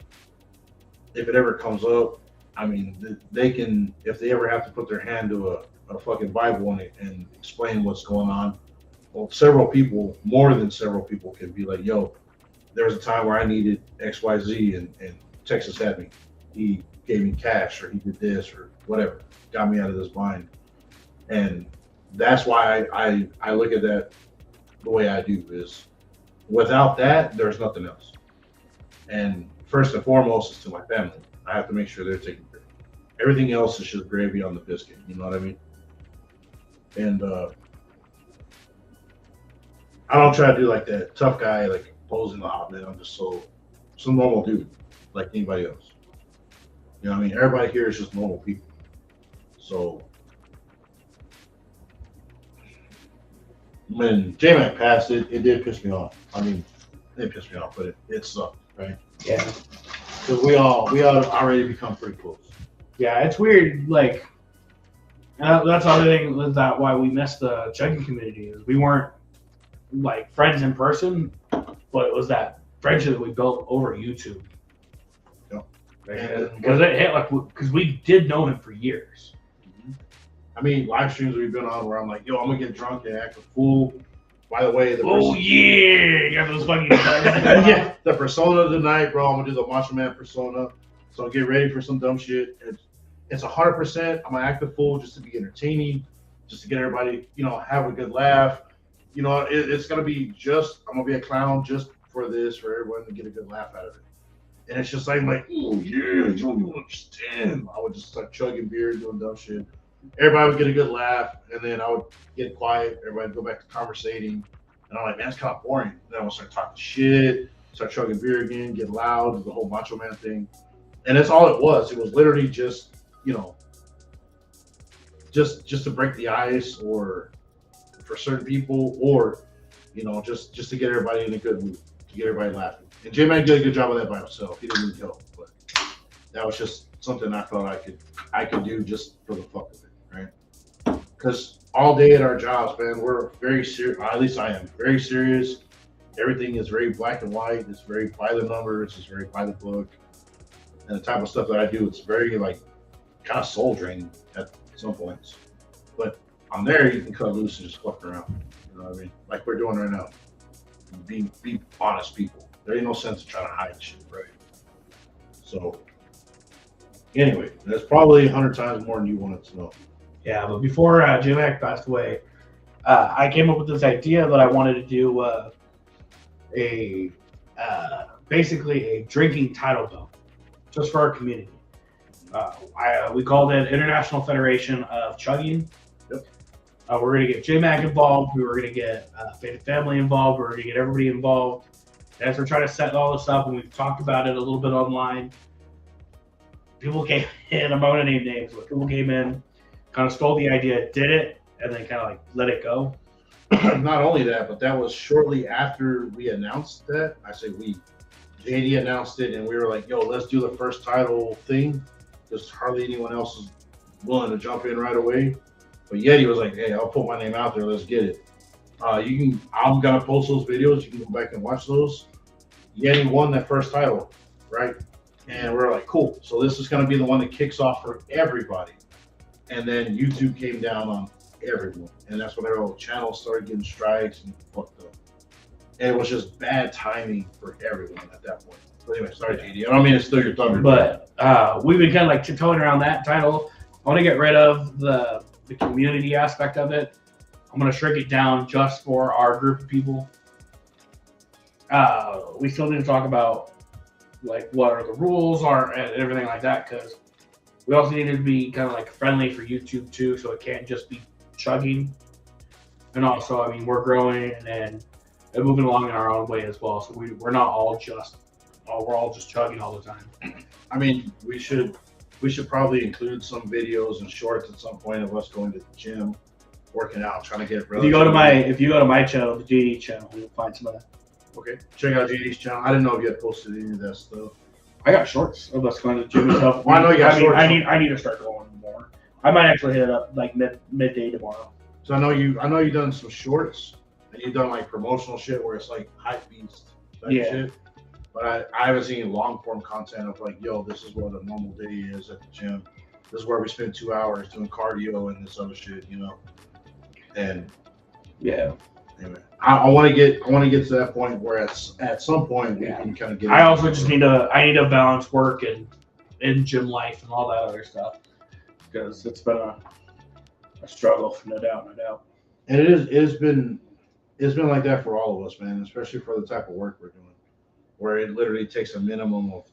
if it ever comes up, I mean, they can, if they ever have to put their hand to a fucking Bible and explain what's going on. Well, several people, more than several people, can be like, yo, there was a time where I needed XYZ and Texas had me. He gave me cash, or he did this, or whatever, got me out of this bind. And that's why I look at that the way I do, is without that, there's nothing else. And first and foremost is to my family. I have to make sure they're taken care of. Everything else is just gravy on the biscuit, you know what I mean? And I don't try to do like that tough guy, like posing the hot man. I'm just some normal dude, like anybody else. You know what I mean? Everybody here is just normal people. So when J-Mac passed, it did piss me off. I mean, it pissed me off, but it sucked, right? Yeah. Because we all already become pretty close. Yeah, it's weird. Like, that's the other thing, is that why we missed the chugging community, is we weren't like friends in person, but it was that friendship that we built over YouTube. Yep. Because it hit like, because we did know him for years. I mean, live streams we've been on where I'm like, yo, I'm gonna get drunk and act a fool. By the way, Oh yeah, you got those fucking yeah, the persona tonight, bro. I'm gonna do the Macho Man persona. So get ready for some dumb shit. It's 100%. I'm gonna act a fool just to be entertaining, just to get everybody, you know, have a good laugh. You know, it's gonna be just, I'm gonna be a clown just for this, for everyone to get a good laugh out of it. And it's just like, oh yeah, you don't even understand. I would just start chugging beer, doing dumb shit. Everybody would get a good laugh, and then I would get quiet. Everybody would go back to conversating. And I'm like, man, it's kind of boring. Then I would start talking shit, start chugging beer again, get loud, the whole Macho Man thing. And that's all it was. It was literally just, you know, just to break the ice, or for certain people, or, you know, just to get everybody in a good mood, to get everybody laughing. And J-Man did a good job of that by himself. He didn't need help, but that was just something I felt I could do just for the fuck of it, right? Because all day at our jobs, man, we're very serious. At least I am very serious. Everything is very black and white. It's very by the numbers. It's very by the book. And the type of stuff that I do, it's very like kind of soul draining at some points. But on there, you can cut loose and just fuck around. You know what I mean? Like we're doing right now. Be honest people. There ain't no sense of trying to hide shit, right? So anyway, that's probably 100 times more than you wanted to know. Yeah, but before J-Mac passed away, I came up with this idea that I wanted to do basically a drinking title belt just for our community. We called it International Federation of Chugging. Yep. We're going to get J-Mac involved. We were going to get Faded Family involved. We're going to get everybody involved. As we're trying to set all this up, and we've talked about it a little bit online, people came in, I'm not going to name names, but people came in, kind of stole the idea, did it, and then kind of like let it go. Not only that, but that was shortly after we announced that. I say we. JD announced it, and we were like, yo, let's do the first title thing, because hardly anyone else is willing to jump in right away. But Yeti was like, hey, I'll put my name out there, let's get it. I'm gonna post those videos, you can go back and watch those. Yeti won that first title, right? And we're like, cool, so this is gonna be the one that kicks off for everybody. And then YouTube came down on everyone, and that's when all the channels started getting strikes and fucked up. And it was just bad timing for everyone at that point. But anyway, sorry, JD. I don't mean to steal your thunder. But we've been kind of like tiptoeing around that title. I want to get rid of the community aspect of it. I'm going to shrink it down just for our group of people. We still need to talk about like what are the rules are and everything like that, because we also need to be kind of like friendly for YouTube too, so it can't just be chugging. And also, I mean, we're growing and moving along in our own way as well. So we're not all just, we're all just chugging all the time. I mean, we should we should probably include some videos and shorts at some point of us going to the gym, working out, trying to get. If you go to my channel, the JD channel, you'll find some of that. Okay, check out JD's channel. I didn't know if you had posted any of that stuff. I got shorts of us going to the gym and stuff. Well, I know you got shorts. I need to start going more. I might actually hit it up like midday tomorrow. So I know you done some shorts and you've done like promotional shit where it's like hype beast type shit. But I haven't seen long form content of like, yo, this is what a normal day is at the gym. This is where we spend 2 hours doing cardio and this other shit, you know. And yeah. Anyway, I want to get to that point where at some point we can kind of get. I also just need to balance work and gym life and all that other stuff because it's been a struggle, no doubt. And it's been like that for all of us, man, especially for the type of work we're doing, where it literally takes a minimum of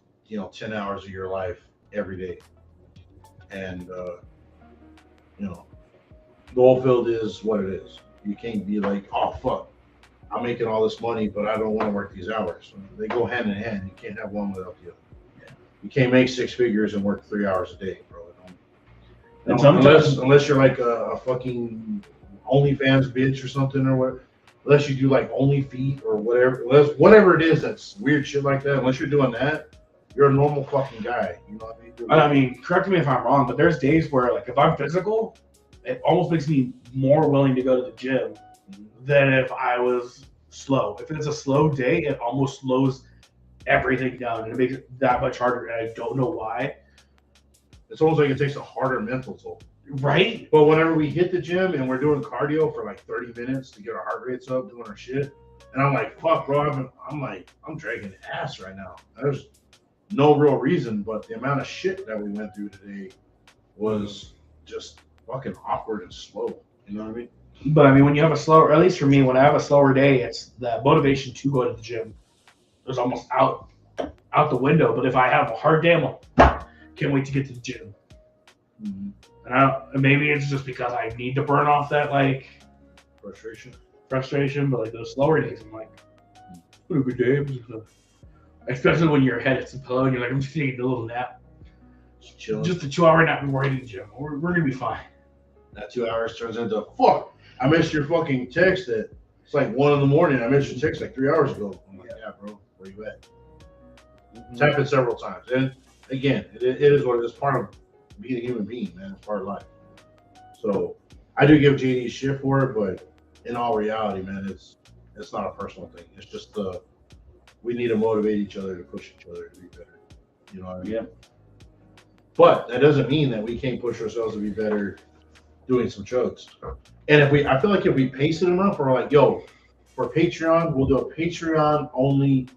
10 hours of your life every day, and the oil field is what it is. You can't be like, oh fuck, I'm making all this money, but I don't want to work these hours. They go hand in hand. You can't have one without the other. Yeah. You can't make 6 figures and work 3 hours a day, bro. Unless you're like a fucking OnlyFans bitch or something or what. Unless you do like OnlyFeet or whatever it is that's weird shit like that. Unless you're doing that, you're a normal fucking guy. You know what I mean? I mean, correct me if I'm wrong, but there's days where like if I'm physical, it almost makes me more willing to go to the gym than if I was slow. If it's a slow day, it almost slows everything down and it makes it that much harder. And I don't know why. It's almost like it takes a harder mental toll. Right? But whenever we hit the gym and we're doing cardio for like 30 minutes to get our heart rates up, doing our shit, and I'm like, fuck, bro, I'm dragging ass right now. There's no real reason, but the amount of shit that we went through today was just fucking awkward and slow. You know what I mean? But I mean, when you have a slower, at least for me, when I have a slower day, it's that motivation to go to the gym is almost out the window. But if I have a hard day, I'm like, can't wait to get to the gym. Mm-hmm. And maybe it's just because I need to burn off that like frustration. But like those slower days, I'm like, what a good day. Especially when your head hits the pillow and you're like, I'm just taking a little nap. Just a 2 hour nap before hitting the gym. We're gonna be fine. That 2 hours turns into fuck. I missed your fucking text at it's like 1 a.m. I missed your text like 3 hours ago. I'm like, yeah, bro, where you at? It's happened several times. And again, it is what it is. Part of being a human being, man. It's part of life. So I do give JD shit for it, but in all reality, man, it's not a personal thing. It's just we need to motivate each other to push each other to be better. You know what I mean? Yeah. But that doesn't mean that we can't push ourselves to be better doing some chugs. And I feel like if we pace it enough, we're like, yo, for Patreon, we'll do a Patreon only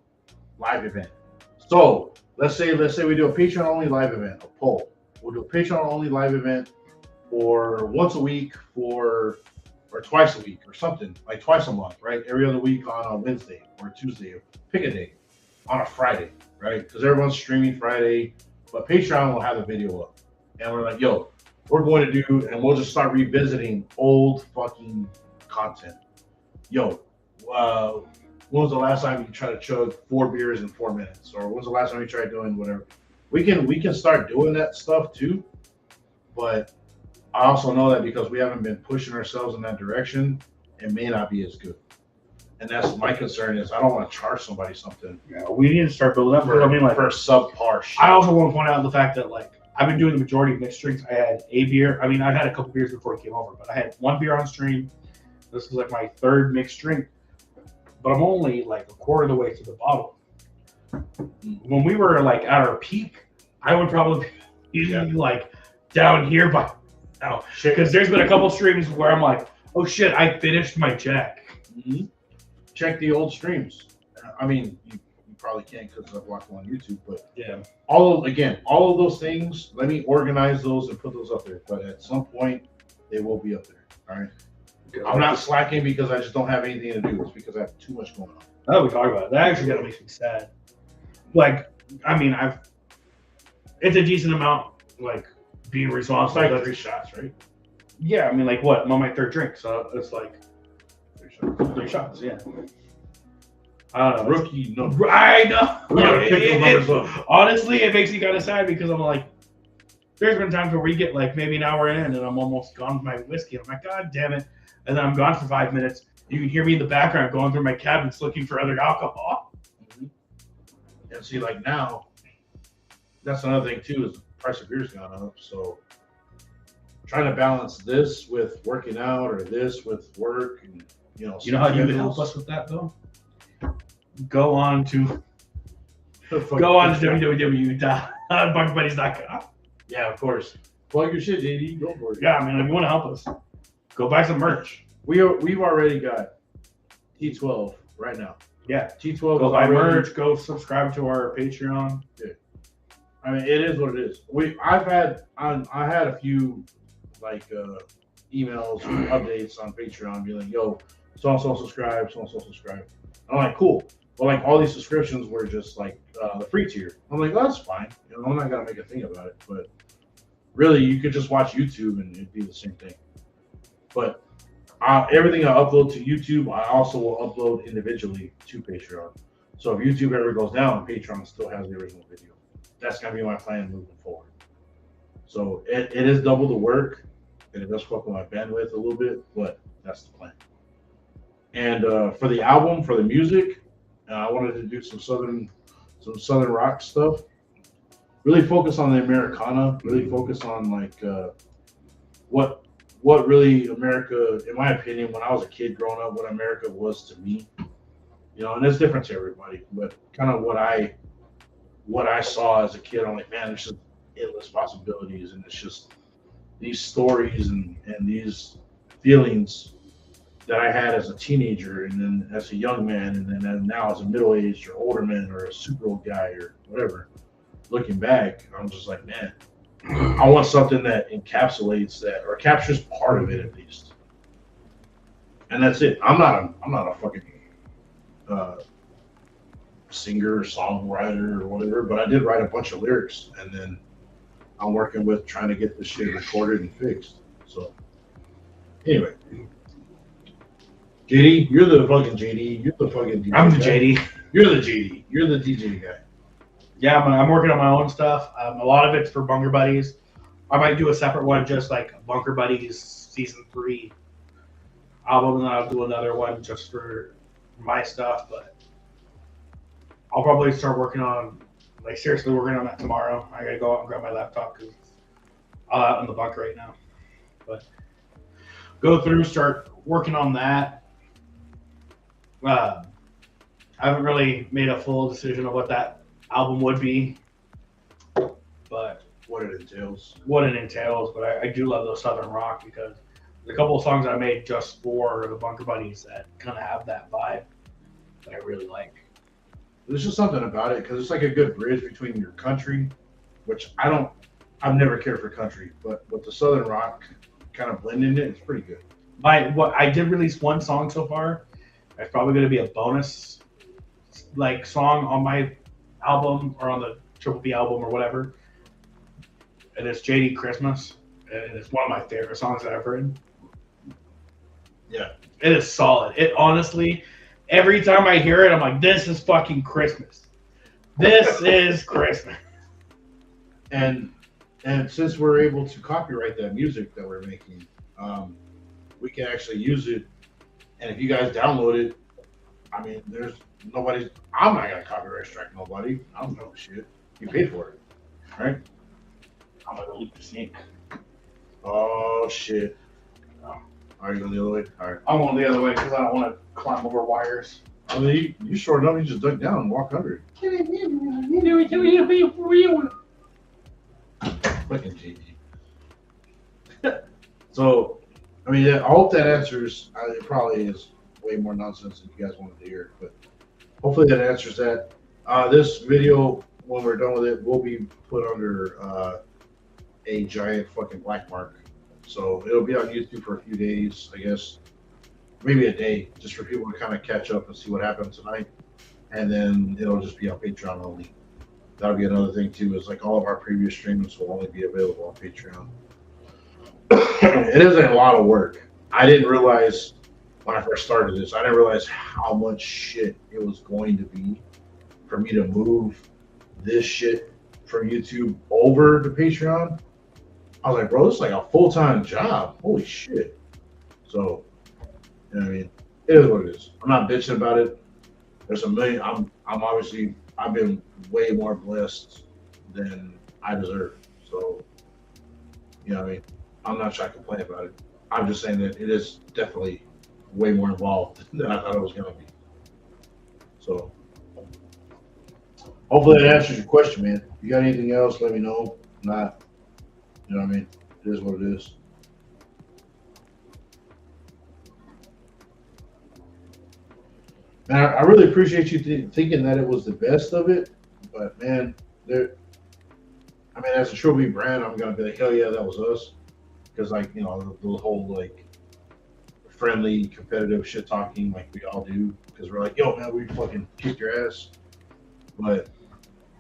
live event. So let's say we do a Patreon only live event, a poll. We'll do a Patreon only live event for once a week or twice a week or something, like twice a month, right? Every other week on a Wednesday or a Tuesday, pick a day on a Friday, right? Because everyone's streaming Friday, but Patreon will have a video up. And we're like, yo, we're going to do, and we'll just start revisiting old fucking content. Yo, when was the last time you tried to chug 4 beers in 4 minutes? Or when was the last time you tried doing whatever? We can start doing that stuff too, but I also know that because we haven't been pushing ourselves in that direction, it may not be as good. And that's my concern is I don't want to charge somebody something. Yeah, we need to start building up. For, I mean, like for subpar shit. I also want to point out the fact that like I've been doing the majority of mixed drinks. I had a beer. I mean, I've had a couple beers before I came over, but I had 1 beer on stream. This is like my 3rd mixed drink, but I'm only like a quarter of the way to the bottle. When we were like at our peak, I would probably be like down here by now, because there's been a couple streams where I'm like, oh shit, I finished my Jack. Mm-hmm. Check the old streams. I mean, you probably can't because I've watched them on YouTube, but yeah, all of those things, let me organize those and put those up there. But at some point, they will be up there. All right. I'm not slacking because I just don't have anything to do. It's because I have too much going on. Oh, we talk about it. That actually kind of makes me sad. Like, I mean, it's a decent amount, like, being responsible. It's like 3 shots, right? Yeah, I mean, like, what? I'm on my 3rd drink, so it's like 3 shots, yeah. I don't know. Rookie number. I know. We gotta pick those numbers up. Honestly, it makes me kind of sad because I'm like, there's been times where we get like maybe an hour in and I'm almost gone with my whiskey. I'm like, God damn it. And then I'm gone for 5 minutes. You can hear me in the background going through my cabinets looking for other alcohol. And see, like now, that's another thing too, is the price of beer's gone up. So trying to balance this with working out or this with work, and You know how you would help us with that though? Go on to www.bunkbuddies.com. Yeah, of course. Plug your shit, JD. Go for it. Yeah, man, if you want to help us, go buy some merch. We've already got T12 right now. Yeah. T12 Go is buy already- merch. Go subscribe to our Patreon. I mean, it is what it is. I had a few like emails, updates on Patreon, be like, "Yo, so and so subscribe, so and so subscribe." I'm like, "Cool." Well, like all these subscriptions were just like the free tier. I'm like, "Oh, that's fine. You know, I'm not gonna make a thing about it." But really, you could just watch YouTube and it'd be the same thing. But everything I upload to YouTube, I also will upload individually to Patreon. So if YouTube ever goes down, Patreon still has the original video. That's gonna be my plan moving forward. So it is double the work, and it does fuck with my bandwidth a little bit, but that's the plan. And for the album, for the music, I wanted to do some southern rock stuff. Really focus on the Americana. Really focus on like what really America, in my opinion, when I was a kid growing up, what America was to me. You know, and it's different to everybody, but kind of what I saw as a kid, I'm like, man, there's just endless possibilities, and it's just these stories and these feelings that I had as a teenager, and then as a young man, and then now as a middle-aged or older man or a super old guy or whatever. Looking back, I'm just like, man, I want something that encapsulates that or captures part of it at least. And that's it. I'm not a fucking singer, songwriter, or whatever, but I did write a bunch of lyrics, and then I'm working with trying to get this shit recorded and fixed. So anyway, JD, you're the fucking JD. You're the fucking DJ. I'm the guy. JD. You're the JD. You're the DJ guy. Yeah, I'm working on my own stuff. A lot of it's for Bunker Buddies. I might do a separate one, just like Bunker Buddies Season 3 album, and then I'll do another one just for my stuff. But I'll probably start working on, like seriously working on that tomorrow. I gotta go out and grab my laptop because I'm out in the bunker right now. But go through, start working on that. I haven't really made a full decision of what that album would be, but What it entails. what it entails. But I do love those Southern rock because there's a couple of songs I made just for the Bunker Buddies that kind of have that vibe that I really like. There's just something about it because it's like a good bridge between your country, which I've never cared for country, but with the Southern rock kind of blending it, it's pretty good. What I did release one song so far. It's probably going to be a bonus like song on my album or on the Triple B album or whatever. And it's JD Christmas, and it's one of my favorite songs that I've heard. Yeah. It is solid. It honestly, every time I hear it, I'm like, this is fucking Christmas. This is Christmas. And since we're able to copyright that music that we're making, we can actually use it. And if you guys download it, I mean, I'm not gonna copyright strike nobody. I don't know shit. You paid for it, right? I'm gonna leak the sneak. Oh shit. Are you going the other way? All right. I'm going the other way because I don't want to climb over wires. I mean, you short enough, you just duck down and walk under it. Fucking JD. So, I mean, I hope that answers. It probably is way more nonsense than you guys wanted to hear, but hopefully that answers that. This video, when we're done with it, will be put under a giant fucking black mark. So it'll be on YouTube for a few days, I guess, maybe a day, just for people to kind of catch up and see what happened tonight. And then it'll just be on Patreon only. That'll be another thing too, is like all of our previous streamings will only be available on Patreon. It is a lot of work. I didn't realize when I first started this, I didn't realize how much shit it was going to be for me to move this shit from YouTube over to Patreon. I was like, bro, this is like a full-time job. Holy shit. So, you know what I mean? It is what it is. I'm not bitching about it. There's a million. I'm obviously, I've been way more blessed than I deserve. So, you know what I mean? I'm not trying to complain about it. I'm just saying that it is definitely way more involved than I thought it was going to be. So, hopefully that answers your question, man. If you got anything else, let me know. If not, you know what I mean? It is what it is. And I really appreciate you thinking that it was the best of it. But, man, I mean, as a Trophy brand, I'm going to be like, hell yeah, that was us. Because, like, you know, the whole, like, friendly, competitive shit talking like we all do. Because we're like, yo, man, we fucking kicked your ass. But,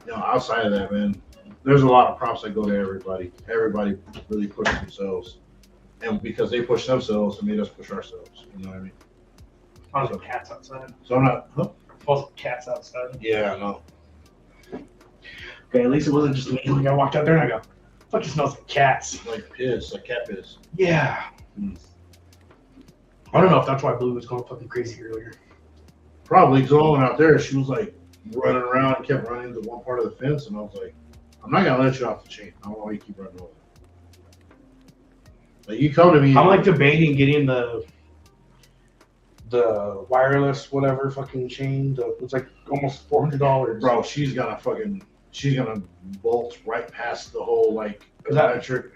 you know, outside of that, man, there's a lot of props that go to everybody. Everybody really pushed themselves. And because they pushed themselves, it made us push ourselves. You know what I mean? Oh, there's cats outside. So I'm not, huh? There's cats outside. Yeah, I know. Okay, at least it wasn't just me. Like I walked out there and I go, fucking smells like cats. Like piss, like cat piss. Yeah. I don't know if that's why Blue was going fucking crazy earlier. Probably because I went out there, she was like running around and kept running into one part of the fence, and I was like, I'm not gonna let you off the chain. I don't want you to keep running over. Like you come to me. I'm like debating getting the wireless whatever fucking chain. It's like almost $400. Bro, she's gonna bolt right past the whole like Is that- electric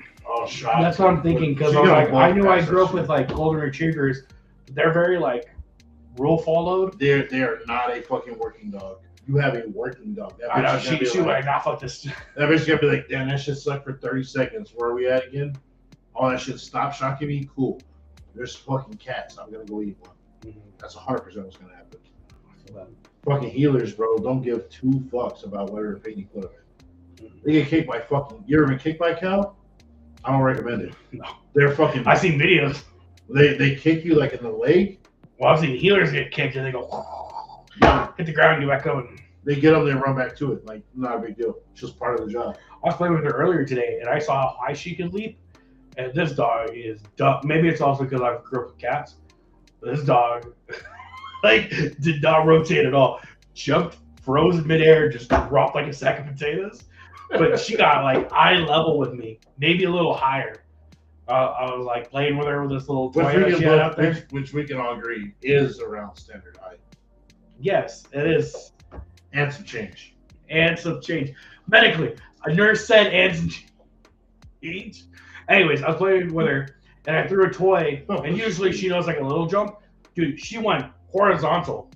shop. That's what I'm thinking because She's I'm gonna like, bolt I knew I past grew that up with shit. like golden retrievers. They're very like rule followed. They are not a fucking working dog. You have a working dog. That I know bitch is gonna be she like, nah, fuck this. that bitch is gonna be like, damn, that shit sucked for 30 seconds. Where are we at again? All that shit stop shocking me. Cool. There's fucking cats. I'm gonna go eat one. That's 100% what's gonna happen. Fucking healers, bro, don't give two fucks about whatever pain you put them in. They get kicked by fucking. You ever been kicked by a cow? I don't recommend it. No. They're fucking. I've seen videos. They kick you like in the leg. Well, I've seen healers get kicked and they go hit the ground and get back up. They get them, they run back to it. Like not a big deal. It's just part of the job. I was playing with her earlier today and I saw how high she could leap. And this dog is dumb. Maybe it's also because I grew up with cats. But this dog, like, did not rotate at all. Jumped, froze in midair, just dropped like a sack of potatoes. But she got like eye level with me, maybe a little higher. I was like playing with her with this little toy that she had out there. Which we can all agree is around standard height. Yes, it is. And some change. And some change. Medically, a nurse said and some change. Anyways, I was playing with her and I threw a toy, and usually she does like a little jump. Dude, she went horizontal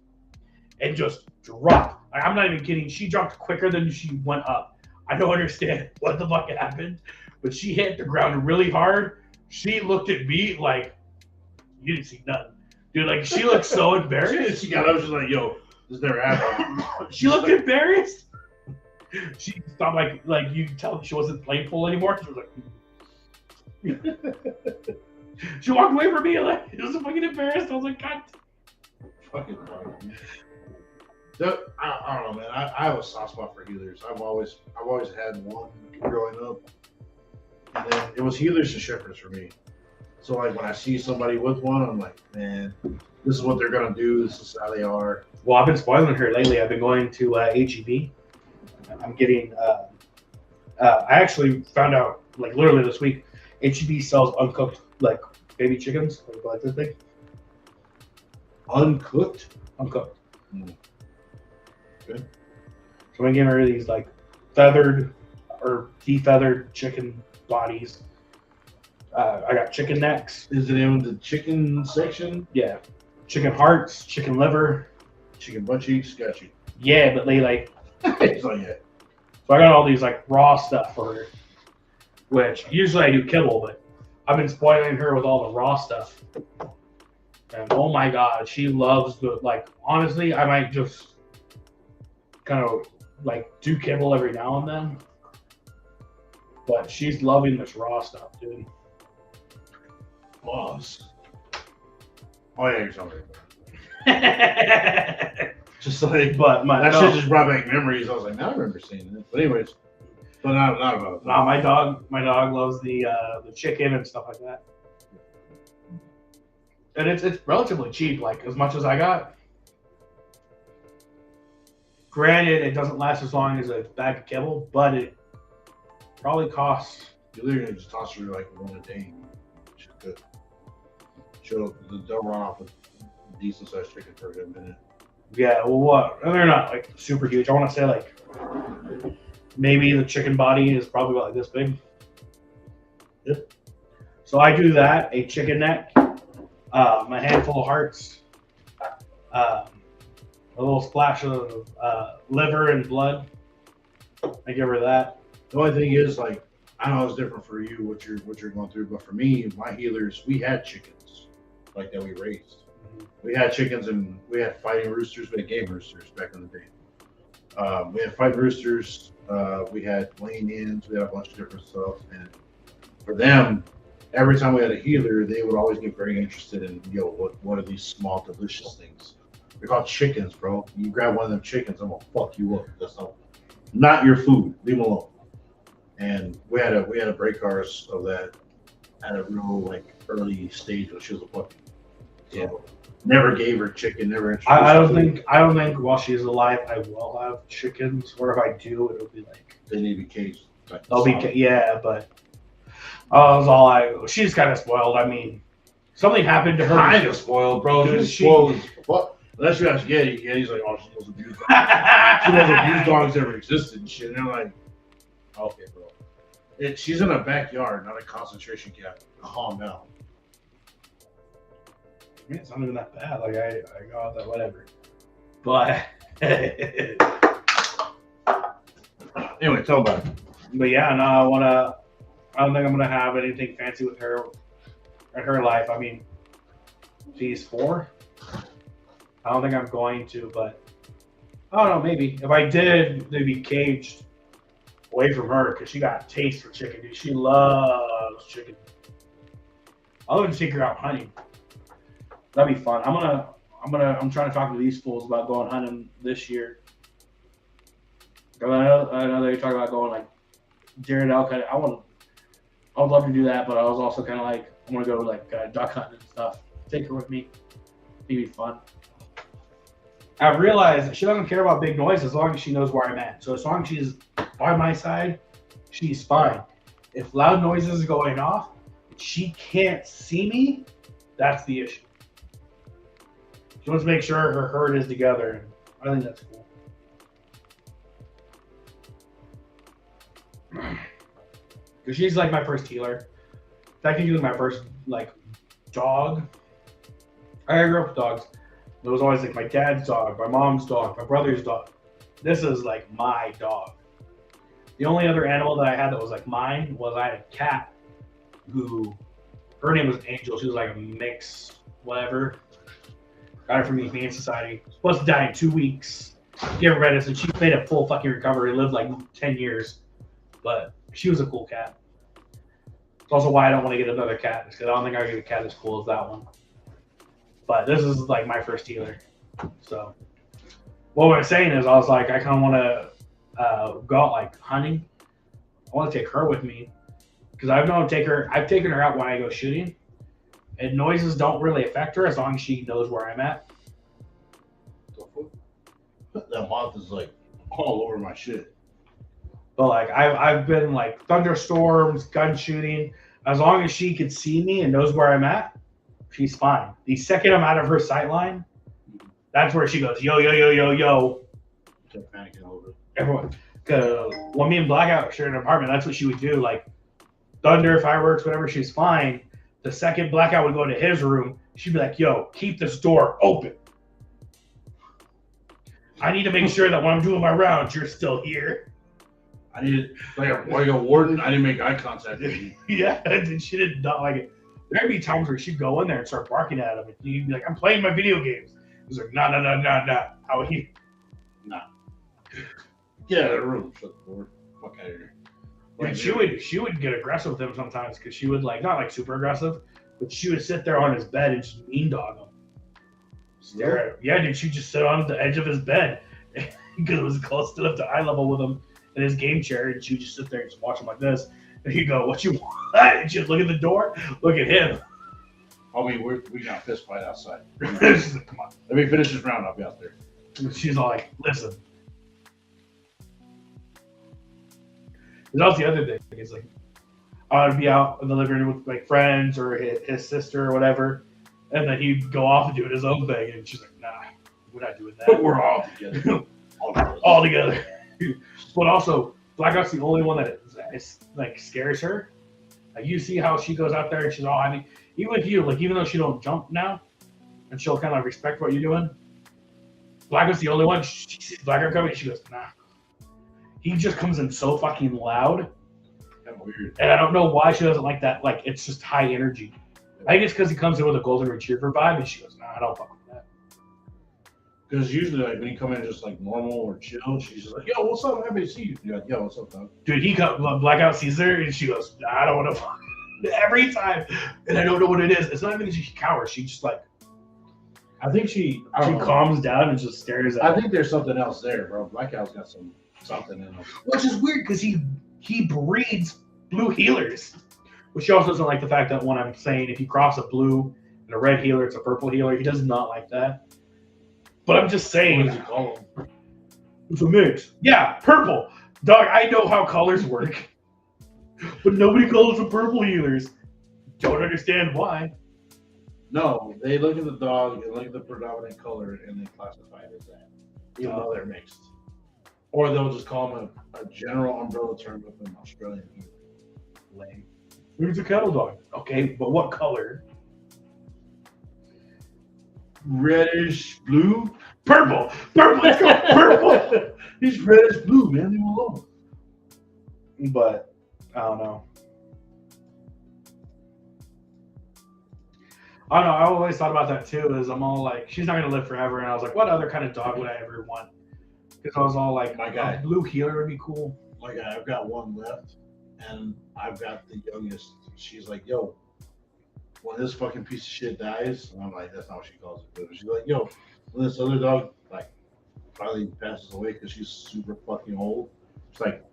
and just dropped. Like, I'm not even kidding. She jumped quicker than she went up. I don't understand what the fuck happened, but she hit the ground really hard. She looked at me like, you didn't see nothing. Dude, like, she looked so embarrassed. She got up, she's like, yo, this never happened. She looked embarrassed. She stopped like you could tell she wasn't playful anymore. She was like, she walked away from me like it was fucking embarrassed. I was like, God. Fucking funny. I don't know, man. I have a soft spot for healers. I've always had one growing up, and then it was healers and shepherds for me. So like when I see somebody with one, I'm like, man, this is what they're gonna do. This is how they are. Well, I've been spoiling her lately. I've been going to HEB. I'm getting. I actually found out like literally this week. HEB sells uncooked like baby chickens, like this thing. Uncooked. Uncooked. Good. So I'm getting rid of these like feathered or defeathered chicken bodies. I got chicken necks. Is it in the chicken section? Yeah. Chicken hearts, chicken liver. Chicken butt cheeks. Got you. Yeah, but they like. It's like yeah. So I got all these like raw stuff for her, which usually I do kibble, but I've been spoiling her with all the raw stuff. And oh my God, she loves the like. Honestly, I might just kind of like do kibble every now and then, but she's loving this raw stuff, dude. Boss. Oh yeah, you're talking But Just like my that shit just brought back memories. I was like, now I remember seeing it. But anyways, But not about that. No, my dog loves the chicken and stuff like that. And it's relatively cheap, like as much as I got. Granted, it doesn't last as long as a bag of kibble, but it probably costs. You literally just toss her like one a day. She's good. They'll run off with decent sized chicken for a good minute. Yeah, well, what? And they're not like super huge. I want to say like maybe the chicken body is probably about like this big. Yep. So I do that, a chicken neck, a handful of hearts, a little splash of liver and blood. I give her that. The only thing is, like, I know it's different for you what you're going through, but for me, my healers, we had chickens like that we raised. We had chickens and we had fighting roosters, we had game roosters back in the day. We had fighting roosters, we had laying hens, we had a bunch of different stuff, and for them, every time we had a healer, they would always get very interested in, what are these small delicious things? They're called chickens, bro. You grab one of them chickens, I'm gonna fuck you up. That's not your food. Leave them alone. And we had a break ours of that at a real like early stage when she was a puppy. So never gave her chicken, never introduced I her don't food. think while she's alive I will have chickens, or if I do, it'll be like They need to be caged. Like they'll be solid. yeah, but that's all she's kind of spoiled. I mean, something happened to her. Kind of spoiled, bro. Dude, She's she- spoiled as fuck. Unless you ask Yeti, Yeti's like, oh, she knows abuse dogs. She knows abuse dogs ever existed and shit. And they're like, okay, bro. She's in a backyard, not a concentration camp. Calm down. Yeah, it's not even that bad. Like I got that, whatever. But Anyway, tell about it. but yeah, no, I don't think I'm gonna have anything fancy with her in her life. I mean, she's 4. I don't think I'm going to, but I don't know. Maybe if I did, they'd be caged away from her because she got a taste for chicken, dude. She loves chicken. I'll even take her out hunting. That'd be fun. I'm trying to talk to these fools about going hunting this year. 'Cause I know they talk about going like deer and elk. I would love to do that, but I was also kind of like, I want to go like duck hunting and stuff. Take her with me. It'd be fun. I've realized that she doesn't care about big noise as long as she knows where I'm at. So as long as she's by my side, she's fine. If loud noises are going off, she can't see me, that's the issue. She wants to make sure her herd is together, and I think that's cool. Because she's like my first healer. Technically my first like dog. I grew up with dogs. It was always like my dad's dog, my mom's dog, my brother's dog. This is like my dog. The only other animal that I had that was like mine was I had a cat who, her name was Angel. She was like a mix, whatever. Got her from the Humane Society. Supposed to die in 2 weeks. Gave her medicine. She made a full fucking recovery. Lived like 10 years. But she was a cool cat. It's also why I don't want to get another cat. Because I don't think I'll get a cat as cool as that one. But this is like my first healer. So what we're saying is I was like, I kind of want to go out like hunting. I want to take her with me. Because I've taken her out when I go shooting. And noises don't really affect her as long as she knows where I'm at. That moth is like all over my shit. But like I've been like thunderstorms, gun shooting. As long as she can see me and knows where I'm at, she's fine. The second I'm out of her sight line, that's where she goes, yo, yo, yo, yo, yo. Kept panicking a little bit. Everyone. When me and Blackout shared an apartment, that's what she would do. Like thunder, fireworks, whatever, she's fine. The second Blackout would go into his room, she'd be like, yo, keep this door open. I need to make sure that when I'm doing my rounds, you're still here. I needed like a warden. I didn't make eye contact with you. Yeah, and she did not like it. There'd be times where she'd go in there and start barking at him. And he'd be like, I'm playing my video games. He was like, no. How he? Nah. Get out of the room. Shut the door. Fuck out of here. And she would get aggressive with him sometimes because she would like not like super aggressive, but she would sit there on his bed and just mean dog him. Stare at him. Yeah, dude, she'd just sit on the edge of his bed because it was close enough to eye level with him, in his game chair, and she would just sit there and just watch him like this. And he'd go, "What you want?" And she'd look at the door, look at him. I mean, we got a fist fight outside. She's like, "Come on." Let me finish this round. I'll be out there. And she's all like, "Listen." And that was the other thing. It's like, I'd be out in the living room with like friends or his sister or whatever, and then he'd go off and do his own thing, and she's like, "Nah, we're not doing that. We're all together. all together." But also, Blackout's the only one that is like scares her. Like you see how she goes out there and she's all happy. Even with you, like even though she don't jump now, and she'll kind of like respect what you're doing. Blackout's the only one. She sees Blackout coming, and she goes, "Nah." He just comes in so fucking loud, Kind of weird. and I don't know why she doesn't like that. Like it's just high energy. I think it's because he comes in with a golden retriever vibe, and she goes, "Nah, I don't fuck with that." Because usually, like when you come in just like normal or chill, she's just like, "Yo, what's up? Happy to see you." You're like, "Yo, what's up, dog?" Dude, Blackout sees her, and she goes, "Nah, I don't want to fuck." Every time, and I don't know what it is. It's not even that she cowers. She just like I think she calms down and just stares at I him. think there's something else there, bro. Blackout's got something in him. Which is weird because he breeds blue healers. Which she also doesn't like the fact that when I'm saying if you cross a blue and a red healer, it's a purple healer. He does not like that. But I'm just What saying, does he call him? it's a mix. Yeah, purple. Dog, I know how colors work. But nobody calls them purple healers. Don't understand why. No, they look at the dog and look at the predominant color and they classify it as that, even though they're mixed. Or they'll just call them a general umbrella term with an Australian healer. Lame. Who's a kettle dog? Okay, but what color? Reddish blue. Purple. Purple. Let's go. Purple. He's reddish blue, man. Leave him alone. But I don't know. I don't know. I always thought about that too. Is I'm all like, she's not gonna live forever, and I was like, what other kind of dog would I ever want? Because I was all like, My guy. a blue healer would be cool. Like I've got one left, and I've got the youngest. She's like, "Yo, when this fucking piece of shit dies," and I'm like, "That's not what she calls it." But she's like, "Yo, when this other dog like finally passes away because she's super fucking old, she's like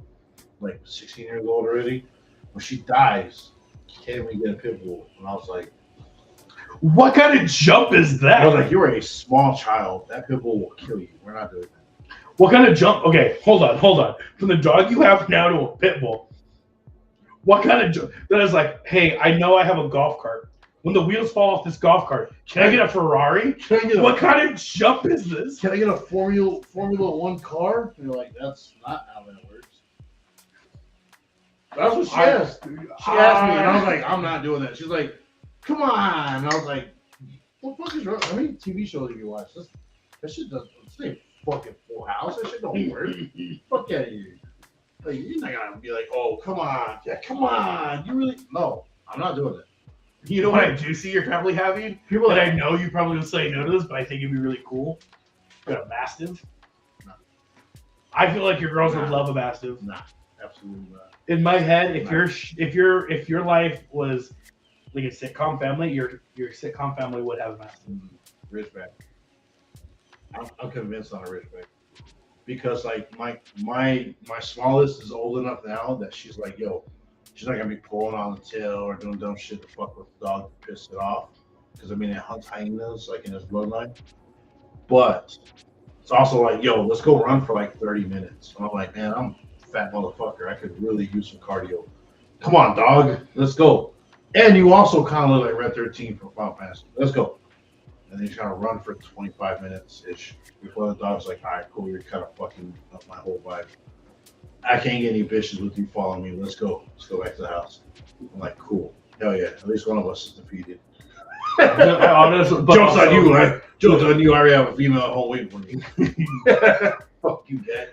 16 years old already. When she dies, can we get a pit bull?" And I was like, What kind of jump is that? "You're a small child. That pit bull will kill you. We're not doing that." What kind of jump? Okay, hold on. From the dog you have now to a pit bull, what kind of jump? That is like, hey, I know I have a golf cart. When the wheels fall off this golf cart, can I get a Ferrari? Can I get What kind of jump is this? Can I get a Formula One car? And you're like, "That's not how that works." That's what she asked. She asked me, and I was like, "I'm not doing that." She's like, "Come on!" And I was like, "What the fuck is wrong? How many TV shows have you watched? That shit doesn't. This ain't fucking Full House. That shit don't work. Fuck out of here. Like, you're not gonna be like, "Oh, come on, yeah, come on." You really? No, I'm not doing it. You know what I do see you're probably having? People But that I know you probably would say no to this, but I think it'd be really cool. Got a Mastiff. No. I feel like your girls would love a Mastiff. nah, absolutely not. In my head, if No. if your life was like a sitcom family, your sitcom family would have a Mastiff. Ridgeback. I'm convinced on a Ridgeback because like my smallest is old enough now that she's like, "Yo, she's not gonna be pulling on the tail or doing dumb shit to fuck with the dog to piss it off." Because I mean, it hunts hyenas like in his bloodline, but it's also like, "Yo, let's go run for like 30 minutes." And I'm like, "Man, I'm a fat motherfucker. I could really use some cardio. Come on, dog, let's go." And you also kind of look like Red 13 from Final Fantasy. Let's go. And then you kind of run for 25 minutes ish before the dog's like, "All right, cool, you're kind of fucking up my whole vibe. I can't get any bitches with you following me. Let's go. Let's go back to the house." I'm like, "Cool. Hell yeah. At least one of us is defeated." Honestly, but Joke's on also- you, right? Joke's on you. I already have a female at home waiting for me. Fuck you, dad.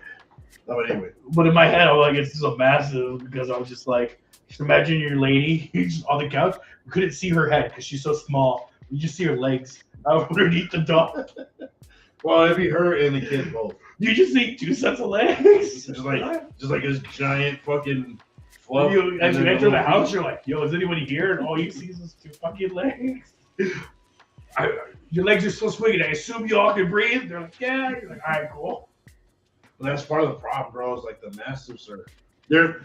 No, but anyway. But in my head, I'm like, it's just a Mastiff because I was just like, just imagine your lady just on the couch. You couldn't see her head because she's so small. You just see her legs underneath the dog. Well, it'd be her and the kid both. You just see two sets of legs. Just like this giant fucking fluff. As you enter the house, you're like, yo, is anybody here? And all you see is two fucking legs. Your legs are still swinging. I assume you all can breathe. They're like, yeah. You're like, all right, cool. But that's part of the problem, bro. Is like the mastiffs are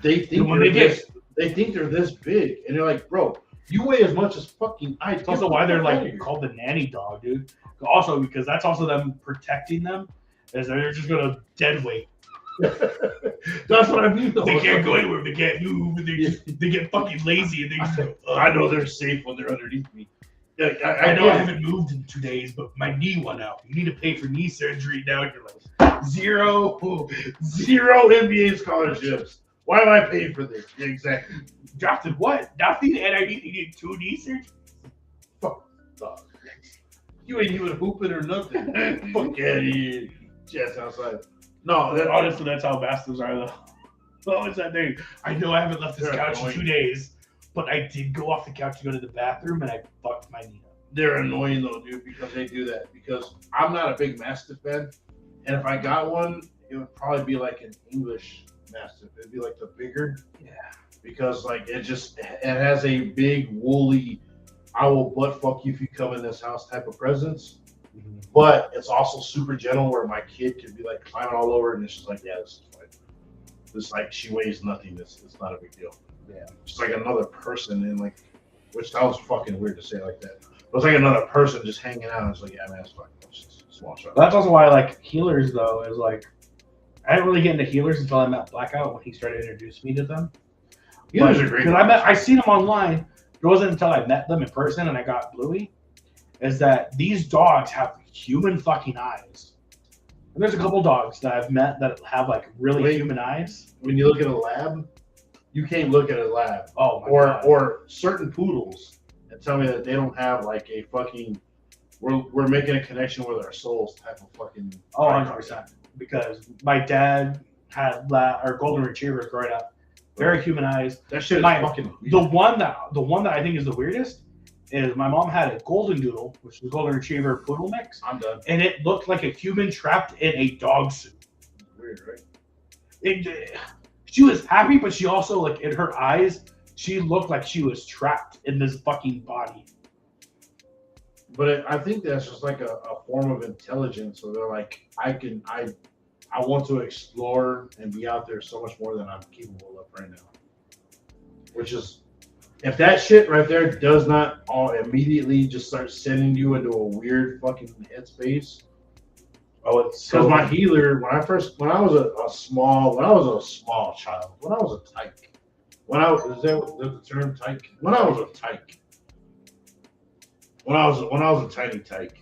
they think When they're they get- this, they think they're this big, and they're like, bro, you weigh as much as fucking I. It's also why they're like called the nanny dog, dude. Also because that's also them protecting them, is they're just gonna dead weight. That's what I mean. Though. They can't go anywhere. They can't move. And they get fucking lazy. And they just go, I know they're safe when they're underneath me. Yeah, I know I haven't moved in 2 days, but my knee went out. You need to pay for knee surgery now. And you're like, zero NBA scholarships. Why am I paying for this? Yeah, exactly. drafted what? Nothing, and I need to get 2 knee surgery. Fuck, dog. You ain't even hooping or nothing. Fuck out of here. Chest outside. No, that Honestly, that's how mastiffs are, though. What was that thing? I know I haven't left this They're couch in annoying. 2 days, but I did go off the couch to go to the bathroom, and I fucked my knee up. they're annoying though, dude, because they do that. Because I'm not a big Mastiff fan, and if I got one, it would probably be like an English Mastiff. It'd be like the bigger. Yeah. Because like it has a big woolly, I will butt fuck you if you come in this house type of presence. But it's also super gentle where my kid could be like climbing all over it, and it's just like, yeah, this is fine. It's like she weighs nothing. It's not a big deal. Yeah. Just like another person, and like, which sounds fucking weird to say like that. But it's like another person just hanging out. It's like, yeah, man, it's fine. It's just a small shot. That's also why I like healers, though, is like, I didn't really get into healers until I met Blackout when he started introducing me to them. Healers are great. Because I seen them online. It wasn't until I met them in person and I got Bluey, is that these dogs have human fucking eyes. And there's a couple dogs that I've met that have like really Wait. human eyes. When you look at a lab, you can't look at a lab Oh my god. or certain poodles and tell me that they don't have like a fucking. We're making a connection with our souls type of fucking. Oh, 100%. Because my dad had or golden retrievers growing up, very human eyes. That shit is My- fucking. The one that I think is the weirdest is my mom had a golden doodle, which was golden retriever poodle mix, I'm done. and it looked like a human trapped in a dog suit. Weird, right? She was happy, but she also, like, in her eyes, she looked like she was trapped in this fucking body. But I think that's just like a form of intelligence. So they're like, I want to explore and be out there so much more than I'm capable of right now. Which is, if that shit right there does not all immediately just start sending you into a weird fucking headspace. Oh, it's Because so my healer, when I was a small child, when I was a tyke, is that the term tyke? When I was a tyke. When I was a tiny tyke,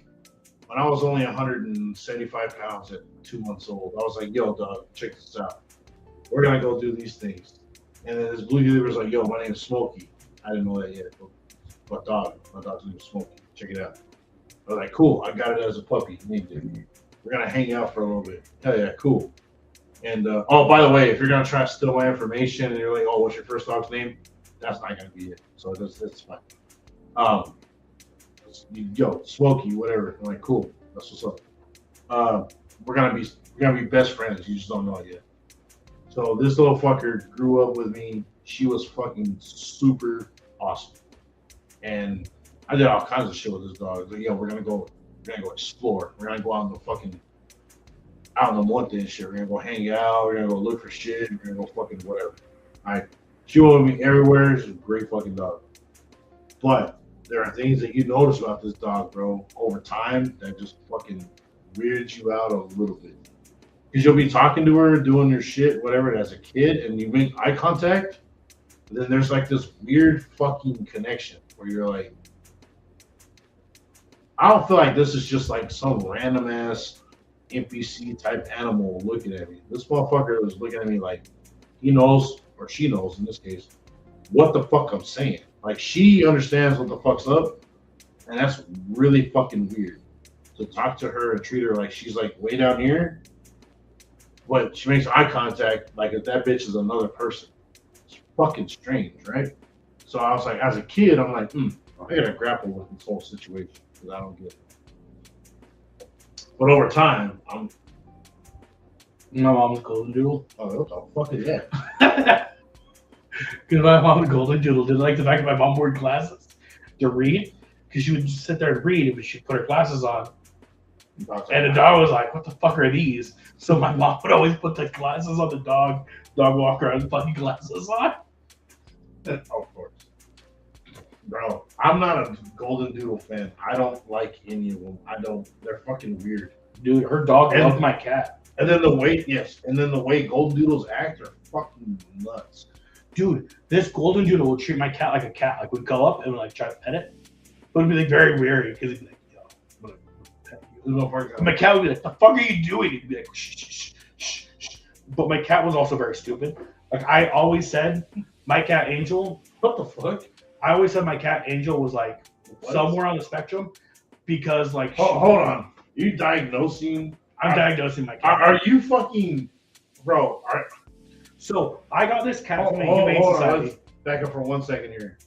when I was only 175 pounds at 2 months old, I was like, yo, dog, check this out. We're gonna go do these things. And then this blue healer was like, yo, my name is Smokey. I didn't know that yet. But my dog's name is Smokey. Check it out. I was like, cool, I got it as a puppy. Named it. We're gonna hang out for a little bit. Hell yeah, cool. And oh, by the way, if you're gonna try to steal my information and you're like, oh, what's your first dog's name? That's not gonna be it. So that's fine. Yo, Smokey, whatever. I'm like, cool. That's what's up. We're gonna be best friends. You just don't know it yet. So this little fucker grew up with me. She was fucking super awesome, and I did all kinds of shit with this dog. Like, yo, we're gonna go explore. We're gonna go out in the fucking out in the month and shit. We're gonna go hang out. We're gonna go look for shit. We're gonna go fucking whatever. She went with me everywhere. She's a great fucking dog. But there are things that you notice about this dog, bro, over time that just fucking weirds you out a little bit. Because you'll be talking to her, doing your shit, whatever, as a kid, and you make eye contact. Then there's like this weird fucking connection where you're like, I don't feel like this is just like some random ass NPC type animal looking at me. This motherfucker was looking at me like he knows, or she knows in this case, what the fuck I'm saying. Like she understands what the fuck's up, and that's really fucking weird. To talk to her and treat her like she's like way down here, but she makes eye contact like if that bitch is another person. It's fucking strange, right? So I was like, as a kid, I'm like, I gotta grapple with this whole situation because I don't get it. But over time, I'm, my mom's golden doodle. oh, what the fuck is that? Because my mom's golden doodle didn't like the fact that my mom wore glasses to read. Because she would just sit there and read, and she'd put her glasses on. And the dog was like, "What the fuck are these?" So my mom would always put the glasses on the dog. Dog walk around with fucking glasses on. Of course. Bro, I'm not a golden doodle fan. I don't like any of them. They're fucking weird. Dude, her dog And- loved my cat. And then the way golden doodles act are fucking nuts. Dude, this golden doodle would treat my cat like a cat. Like, would go up and like try to pet it, but it'd be like very wary because he'd be like, "Yo, I'm gonna pet you." There's no fucking- And my cat would be like, "The fuck are you doing?" He'd be like, "Shh, shh, shh, shh, shh." But my cat was also very stupid. Like I always said, my cat Angel. What the fuck? I always said my cat Angel was like What? somewhere on the spectrum because like Hold on. You diagnosing? I'm diagnosing my cat. Are you fucking, bro? So I got this cat from the Hold Humane on. Society. Let's back up for 1 second here.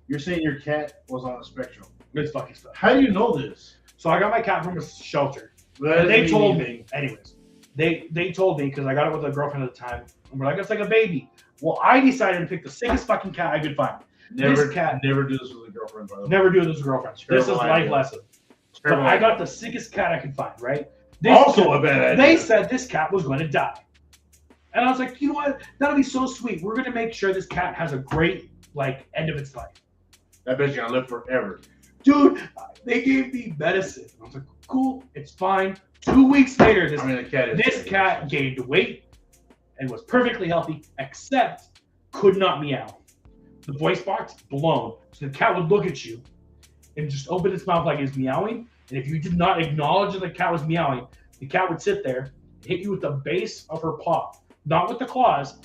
You're saying your cat was on a spectrum. It's fucking stuff. How do you know this? So I got my cat from a shelter. That They doesn't told mean me, anyways. They told me because I got it with a girlfriend at the time. And we're like, it's like a baby. Well, I decided to pick the sickest fucking cat I could find. Never, This cat- never do this with a girlfriend, by the way. Never do this with girlfriends. This is Terrible life idea. lesson. But Terrible I got idea. the sickest cat I could find, right? Also a bad idea. They said this cat was going to die. And I was like, you know what? That'll be so sweet. We're going to make sure this cat has a great, like, end of its life. I bet you're gonna live forever. Dude, they gave me medicine. I was like, cool, it's fine. 2 weeks later, I mean, the cat is. this cat gained weight and was perfectly healthy, except could not meow. The voice box blown. So the cat would look at you and just open its mouth like it's meowing. And if you did not acknowledge that the cat was meowing, the cat would sit there and hit you with the base of her paw, not with the claws.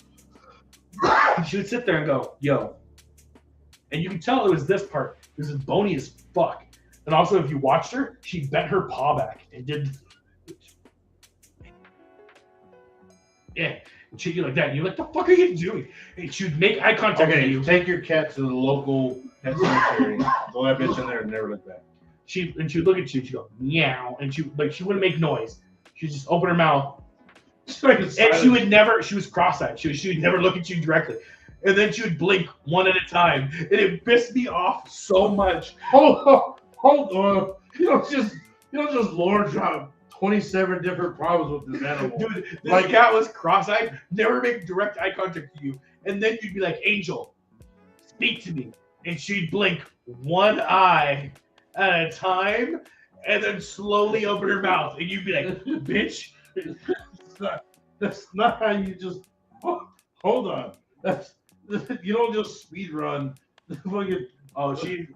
She would sit there and go, yo. And you can tell it was this part. It was bony as fuck. And also, if you watched her, she bent her paw back and did. Yeah, and treat you like that. And you're like, the fuck are you doing? And she would make eye contact with Okay, you. take your cat to the local pet cemetery. Throw that bitch in there and never look back. She would look at you. She'd go meow, and she wouldn't make noise. She'd just open her mouth, and she would never. She was cross-eyed. She would never look at you directly, and then she would blink one at a time, and it pissed me off so much. Hold on. You don't just lore drop 27 different problems with this animal. Dude, this Like- cat was cross-eyed, never make direct eye contact with you, and then you'd be like, Angel, speak to me, and she'd blink one eye at a time, and then slowly open her mouth, and you'd be like, bitch. That's not how you just. Hold on. You don't just speed run. Fucking Oh, she's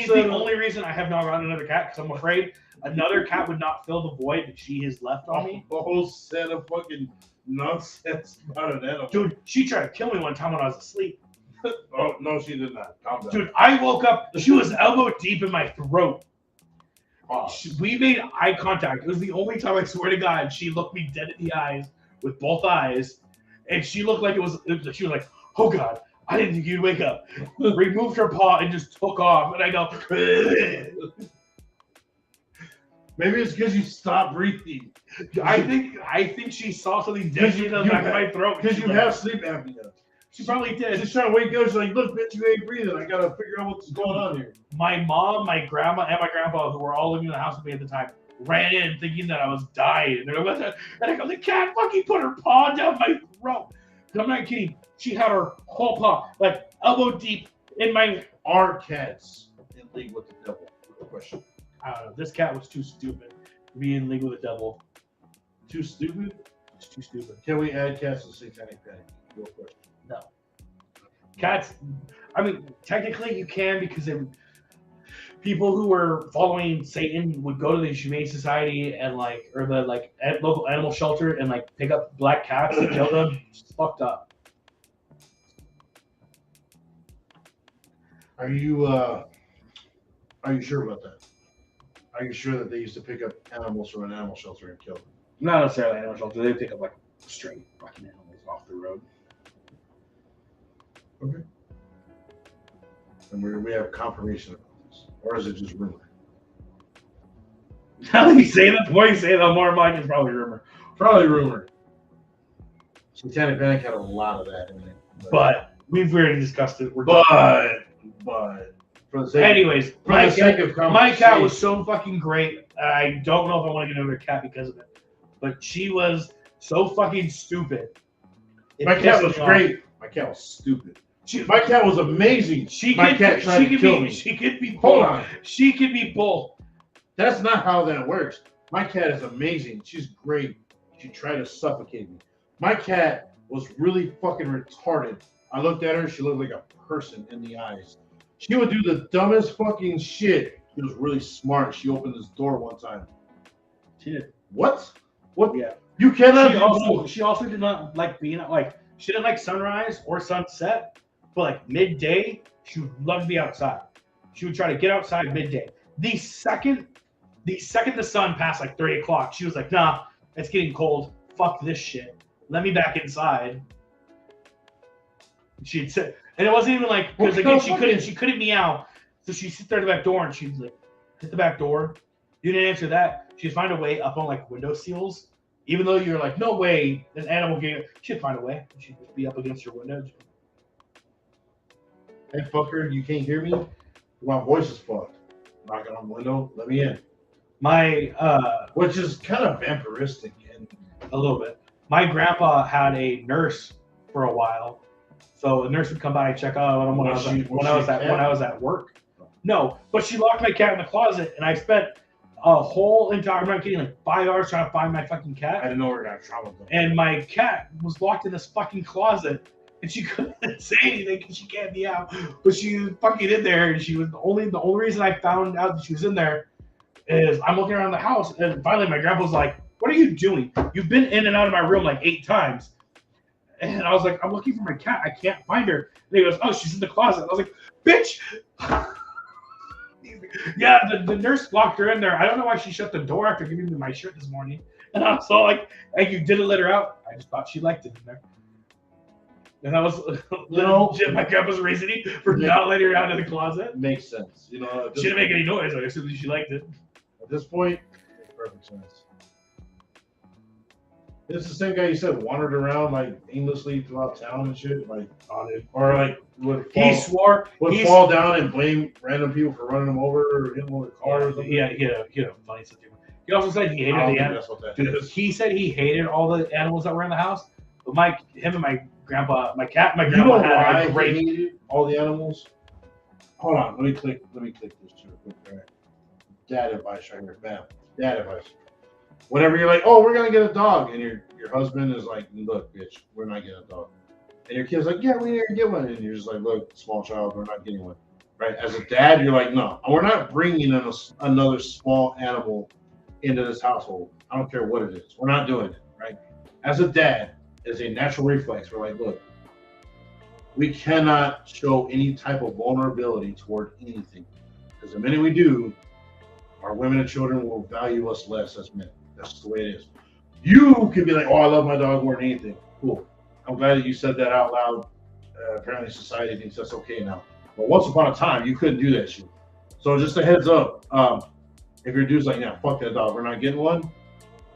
set the of- only reason I have not gotten another cat, because I'm afraid another cat would not fill the void that she has left on me. a whole set of fucking nonsense about an animal. Dude, she tried to kill me one time when I was asleep. Oh no, she did not. Calm down. Dude, I woke up, she was elbow deep in my throat. Oh, We made eye contact. It was the only time, I swear to God, she looked me dead in the eyes with both eyes, and she looked like she was like, oh God, I didn't think you'd wake up. Removed her paw and just took off, and I go, maybe it's because you stopped breathing. I think she saw something dead in the you back of have- my throat. Because you have sleep apnea. She probably did. She's trying to wake up. She's like, look, bitch, you ain't breathing. I gotta figure out what's going on here. My mom, my grandma, and my grandpa, who were all living in the house with me at the time, ran in thinking that I was dying. And they're like, "What the-" and I go, the cat fucking put her paw down my throat. I'm not kidding. She had her whole paw, like elbow deep in my. Are cats in league with the devil? Good question. I don't know. This cat was too stupid to be in league with the devil. Too stupid? It's too stupid. Can we add cats to Satanic Panic? Real question. No. Cats, I mean, technically you can, because people who were following Satan would go to the Humane Society and local animal shelter and like pick up black cats and kill them. It's fucked up. Are you sure about that? Are you sure that they used to pick up animals from an animal shelter and kill them? Not necessarily animal shelter. They pick up like stray fucking animals off the road. Okay. And we have confirmation about this, or is it just rumor? Now that you say that, the more you say that, the more I'm like, it's probably rumor. Probably rumor. Satanic Panic had a lot of that in it. But we've already discussed it. We're But For the sake, Anyways, for the sake of my cat conversation. was so fucking great. I don't know if I want to get another cat because of it, but she was so fucking stupid. It My cat pissed was me off. great. My cat was stupid. She, My cat was amazing. My cat tried to kill me. She could be Hold both. on. She could be both. That's not how that works. My cat is amazing. She's great. She tried to suffocate me. My cat was really fucking retarded. I looked at her. She looked like a person in the eyes. She would do the dumbest fucking shit. She was really smart. She opened this door one time. She did. What? What? Yeah. You cannot. She also did not like being like she didn't like sunrise or sunset, but like midday she would love to be outside. She would try to get outside midday. The second the sun passed like 3 o'clock, she was like, nah, it's getting cold. Fuck this shit. Let me back inside. She'd sit, and it wasn't even like because again she couldn't meow, so she'd sit there at the back door and she'd like hit the back door. You didn't answer that. She'd find a way up on like window seals, even though you're like, no way, this animal can. She'd find a way. She'd just be up against your window. Hey fucker, you can't hear me? My voice is fucked. Knocking on the window, let me in. My Which is kind of vampiristic. And a little bit. My grandpa had a nurse for a while, so the nurse would come by and check out on when I was at work. No, but she locked my cat in the closet, and I spent a whole entire, I'm not kidding, like 5 hours trying to find my fucking I cat. didn't know we were gonna have trouble. And my cat was locked in this fucking closet, and she couldn't say anything because she can't meow. But she was fucking in there, and she was the only reason I found out that she was in there is I'm looking around the house, and finally my grandpa was like, "What are you doing? You've been in and out of my room like 8 times." And I was like, "I'm looking for my cat. I can't find her." And he goes, "Oh, she's in the closet." I was like, "Bitch." Yeah, the nurse locked her in there. I don't know why she shut the door after giving me my shirt this morning. And I was all like, you didn't let her out. I just thought she liked it in there. And that was legit my grandpa's reasoning for not letting her out of the closet. Makes sense. You know, She didn't make any noise. I assumed she liked it. at this point, makes perfect sense. It's the same guy you said wandered around like aimlessly throughout town and shit, like or like would fall down and blame random people for running him over or hitting him with a car or something. He had a funny sense of humor. He also said he hated I don't the think animals. that's what that Dude, is. he said he hated all the animals that were in the house. But him and my grandpa, my You know grandpa had why a he great. hated all the animals? Hold on, let me click this too quick. Right. Dad advice right here, bam. Dad advice. Whenever you're like, oh, we're gonna get a dog, and your husband is like, look, bitch, we're not getting a dog. And your kid's like, yeah, we need to get one. And you're just like, look, small child, we're not getting one. Right? As a dad, you're like, no, we're not bringing in another small animal into this household. I don't care what it is. We're not doing it. Right? As a dad, as a natural reflex, we're like, look, we cannot show any type of vulnerability toward anything. Because the minute we do, our women and children will value us less as men. That's just the way it is. You can be like, oh, I love my dog more than anything. Cool. I'm glad that you said that out loud. Apparently society thinks that's okay now. But once upon a time, you couldn't do that shit. So just a heads up. If your dude's like, yeah, fuck that dog, we're not getting one.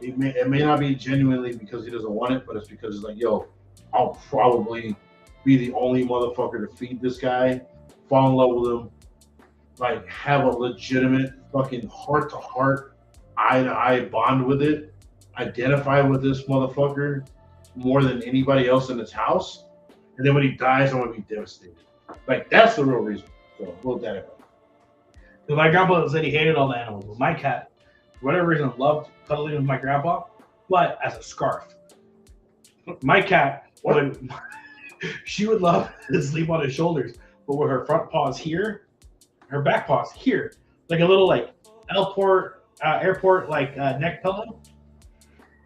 It may not be genuinely because he doesn't want it, but it's because it's like, yo, I'll probably be the only motherfucker to feed this guy, fall in love with him, like have a legitimate fucking heart-to-heart, eye-to-eye bond with it, identify with this motherfucker more than anybody else in his house, and then when he dies, I'm gonna be devastated. Like that's the real reason. So we'll that about. Because my grandpa said he hated all the animals. But my cat, for whatever reason, loved cuddling with my grandpa, but as a scarf. My cat she would love to sleep on his shoulders, but with her front paws here, her back paws here, like a little like airport like neck pillow.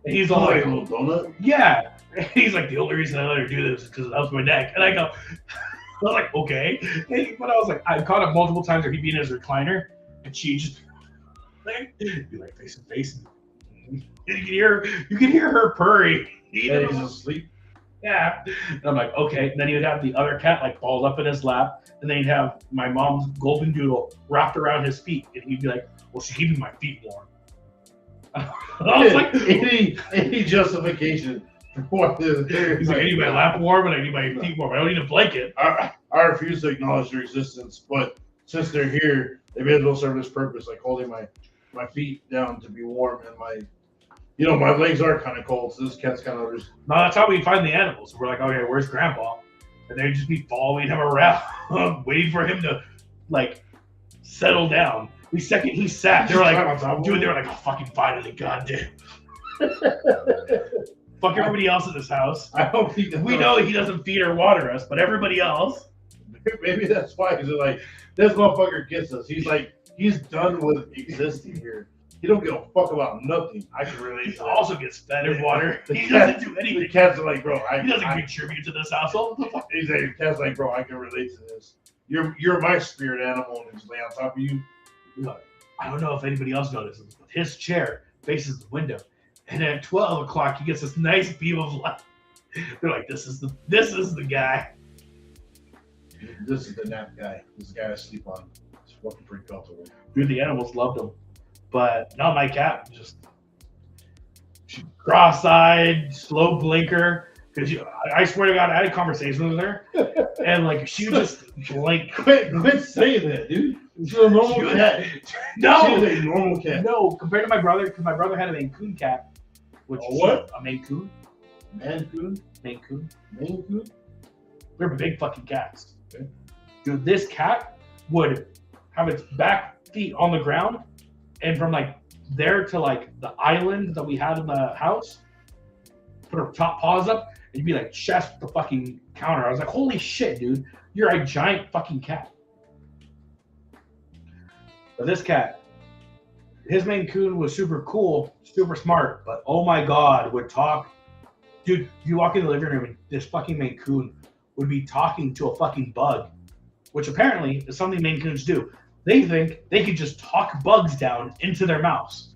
And he's all like, a little donut. yeah. He's like, the only reason I let her do this is because it helps my neck. And I go, I was like, okay. But I was like, I've caught it multiple times where he'd be in his recliner, and she just be like face to face. You can hear her purring. Yeah, he's asleep. Yeah. And I'm like, okay. And then he would have the other cat like balled up in his lap, and then he'd have my mom's golden doodle wrapped around his feet, and he'd be like, well, she's keeping my feet warm. I was like, any justification for what this he's like, I need my lap warm and I need my feet warm. I don't need a blanket. I refuse to acknowledge your existence, but since they're here, they may as well serve this purpose, like holding my feet down to be warm and my legs are kind of cold. So this cat's kind of just. No, that's how we find the animals. We're like, okay, where's Grandpa? And they'd just be following him around, waiting for him to like settle down. The second he sat, they were like, dude, they were like, oh, fucking finally, goddamn. Fuck everybody else in this house. I hope We know he doesn't feed or water us, but everybody else. Maybe that's why, because they're like, this motherfucker gets us. He's like, he's done with existing here. He don't give a fuck about nothing. I can relate He to that. also gets fed and water. The He cat- doesn't do The anything. cats are like, bro, He doesn't contribute to this household. What the fuck? He's like, the cat's like, bro, I can relate to this. You're my spirit animal, and just lay on top of you. Look, I don't know if anybody else notices, but his chair faces the window, and at 12 o'clock he gets this nice beam of light. They're like, this is the guy. This is the nap guy. This is the guy I sleep on. It's fucking pretty comfortable. Dude, the animals loved him, but not my cat. Just cross-eyed, slow blinker. Because I swear to God, I had a conversation with her, and like she would just blink. Quit saying that, dude. She's a normal cat. No, She's a normal cat. no. Compared to my brother, because my brother had a Maine Coon cat, which A what? A Maine Coon. Man coon? Maine Coon. Maine coon? They're big fucking cats. Okay. Dude, this cat would have its back feet on the ground, and from like there to like the island that we had in the house, put her top paws up, and you'd be like chest the fucking counter. I was like, holy shit, dude, you're a giant fucking cat. But this cat, his Maine Coon was super cool, super smart, but oh my God, would talk. Dude, you walk in the living room and this fucking Maine Coon would be talking to a fucking bug, which apparently is something Maine Coons do. They think they could just talk bugs down into their mouths.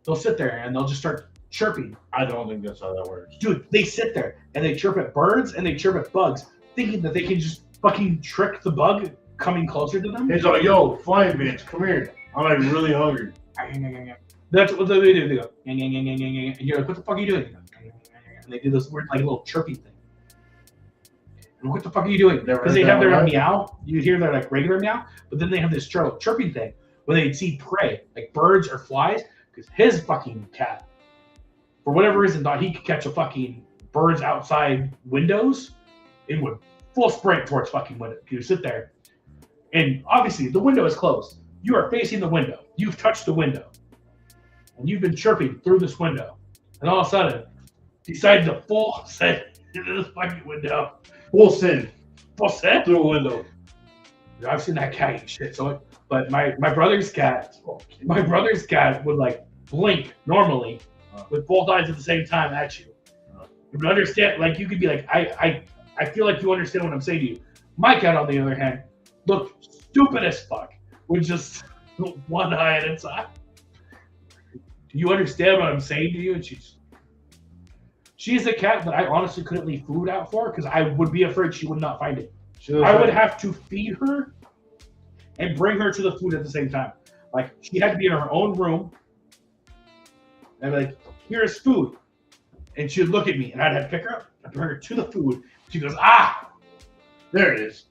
They'll sit there and they'll just start chirping. I don't think that's how that works. Dude, they sit there and they chirp at birds and they chirp at bugs, thinking that they can just fucking trick the bug coming closer to them. He's like, yo, flying bitch, come here. I'm like really hungry. That's what they do. They go, and you're like, what the fuck are you doing? And they do this weird, like, little chirpy thing. And what the fuck are you doing? Never Because they heard have that their one. meow. You hear their, like, regular meow, but then they have this chirping thing where they see prey, like birds or flies, because his fucking cat, for whatever reason, thought he could catch a fucking birds outside windows and would full sprint towards fucking window. He would sit there. And obviously, the window is closed. You are facing the window. You've touched the window. And you've been chirping through this window. And all of a sudden, decided to full set into this fucking window. Full send Full set? through a window. I've seen that cat eat shit. So, but my brother's cat would like blink normally with both eyes at the same time at you. You would understand, like you could be like, I feel like you understand what I'm saying to you. My cat, on the other hand, looked stupid as fuck with just one eye at its eye. Do you understand what I'm saying to you? And she's a cat that I honestly couldn't leave food out for because I would be afraid she would not find it. I would have to feed her and bring her to the food at the same time. Like she had to be in her own room. And I'd be like, here's food. And she'd look at me and I'd have to pick her up and bring her to the food. She goes, ah! There it is.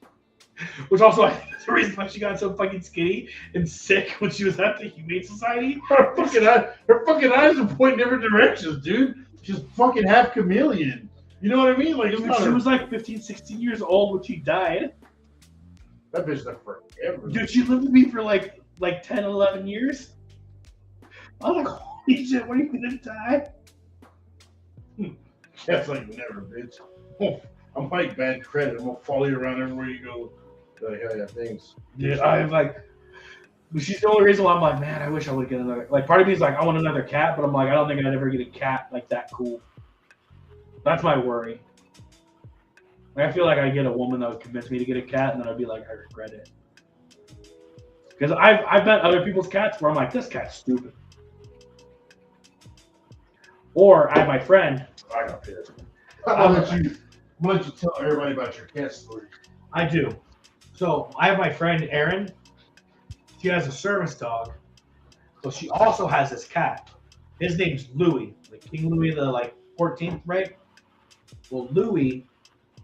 Which also I think is the reason why she got so fucking skinny and sick when she was at the Humane Society. Her fucking eyes are pointing different directions, dude. She's fucking half chameleon. You know what I mean? Like it's Dude, not she was like 15, 16 years old when she died. that bitch lived forever. Dude, she lived with me for like 10, 11 years. I was like, holy shit, when are you gonna die? That's like never, bitch. Oh, I'm like bad credit. I'm gonna follow you around everywhere you go. Like, yeah, thanks. Dude, I'm like, she's the only reason why I'm like, man, I wish I would get another. Like, part of me is like, I want another cat, but I'm like, I don't think I'd ever get a cat like that cool. That's my worry. Like, I feel like I'd get a woman that would convince me to get a cat, and then I'd be like, I regret it. Because I've met other people's cats where I'm like, this cat's stupid. Or I have my friend. I got pissed. I'll let you tell everybody about your cat story. I do. So I have my friend Erin. She has a service dog. So she also has this cat. His name's Louis, like King Louis the 14th, right? Well, Louis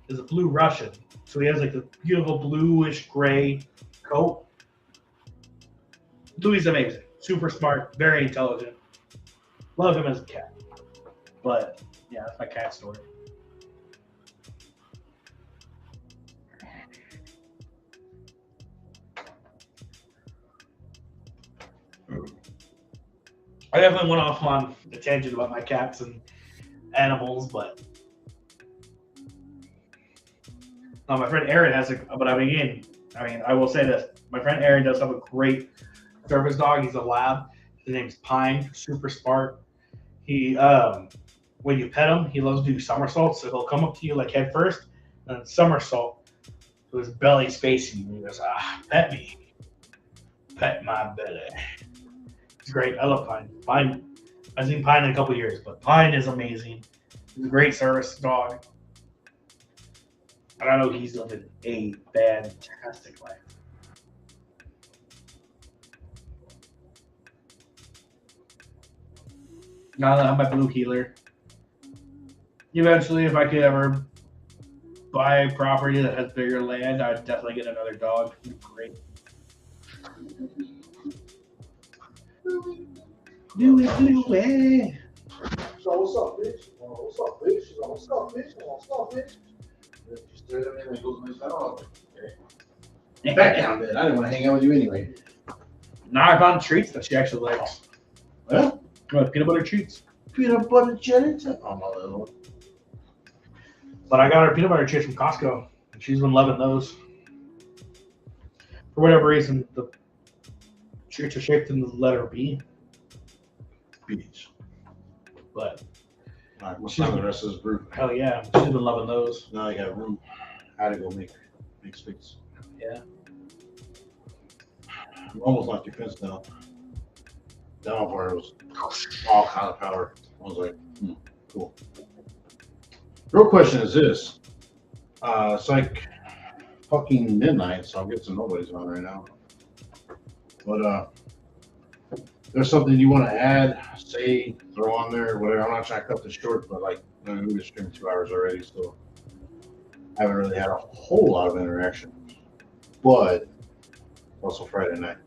is a blue Russian. So he has like the beautiful bluish gray coat. Louis is amazing. Super smart, very intelligent. Love him as a cat. But yeah, that's my cat story. I definitely went off on a tangent about my cats and animals, but no, my friend Aaron has a. But I mean, I will say this: my friend Aaron does have a great service dog. He's a lab. His name's Pine. Super smart. He, when you pet him, he loves to do somersaults. So he'll come up to you like head first, and then somersault with his belly facing you. He goes, pet me, pet my belly. It's great. I love Pine. Pine. I've seen Pine in a couple years, but Pine is amazing. He's a great service dog. And I know he's living a fantastic life. Now that I have my blue healer, eventually, if I could ever buy a property that has bigger land, I'd definitely get another dog. It'd be great. Louie. So what's up, bitch? What's up, bitch? What's up, bitch? What's up, bitch? Just threw them in and goes like that. Okay. Back down, man. I didn't want to hang out with you anyway. Now I found treats that she actually likes. Well, Peanut butter treats. peanut butter jelly. Oh, my little one. But I got her peanut butter treats from Costco, and she's been loving those. For whatever reason, the treats are shaped in the letter B. Beach. But All right, what's the rest of this brew? hell yeah, she's been loving those. Now I got room. I had to go make space. Yeah. Almost knocked your fence down. Down part was all kind of power. I was like, cool. Real question is this. It's like fucking midnight, so I'm guessing nobody's on right now. But there's something you want to add, say, throw on there, whatever. I'm not trying to cut this short, but like, we were streaming 2 hours already, so I haven't really had a whole lot of interaction. But also Friday night.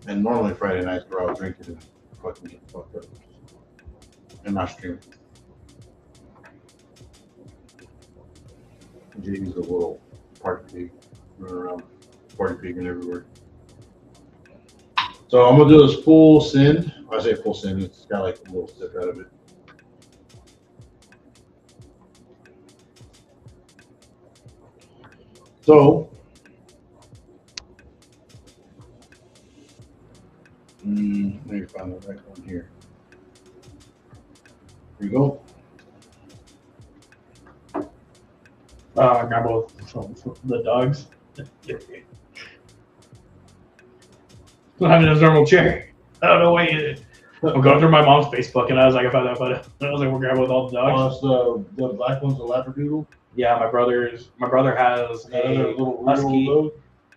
And normally Friday nights we're out drinking and fucking getting fucked up. And not streaming. JD's a little party pig running around, party pigging everywhere. So I'm gonna do this full send. I say full send, it's got like a little sip out of it. So let me find the right one here. Here you go. I got both the dogs. I'm having his normal chair. I don't know what you did. I'm going through my mom's Facebook, and I was like, I found that photo. And I was like, we're grabbing with all the dogs. Oh, it's the black one's a Labradoodle. Yeah, my brother has a little husky. dog.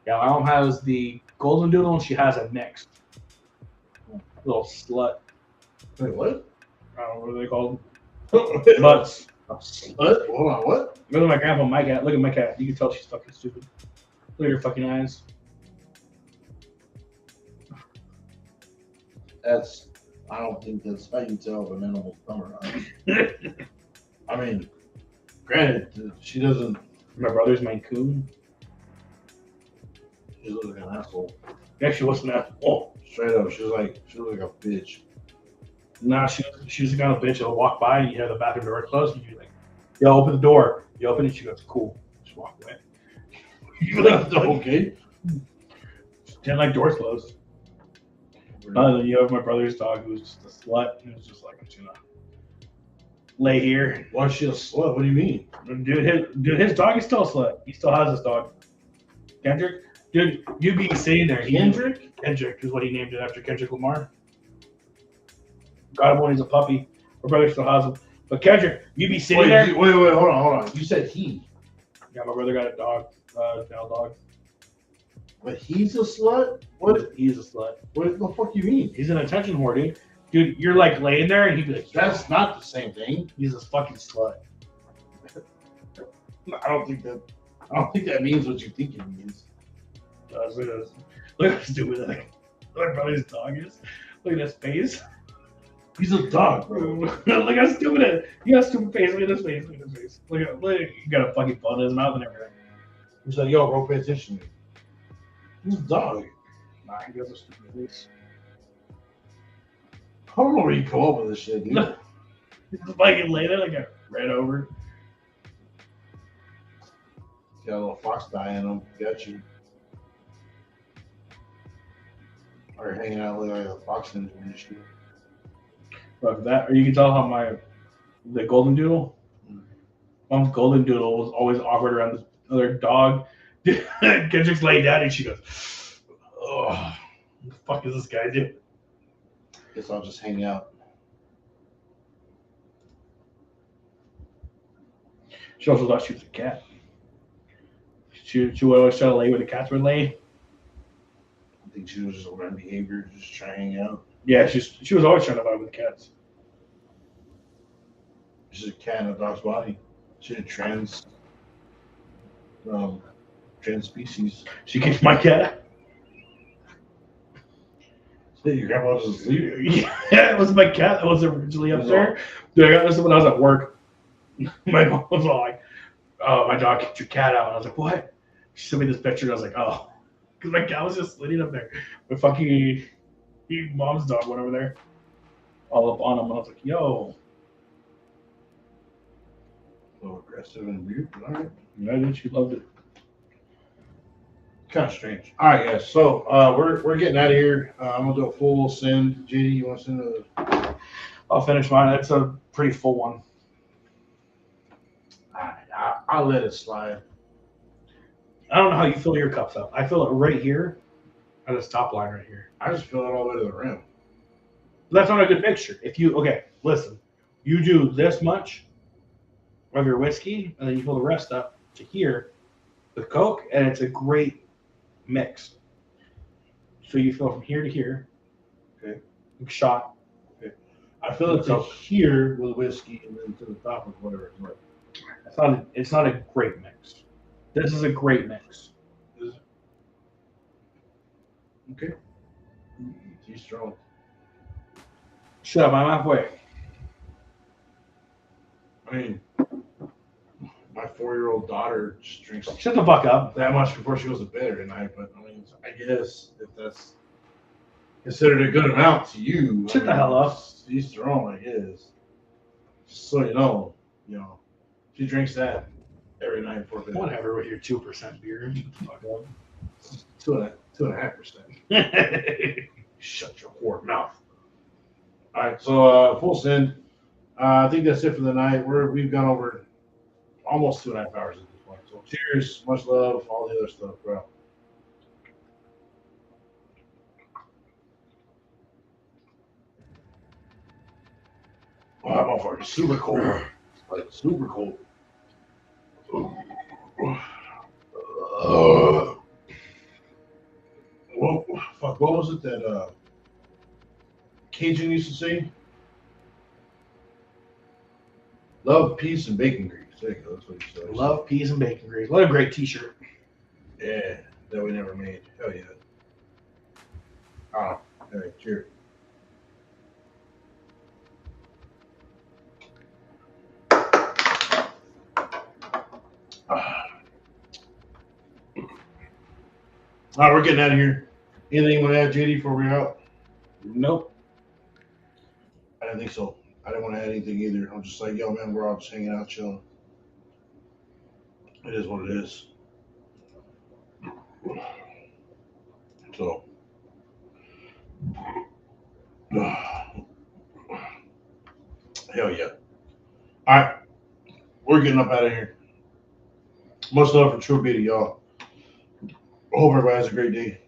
Yeah, my mom has the golden doodle, and she has a mixed little slut. Wait, what? I don't know what are they called. But But what? Hold on, what? look at my grandpa, my cat. Look at my cat. You can tell she's fucking stupid. Look at her fucking eyes. I don't think that's how you tell if an animal's dumb or not. I mean, granted, she doesn't. My brother's Maine Coon. She looks like an asshole. Yeah, she wasn't that. Oh, Straight up, she looks like a bitch. nah, she was the kind of bitch that'll walk by and you hear the bathroom door closed and you're like, yo, open the door. You open it, she goes, cool. Just walk away. You're like, Okay. didn't like doors closed. Then you have my brother's dog who's just a slut who's just like, I'm just gonna lay here. Why is she a slut? What do you mean? Dude, his dog is still a slut. He still has his dog. Kendrick? Dude, you'd be sitting there. Kendrick? Kendrick is what he named it after Kendrick Lamar. Got him when he's a puppy. My brother still has him. But Kendrick, you'd be sitting there. Wait, hold on. You said he. Yeah, my brother got a dog, male dog. But he's a slut? What? He's a slut. What the fuck you mean? He's an attention whore, dude. Dude, you're like laying there and he'd be like, That's not the same thing. he's a fucking slut. I don't think that means what you think it means. Look at this. Look how stupid that my brother's dog is. Look at his face. He's a dog, bro. Look how stupid it is. He got a stupid face. Look at his face. Look at his face. Look. He got a fucking bun in his mouth and everything. He's like, yo, bro, pay attention to me. He's a dog. Nah, he got a stupid face. I don't know where you come up with this shit, dude. He's fucking laid there like I ran over. Got a little fox dye in him. Got you. Or hanging out with like a fox in and shit. Fuck that. Or you can tell how the golden doodle. Mom's golden doodle was always awkward around this other dog. Kendrick's laying down and she goes, "Oh, what the fuck is this guy doing?" Guess I'll just hang out. She also thought she was a cat. She would always try to lay where the cats were laying. I think she was just learning behavior, just trying to hang out. Yeah, she was always trying to vibe with the cats. She's a cat in a dog's body. She's a trans species. She kicked my cat. Your grandpa was asleep. Yeah, it was my cat that was originally up there. Dude, I got this when I was at work. My mom was all like, "Oh, my dog kicked your cat out." And I was like, "What?" She sent me this picture and I was like, "Oh." Because my cat was just sitting up there. My fucking mom's dog went over there. All up on him. And I was like, "Yo." A little aggressive and weird, but all right. Yeah, dude, she loved it. Kind of strange. All right, guys. So we're getting out of here. I'm gonna do a full send. JD, you want to send a? I'll finish mine. That's a pretty full one. I'll let it slide. I don't know how you fill your cups up. I fill it right here at this top line right here. I just fill it all the way to the rim. That's not a good mixture. Okay, listen. You do this much of your whiskey, and then you fill the rest up to here with Coke, and it's a great mix. So you fill from here to here. Okay. Shot. I fill it to here with whiskey and then to the top with whatever it's worth. It's not a great mix. This is a great mix. Okay. He's strong. Shut up, I'm halfway. I mean, my 4-year-old daughter just drinks Shut the fuck up. that much before she goes to bed every night, but I mean, I guess if that's considered a good amount to you, Shut the hell up. He's strong, I guess. Just so you know, she drinks that every night before bed. Whatever with your 2% beer. Fuck up. 2.5%. Shut your whore mouth. All right, so full send. I think that's it for the night. We've gone over almost 2.5 hours at this point. So cheers, much love, all the other stuff, bro. Oh, that motherfucker's super cold. Like super cold. Well, fuck, what was it that Cajun used to say? Love, peace, and bacon grease. There you go. That's what he said. Love, peas, and bacon grease. What a great t-shirt. Yeah, that we never made. Hell yeah. All right, cheers. All right, we're getting out of here. Anything you want to add, JD, before we're out? Nope. I didn't think so. I didn't want to add anything either. I'm just like, yo, man, we're all just hanging out, chilling. It is what it is. So, hell yeah. All right, we're getting up out of here. Much love for True Beauty, y'all. Hope everybody has a great day.